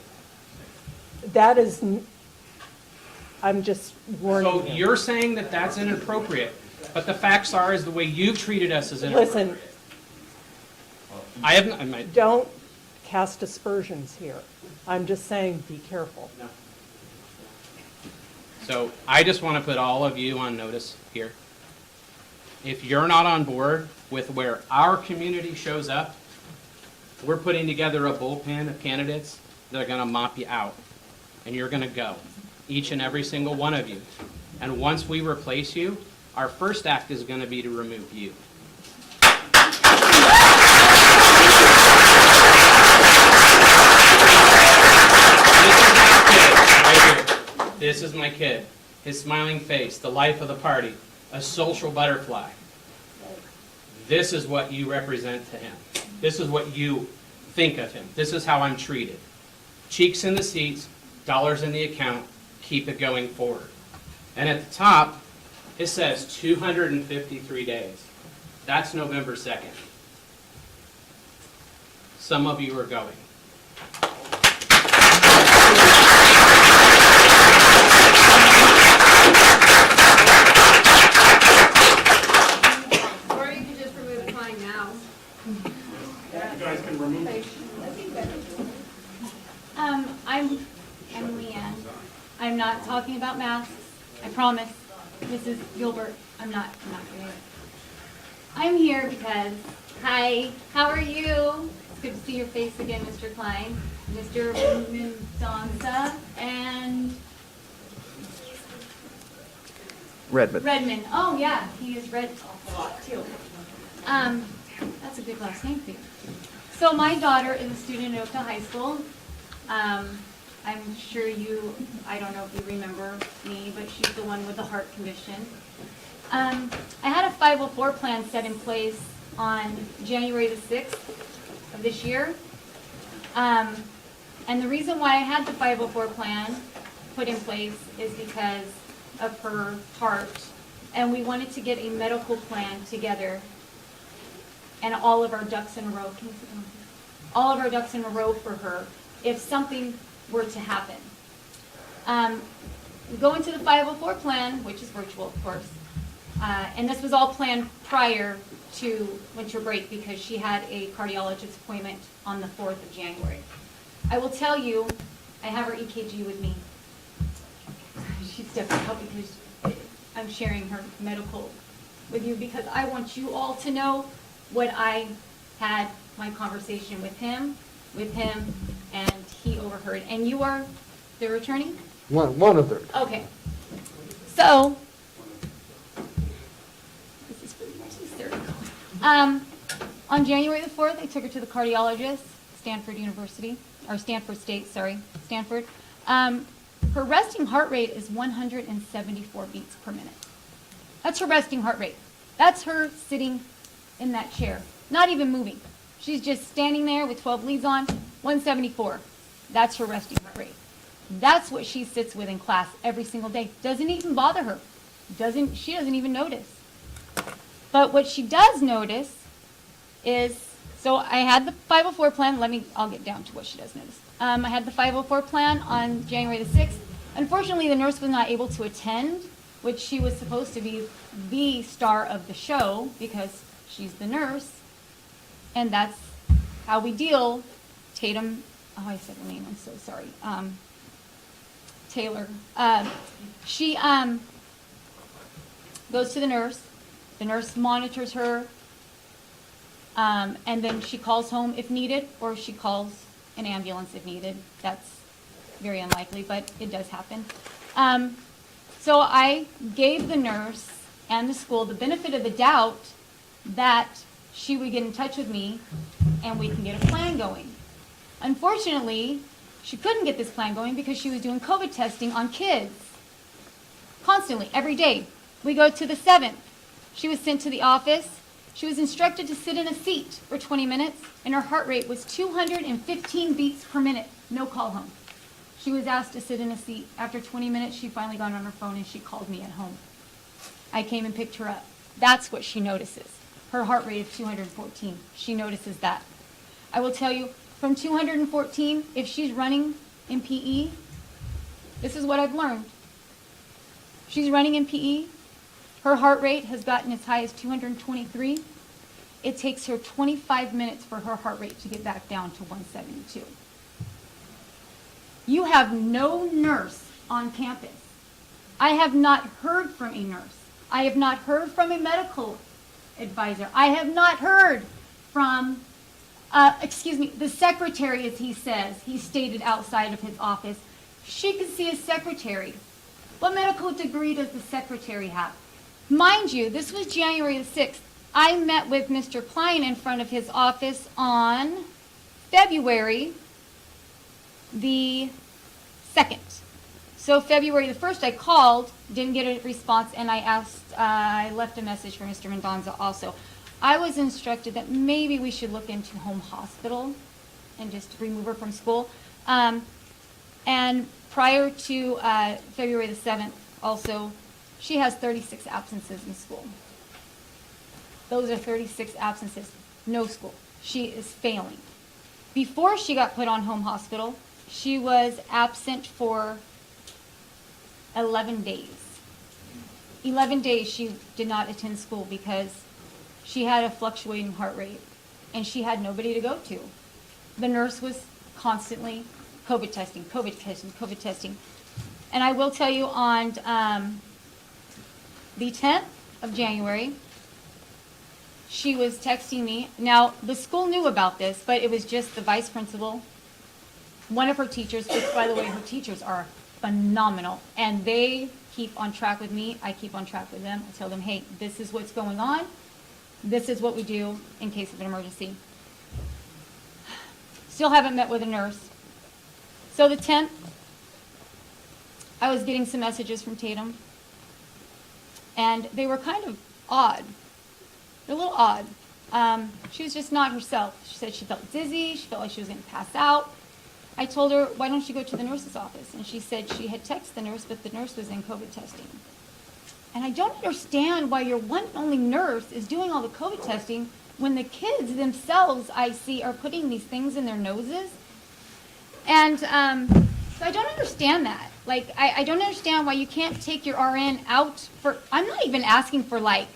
That is, I'm just warning you. So you're saying that that's inappropriate, but the facts are is the way you've treated us is inappropriate. Listen, I haven't. Don't cast aspersions here. I'm just saying, be careful. No. So I just want to put all of you on notice here. If you're not on board with where our community shows up, we're putting together a bullpen of candidates that are going to mop you out. And you're going to go, each and every single one of you. And once we replace you, our first act is going to be to remove you. This is my kid. His smiling face, the life of the party, a social butterfly. This is what you represent to him. This is what you think of him. This is how I'm treated. Cheeks in the seats, dollars in the account, keep it going forward. And at the top, it says 253 days. That's November 2nd. Some of you are going. Or you could just remove the time now. You guys can remove it. I'm Leanne. I'm not talking about masks. I promise. Mrs. Gilbert, I'm not doing it. I'm here because, hi, how are you? It's good to see your face again, Mr. Klein, Mr. Mendonca, and Redmond. Oh yeah, he is Red. That's a good last name for you. So my daughter is a student at Oakdale High School. I'm sure I don't know if you remember me, but she's the one with the heart condition. I had a 504 plan set in place on January the 6th of this year. And the reason why I had the 504 plan put in place is because of her heart. And we wanted to get a medical plan together and all of our ducks in a row. Can you sit down? All of our ducks in a row for her if something were to happen. We go into the 504 plan, which is virtual, of course. And this was all planned prior to winter break because she had a cardiologist appointment on the 4th of January. I will tell you, I have her EKG with me. She's stepping out because I'm sharing her medical with you because I want you all to know what I had my conversation with him, and he overheard. And you are their attorney? One of them. Okay. So, this is really nice hysterical. On January the 4th, I took her to the cardiologist, Stanford State. Stanford. Her resting heart rate is 174 beats per minute. That's her resting heart rate. That's her sitting in that chair, not even moving. She's just standing there with 12 leads on, 174. That's her resting heart rate. That's what she sits with in class every single day. Doesn't even bother her. She doesn't even notice. But what she does notice is, so I had the 504 plan. I'll get down to what she does notice. I had the 504 plan on January the 6th. Unfortunately, the nurse was not able to attend, which she was supposed to be the star of the show because she's the nurse. And that's how we deal. Tatum, oh, I said her name, I'm so sorry. Taylor. She goes to the nurse. The nurse monitors her. And then she calls home if needed, or she calls an ambulance if needed. That's very unlikely, but it does happen. So I gave the nurse and the school the benefit of the doubt that she would get in touch with me and we can get a plan going. Unfortunately, she couldn't get this plan going because she was doing COVID testing on kids. Constantly, every day. We go to the 7th. She was sent to the office. She was instructed to sit in a seat for 20 minutes, and her heart rate was 215 beats per minute. No call home. She was asked to sit in a seat. After 20 minutes, she finally got on her phone and she called me at home. I came and picked her up. That's what she notices. Her heart rate of 214. She notices that. I will tell you, from 214, if she's running in PE, this is what I've learned. She's running in PE. Her heart rate has gotten as high as 223. It takes her 25 minutes for her heart rate to get back down to 172. You have no nurse on campus. I have not heard from a nurse. I have not heard from a medical advisor. I have not heard from, the secretary, as he says. He stated outside of his office. She could see a secretary. What medical degree does the secretary have? Mind you, this was January the 6th. I met with Mr. Klein in front of his office on February the 2nd. So February the 1st, I called, didn't get a response, and I left a message for Mr. Mendoza also. I was instructed that maybe we should look into home hospital and just remove her from school. And prior to February the 7th, also, she has 36 absences in school. Those are 36 absences, no school. She is failing. Before she got put on home hospital, she was absent for 11 days. 11 days she did not attend school because she had a fluctuating heart rate and she had nobody to go to. The nurse was constantly COVID testing, COVID testing, COVID testing. And I will tell you on the 10th of January, she was texting me. Now, the school knew about this, but it was just the vice principal, one of her teachers, which, by the way, her teachers are phenomenal. And they keep on track with me. I keep on track with them. I tell them, hey, this is what's going on. This is what we do in case of an emergency. Still haven't met with a nurse. So the 10th, I was getting some messages from Tatum, and they were kind of odd. They're a little odd. She was just not herself. She said she felt dizzy. She felt like she was going to pass out. I told her, why don't you go to the nurse's office? And she said she had texted the nurse, but the nurse was in COVID testing. And I don't understand why your one and only nurse is doing all the COVID testing when the kids themselves, I see, are putting these things in their noses. And so I don't understand that. Like, I don't understand why you can't take your RN out for, I'm not even asking for like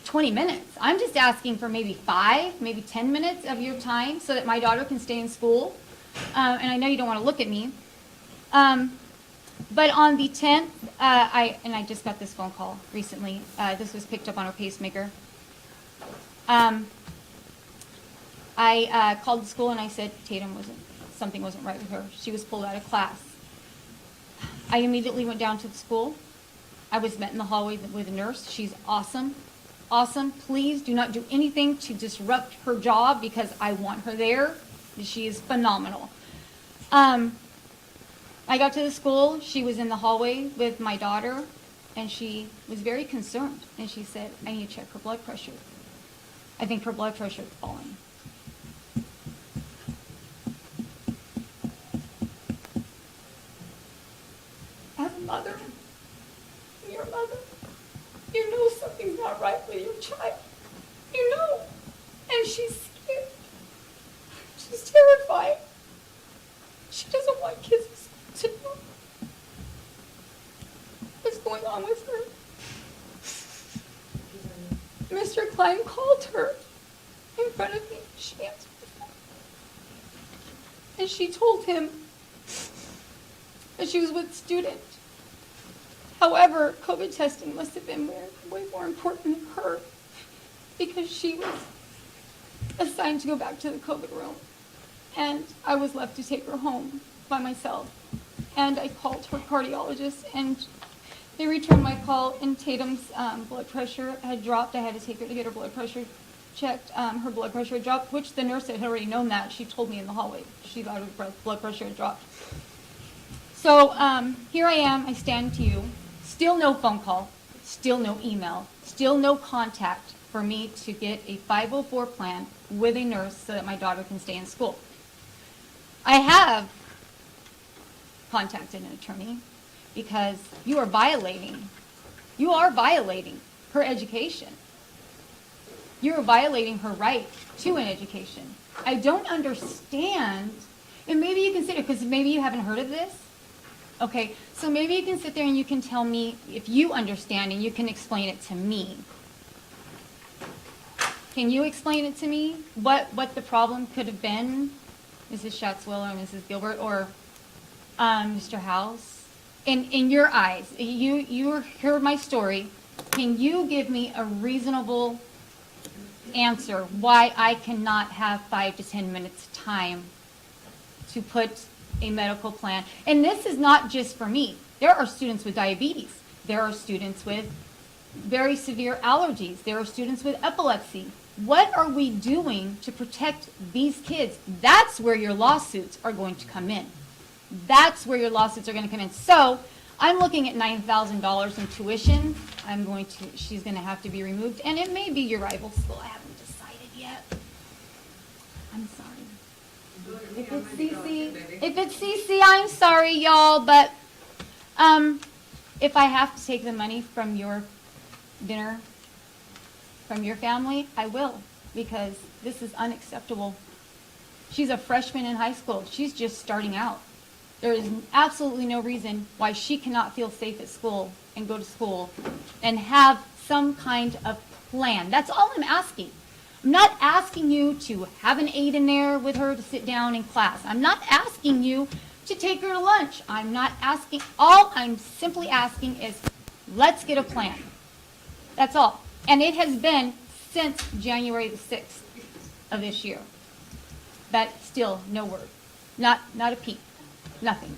20 minutes. I'm just asking for maybe 5, maybe 10 minutes of your time so that my daughter can stay in school. And I know you don't want to look at me. But on the 10th, I just got this phone call recently. This was picked up on our pacemaker. I called the school and I said something wasn't right with her. She was pulled out of class. I immediately went down to the school. I was met in the hallway with a nurse. She's awesome. Awesome. Please do not do anything to disrupt her job because I want her there. She is phenomenal. I got to the school. She was in the hallway with my daughter, and she was very concerned. And she said, I need to check her blood pressure. I think her blood pressure is falling. As a mother, your mother, you know something's not right with your child. You know. And she's scared. She's terrified. She doesn't want kids to know what's going on with her. Mr. Klein called her in front of me. She answered the phone. And she told him that she was with a student. However, COVID testing must have been way more important to her because she was assigned to go back to the COVID room. And I was left to take her home by myself. And I called her cardiologist, and they returned my call, and Tatum's blood pressure had dropped. I had to take her to get her blood pressure checked. Her blood pressure had dropped, which the nurse had already known that. She told me in the hallway. She thought her blood pressure had dropped. So here I am. I stand to you. Still no phone call. Still no email. Still no contact for me to get a 504 plan with a nurse so that my daughter can stay in school. I have contacted an attorney because you are violating her education. You are violating her right to an education. I don't understand, and maybe you can sit there, because maybe you haven't heard of this. Okay, so maybe you can sit there and you can tell me if you understand and you can explain it to me. Can you explain it to me? What the problem could have been, Mrs. Schatzwell or Mrs. Gilbert or Mr. House? In your eyes, you heard my story. Can you give me a reasonable answer why I cannot have 5 to 10 minutes time to put a medical plan? And this is not just for me. There are students with diabetes. There are students with very severe allergies. There are students with epilepsy. What are we doing to protect these kids? That's where your lawsuits are going to come in. That's where your lawsuits are going to come in. So I'm looking at $9,000 in tuition. She's going to have to be removed. And it may be your rival school. I haven't decided yet. I'm sorry. If it's CC, I'm sorry, y'all. But if I have to take the money from your dinner, from your family, I will, because this is unacceptable. She's a freshman in high school. She's just starting out. There is absolutely no reason why she cannot feel safe at school and go to school and have some kind of plan. That's all I'm asking. I'm not asking you to have an aide in there with her to sit down in class. I'm not asking you to take her to lunch. I'm not asking. All I'm simply asking is, let's get a plan. That's all. And it has been since January the 6th of this year. But still, no word. Not a peep. Nothing.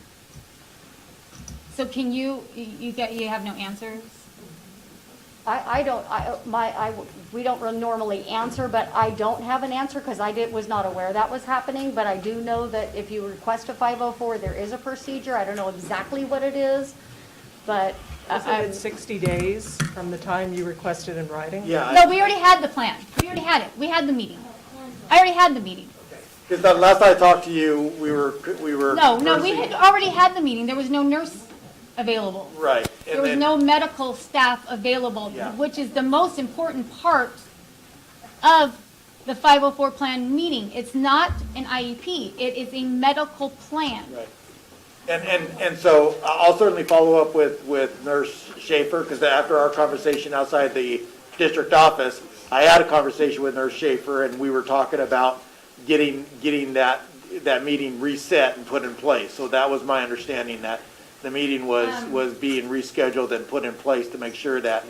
So can you have no answers? we don't really normally answer, but I don't have an answer because was not aware that was happening, but I do know that if you request a 504, there is a procedure. I don't know exactly what it is, but Isn't it 60 days from the time you requested in writing? Yeah. No, we already had the plan. We already had it. We had the meeting. I already had the meeting. Because the last I talked to you, we were. No, we had already had the meeting. There was no nurse available. Right. There was no medical staff available, Yeah. which is the most important part of the 504 plan meeting. It's not an IEP. It is a medical plan. Right. And so I'll certainly follow up with Nurse Schaefer, because after our conversation outside the district office, I had a conversation with Nurse Schaefer, and we were talking about getting that meeting reset and put in place. So that was my understanding, that the meeting was being rescheduled and put in place to make sure that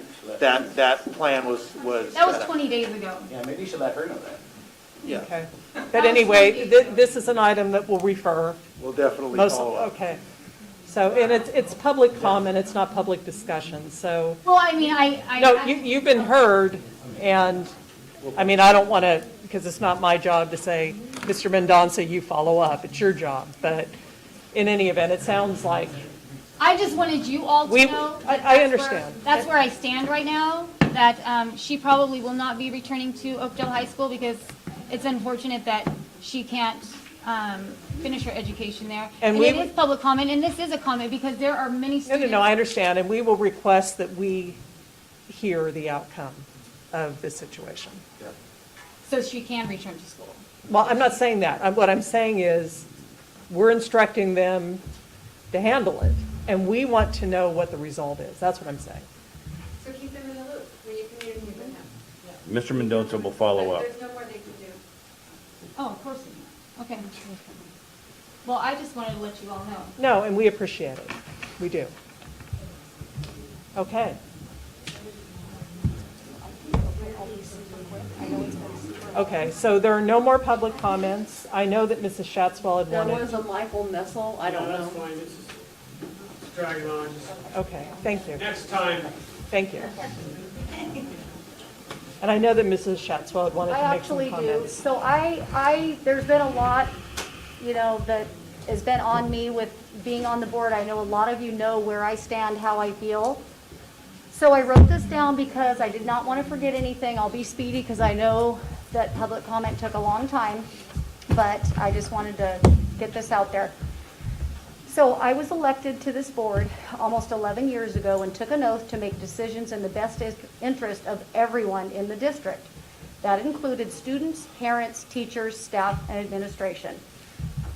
plan was. That was 20 days ago. Yeah, maybe you should let her know that. Yeah. Okay. But anyway, this is an item that will refer. We'll definitely Most, follow up. okay. So, and it's public comment, it's not public discussion, so. Well, I mean, No, you've been heard, and, I mean, I don't want to, because it's not my job to say, Mr. Mendonça, you follow up, it's your job, but in any event, it sounds like. I just wanted you all to know. that I that's understand. That's where I stand right now, that she probably will not be returning to Oakdale High School because it's unfortunate that she can't finish her education there. And it is public comment, and this is a comment because there are many students. No, I understand, and we will request that we hear the outcome of this situation. So she can return to school. Well, I'm not saying that. What I'm saying is, we're instructing them to handle it, and we want to know what the result is. That's what I'm saying. So keep them in the loop when you communicate with them. Mr. Mendonça will follow up. There's no more they can do. Oh, of course. Okay. Well, I just wanted to let you all know. No, and we appreciate it. We do. Okay. Okay, so there are no more public comments. I know that Mrs. Shatswell had There wanted. was a Michael Nessel, I don't know. That's fine, this is dragging on. Okay, thank you. Next time. Thank you. And I know that Mrs. Shatswell had wanted I to make actually some do. comments. So there's been a lot, that has been on me with being on the board. I know a lot of you know where I stand, how I feel. So I wrote this down because I did not want to forget anything. I'll be speedy because I know that public comment took a long time, but I just wanted to get this out there. So I was elected to this board almost 11 years ago and took an oath to make decisions in the best interest of everyone in the district. That included students, parents, teachers, staff, and administration.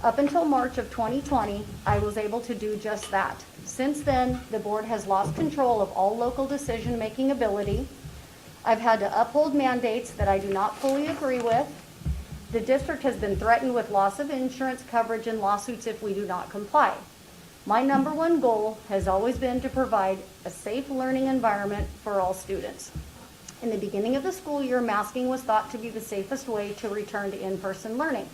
Up until March of 2020, I was able to do just that. Since then, the board has lost control of all local decision-making ability. I've had to uphold mandates that I do not fully agree with. The district has been threatened with loss of insurance coverage and lawsuits if we do not comply. My number one goal has always been to provide a safe learning environment for all students. In the beginning of the school year, masking was thought to be the safest way to return to in-person learning.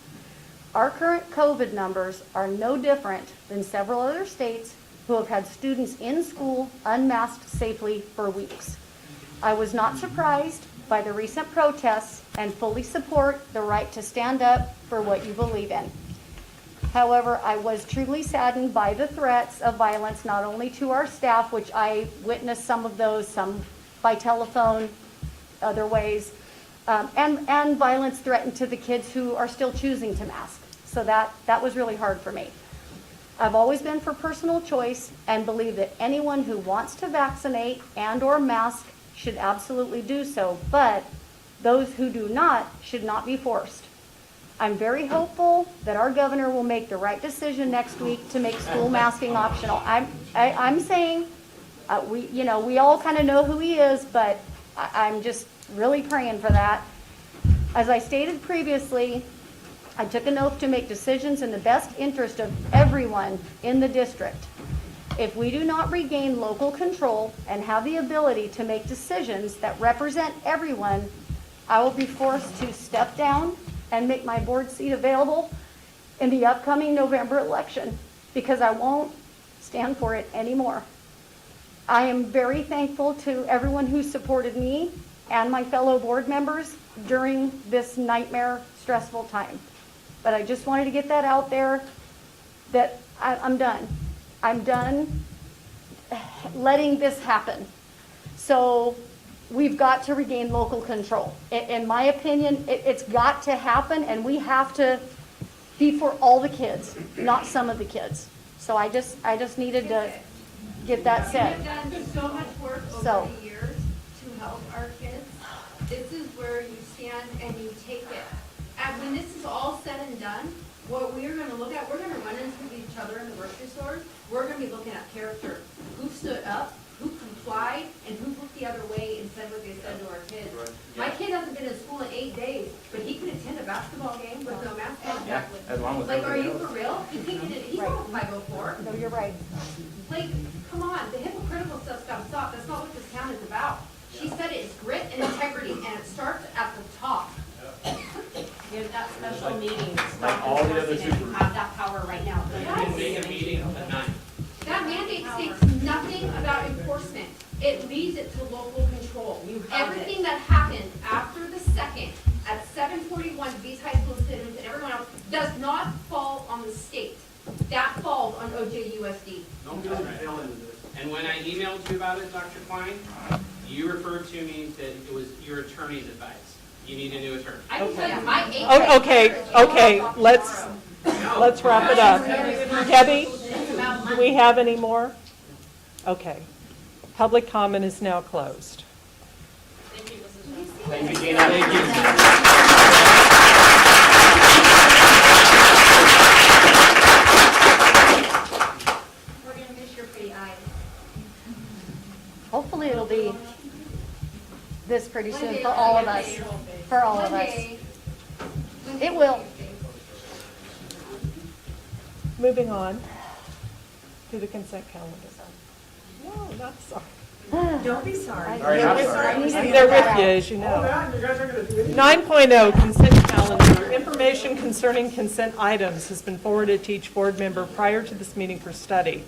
Our current COVID numbers are no different than several other states who have had students in school unmasked safely for weeks. I was not surprised by the recent protests and fully support the right to stand up for what you believe in. However, I was truly saddened by the threats of violence, not only to our staff, which I witnessed some of those, some by telephone, other ways, and violence threatened to the kids who are still choosing to mask. So that was really hard for me. I've always been for personal choice and believe that anyone who wants to vaccinate and/or mask should absolutely do so, but those who do not should not be forced. I'm very hopeful that our governor will make the right decision next week to make school masking optional. I'm saying, we all kind of know who he is, but I'm just really praying for that. As I stated previously, I took an oath to make decisions in the best interest of everyone in the district. If we do not regain local control and have the ability to make decisions that represent everyone, I will be forced to step down and make my board seat available in the upcoming November election because I won't stand for it anymore. I am very thankful to everyone who supported me and my fellow board members during this nightmare, stressful time. But I just wanted to get that out there, that I'm done. I'm done letting this happen. So we've got to regain local control. In my opinion, it's got to happen, and we have to be for all the kids, not some of the kids. So I just needed to get that said. We have done so much work So. over the years to help our kids. This is where you stand and you take it. And when this is all said and done, what we're gonna look at, we're gonna run into each other in the grocery stores. We're gonna be looking at character. Who stood up, who complied, and who looked the other way and said what they said to our kids. My kid hasn't been in school in 8 days, but he can attend a basketball game with no mask on. Yeah, as long as Like, are everybody you knows. for real? He can't get it, he's not 504. No, you're right. Like, come on, the hypocritical stuff's gotta stop. That's not what this town is about. She said it's grit and integrity, and it starts at the top. Give that special meeting, Like stop all the other enforcing it, you have that power right now. We can make a meeting at 9. That mandate states nothing about enforcement. It leaves it to local control. Everything that happened after the second at 7:41 to these high school students and everyone else does not fall on the state. That falls on OJUSD. Don't get into this. And when I emailed you about it, Dr. Klein, you referred to me that it was your attorney's advice. You need a new attorney. I can tell you my Oh, okay, let's wrap it up. Debbie, do we have any more? Okay. Public comment is now closed. Thank you, Gina. Thank you. We're gonna miss your pretty eyes. Hopefully it'll be this pretty One soon day for it'll all be of your us. face. For all of One us. day It will. Moving on to the consent calendar. No, not sorry. Don't be sorry. I'm there with you, as you know. 9.0 consent calendar. Information concerning consent items has been forwarded to each board member prior to this meeting for study.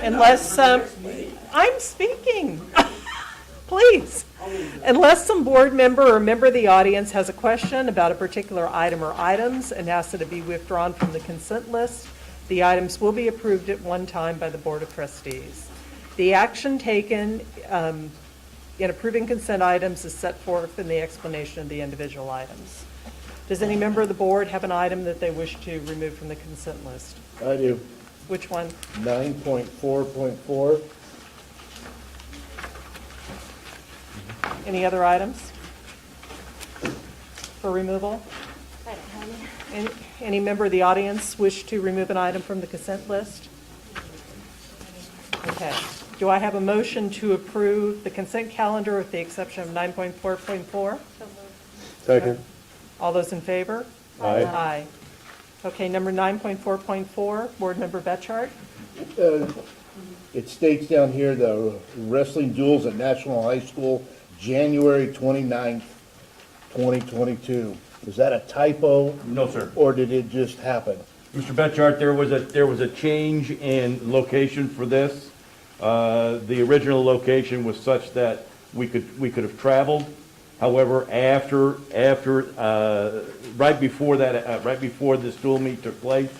Unless I'm speaking. Please. Unless some board member or member of the audience has a question about a particular item or items and asks that it be withdrawn from the consent list, the items will be approved at one time by the Board of Trustees. The action taken in approving consent items is set forth in the explanation of the individual items. Does any member of the board have an item that they wish to remove from the consent list? I do. Which one? 9.4.4. Any other items for removal? Any member of the audience wish to remove an item from the consent list? Okay. Do I have a motion to approve the consent calendar with the exception of 9.4.4? Second. All those in favor? Aye. Aye. Okay, number 9.4.4, Board Member Betchart. It states down here, the wrestling duels at National High School, January 29th, 2022. Is that a typo? No, sir. Or did it just happen? Mr. Betchart, there was a change in location for this. The original location was such that we could have traveled. However, right before this dual meet took place,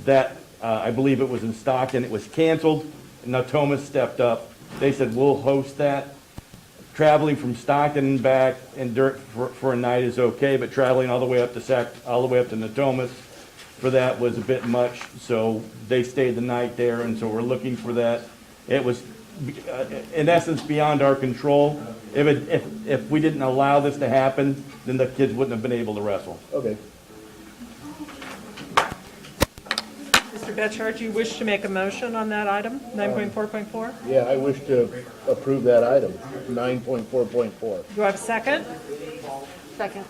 that I believe it was in Stockton, it was canceled. Natomas stepped up. They said, we'll host that. Traveling from Stockton and back and for a night is okay, but traveling all the way up to Natomas for that was a bit much. So they stayed the night there, and so we're looking for that. It was, in essence, beyond our control. If we didn't allow this to happen, then the kids wouldn't have been able to wrestle. Okay. Mr. Betchart, you wish to make a motion on that item, 9.4.4? Yeah, I wish to approve that item, 9.4.4. Do I have a second? Second.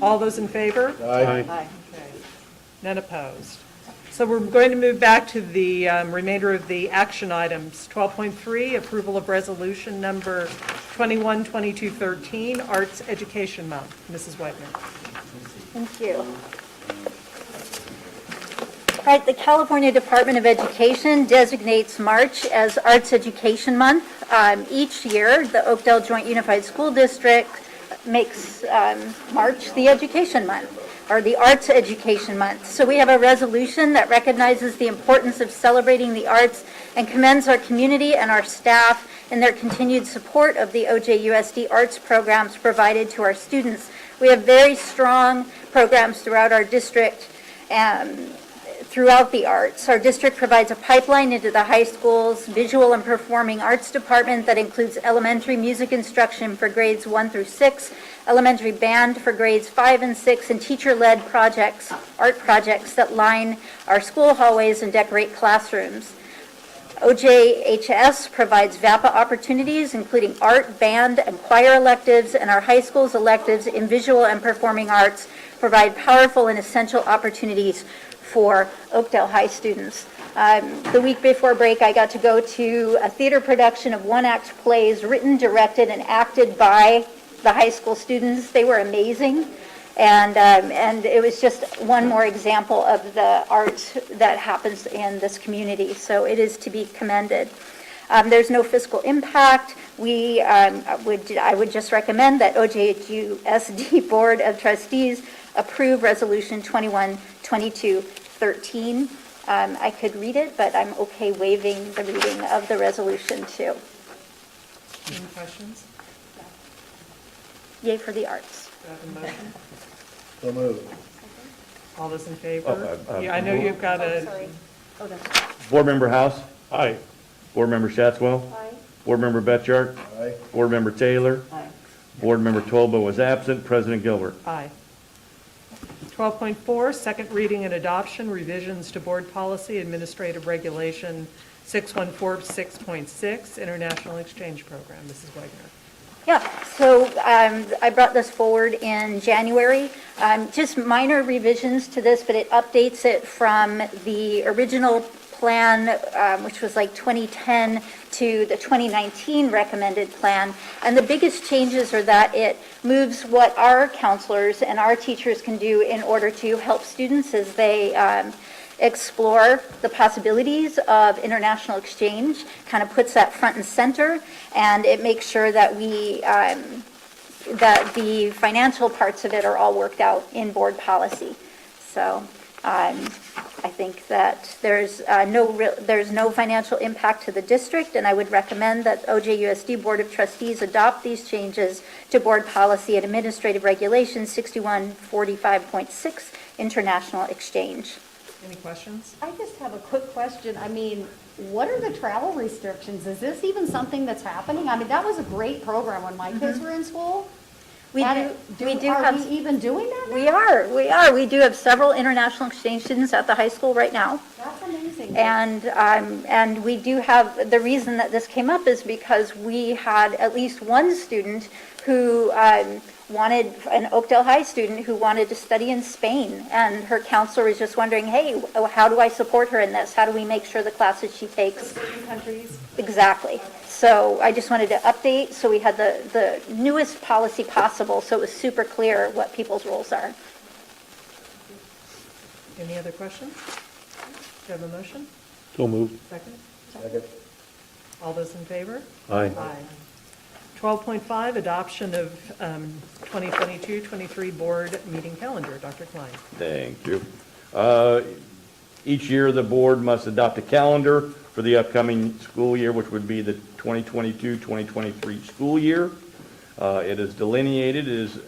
All those in favor? Aye. Okay. None opposed. So we're going to move back to the remainder of the action items. 12.3, approval of resolution number 212213, Arts Education Month. Mrs. Whiteman. Thank you. right, the California Department of Education designates March as Arts Education Month. Each year, the Oakdale Joint Unified School District makes March the Education Month, or the Arts Education Month. So we have a resolution that recognizes the importance of celebrating the arts and commends our community and our staff in their continued support of the OJUSD arts programs provided to our students. We have very strong programs throughout our district, throughout the arts. Our district provides a pipeline into the high school's visual and performing arts department that includes elementary music instruction for grades 1 through 6, elementary band for grades 5 and 6, and teacher-led projects, art projects that line our school hallways and decorate classrooms. OJHS provides VAPA opportunities, including art, band, and choir electives, and our high school's electives in visual and performing arts provide powerful and essential opportunities for Oakdale High students. The week before break, I got to go to a theater production of one-act plays written, directed, and acted by the high school students. They were amazing. And it was just one more example of the art that happens in this community. So it is to be commended. There's no fiscal impact. I would just recommend that OJUSD Board of Trustees approve Resolution 212213. I could read it, but I'm okay waiving the reading of the resolution too. Any questions? Yay for the arts. Do I have a motion? So moved. All those in favor? Yeah, I know you've got a. Sorry. Oh, that's. Board Member House? Aye. Board Member Shatswell? Aye. Board Member Betchart? Aye. Board Member Taylor? Aye. Board Member Tolba was absent. President Gilbert? Aye. 12.4, second reading and adoption, revisions to Board Policy Administrative Regulation 614.6, International Exchange Program. Mrs. Wagner. Yeah, so I brought this forward in January. Just minor revisions to this, but it updates it from the original plan, which was like 2010, to the 2019 recommended plan. And the biggest changes are that it moves what our counselors and our teachers can do in order to help students as they explore the possibilities of international exchange, kind of puts that front and center, and it makes sure that that the financial parts of it are all worked out in board policy. So I think that there's no financial impact to the district, and I would recommend that OJUSD Board of Trustees adopt these changes to Board Policy and Administrative Regulation 6145.6, International Exchange. Any questions? I just have a quick question. I mean, what are the travel restrictions? Is this even something that's happening? I mean, that was a great program when my kids were in school. We Are we even doing that now? We are. We do have several international exchange students at the high school right now. That's amazing. And we do have, the reason that this came up is because we had at least one student who wanted, an Oakdale High student who wanted to study in Spain. And her counselor was just wondering, hey, how do I support her in this? How do we make sure the classes she takes? Certain countries. Exactly. So I just wanted to update, so we had the newest policy possible, so it was super clear what people's roles are. Any other questions? Do you have a motion? So moved. Second? Second. All those in favor? Aye. 12.5, adoption of 2022-23 board meeting calendar. Dr. Klein. Thank you. Each year, the board must adopt a calendar for the upcoming school year, which would be the 2022-2023 school year. It is delineated. It is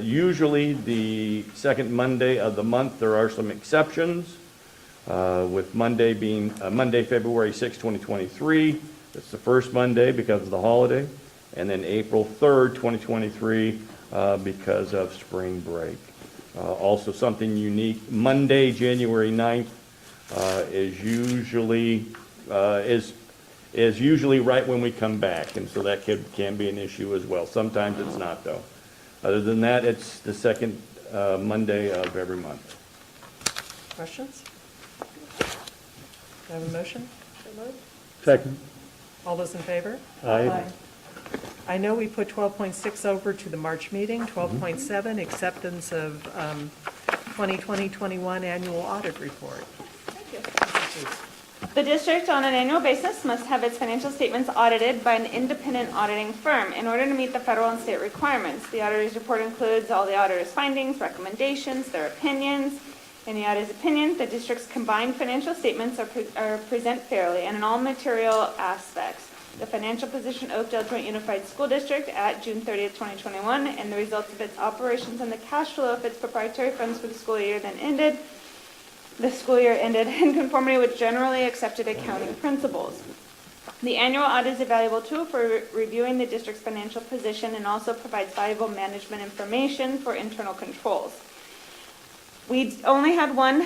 usually the second Monday of the month. There are some exceptions, with Monday being Monday, February 6, 2023. It's the first Monday because of the holiday. And then April 3rd, 2023, because of spring break. Also something unique, Monday, January 9th, is usually right when we come back, and so that can be an issue as well. Sometimes it's not, though. Other than that, it's the second Monday of every month. Questions? Do I have a motion? Second. All those in favor? Aye. I know we put 12.6 over to the March meeting. 12.7, acceptance of 2020-21 annual audit report. you. The district on an annual basis must have its financial statements audited by an independent auditing firm in order to meet the federal and state requirements. The auditor's report includes all the auditor's findings, recommendations, their opinions. In the auditor's opinion, the district's combined financial statements are present fairly and in all material aspects. The financial position of Oakdale Joint Unified School District at June 30th, 2021, and the results of its operations and the cash flow of its proprietary funds for the school year then ended. The school year ended in conformity with generally accepted accounting principles. The annual audit is a valuable tool for reviewing the district's financial position and also provides valuable management information for internal controls. We only had one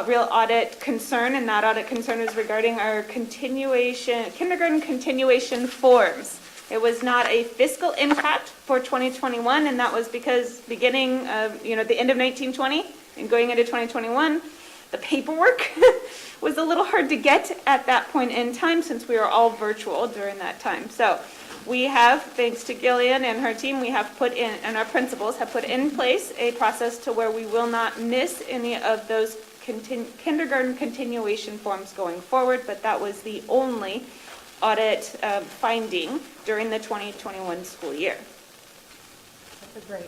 real audit concern, and that audit concern was regarding our kindergarten continuation forms. It was not a fiscal impact for 2021, and that was because beginning of, the end of 1920 and going into 2021, the paperwork was a little hard to get at that point in time since we were all virtual during that time. So we have, thanks to Gillian and her team, we have put in, and our principals have put in place a process to where we will not miss any of those kindergarten continuation forms going forward, but that was the only audit finding during the 2021 school year. That's great.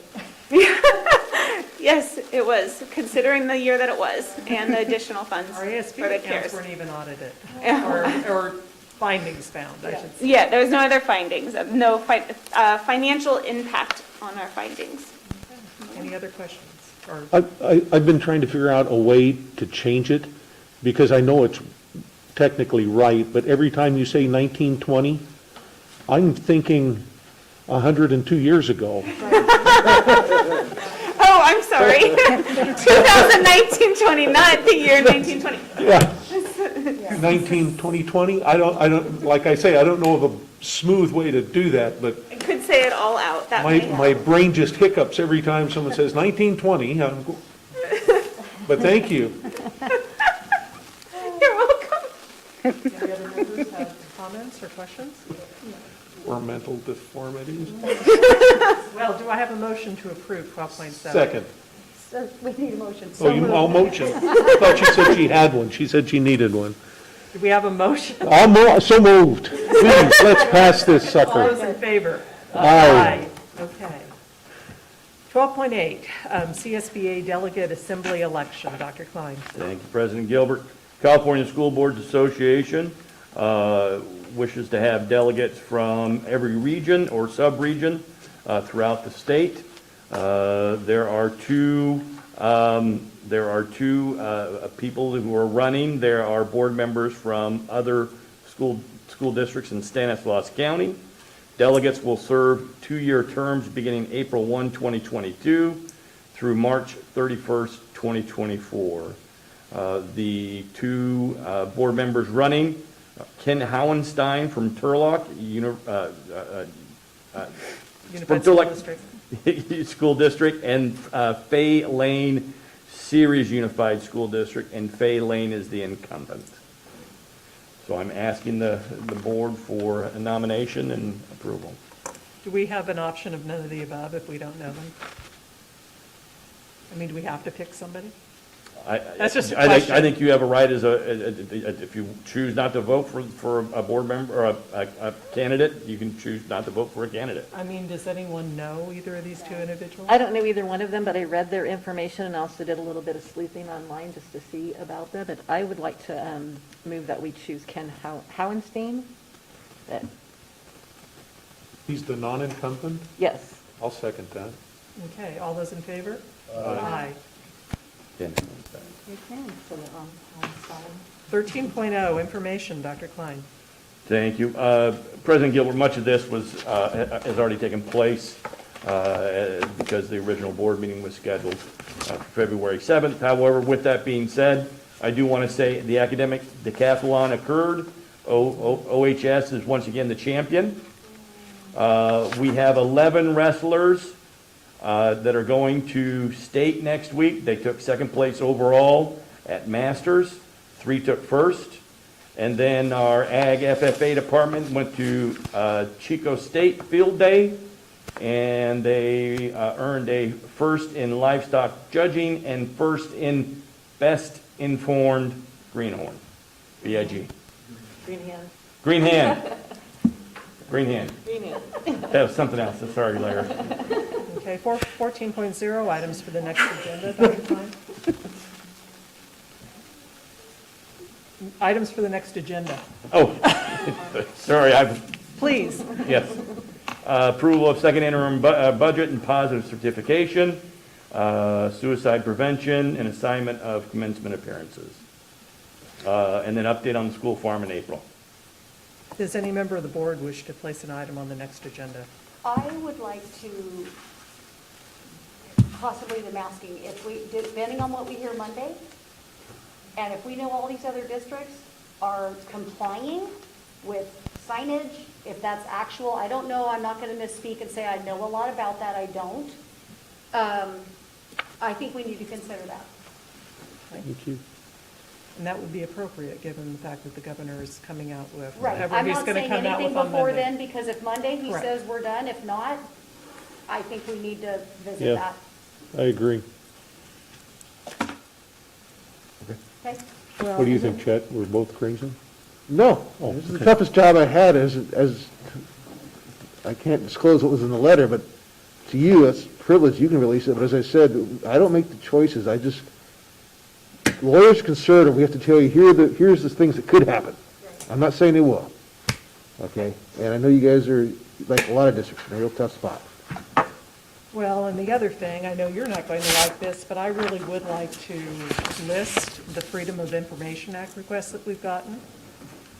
Yes, it was, considering the year that it was, and the additional funds Our for ASB the accounts CARES. weren't even audited, Yeah. or findings found, I should say. Yeah, there was no other findings, no financial impact on our findings. Any other questions? Or I've been trying to figure out a way to change it, because I know it's technically right, but every time you say 1920, I'm thinking 102 years ago. Oh, I'm sorry. 2019-20, not the year 1920. Yeah. 2020, I don't, like I say, I don't know of a smooth way to do that, but I could say it all out. That may help. my brain just hiccups every time someone says 1920. But thank you. You're welcome. any other members have comments or questions? Or mental deformities. Well, do I have a motion to approve 12.7? Second. So we need a motion. I'll motion. I thought she said she had one. She said she needed one. Do we have a motion? So moved. Please, let's pass this All sucker. those in favor? Aye. Okay. 12.8, CSBA Delegate Assembly Election. Dr. Klein. Thank you, President Gilbert. California School Boards Association wishes to have delegates from every region or sub-region throughout the state. There are two people who are running. There are board members from other school districts in Stanislaus County. Delegates will serve 2-year terms beginning April 1, 2022 through March 31st, 2024. The two board members running, Ken Howenstein from Turlock, Unified School District. School District, and Fay Lane Ceres Unified School District, and Fay Lane is the incumbent. So I'm asking the board for a nomination and approval. Do we have an option of none of the above if we don't know them? I mean, do we have to pick somebody? That's just a question. I think you have a right if you choose not to vote for a board member or a candidate, you can choose not to vote for a candidate. I mean, does anyone know either of these two individuals? I don't know either one of them, but I read their information and also did a little bit of sleuthing online just to see about them. And I would like to move that we choose Ken Howenstein. He's the non-incumbent? Yes. I'll second that. Okay, all those in favor? Aye. You can, so that I'll sign. 13.0, information, Dr. Klein. Thank you. President Gilbert, much of this has already taken place because the original board meeting was scheduled for February 7th. However, with that being said, I do want to say the academic decathlon occurred. OHS is once again the champion. We have 11 wrestlers that are going to state next week. They took second place overall at Masters. 3 took first. And then our Ag FFA department went to Chico State Field Day, and they earned a first in livestock judging and first in best informed Greenhorn, B-I-G. Green hand. Green hand. Green hand. Green hand. That was something else, sorry, Larry. Okay, 14.0, items for the next agenda, Dr. Klein. Items for the next agenda. Oh, sorry, Please. yes. Approval of second interim budget and positive certification, suicide prevention, and assignment of commencement appearances. And then update on the school farm in April. Does any member of the board wish to place an item on the next agenda? I would like to, possibly the masking, if we, depending on what we hear Monday, and if we know all these other districts are complying with signage, if that's actual, I don't know, I'm not going to misspeak and say I know a lot about that, I don't. I think we need to consider that. Thank you. And that would be appropriate, given the fact that the governor is coming out with Right, whatever I'm he's not going to saying come out anything with on before Monday. then, because if Monday he Correct. says we're done, if not, I think we need to visit Yeah. that. I agree. Okay? What do you think, Chet? We're both crazy? No, Oh, this is the okay. toughest job I had as, I can't disclose what was in the letter, but to you, it's a privilege, you can release it, but as I said, I don't make the choices, I just, lawyers concerned, we have to tell you, here's the things that could happen. I'm not saying they will, okay? And I know you guys are, like a lot of districts, in a real tough spot. Well, and the other thing, I know you're not going to like this, but I really would like to list the Freedom of Information Act requests that we've gotten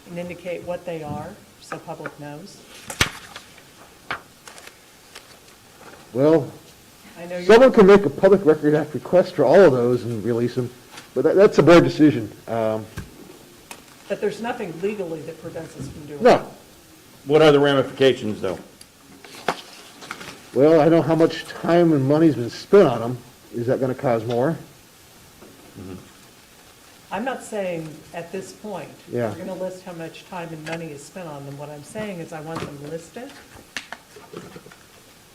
and indicate what they are, so public knows. Well, I know you're, someone can make a Public Record Act request for all of those and release them, but that's a board decision. but there's nothing legally that prevents us from doing it. No, What are the ramifications, though? well, I know how much time and money's been spent on them. Is that gonna cause more? I'm not saying at this point, Yeah. we're going to list how much time and money is spent on them. What I'm saying is I want them listed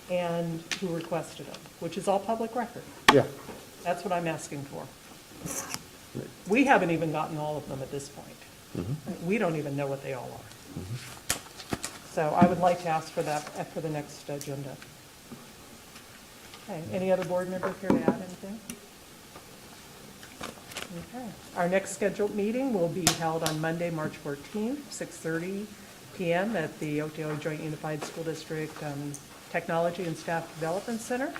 and who requested them, which is all public record. Yeah. That's what I'm asking for. We haven't even gotten all of them at this point. We don't even know what they all are. So I would like to ask for that for the next agenda. Okay, any other board member care to add anything? Okay. Our next scheduled meeting will be held on Monday, March 14th, 6:30 p.m. at the Oakdale Joint Unified School District Technology and Staff Development Center.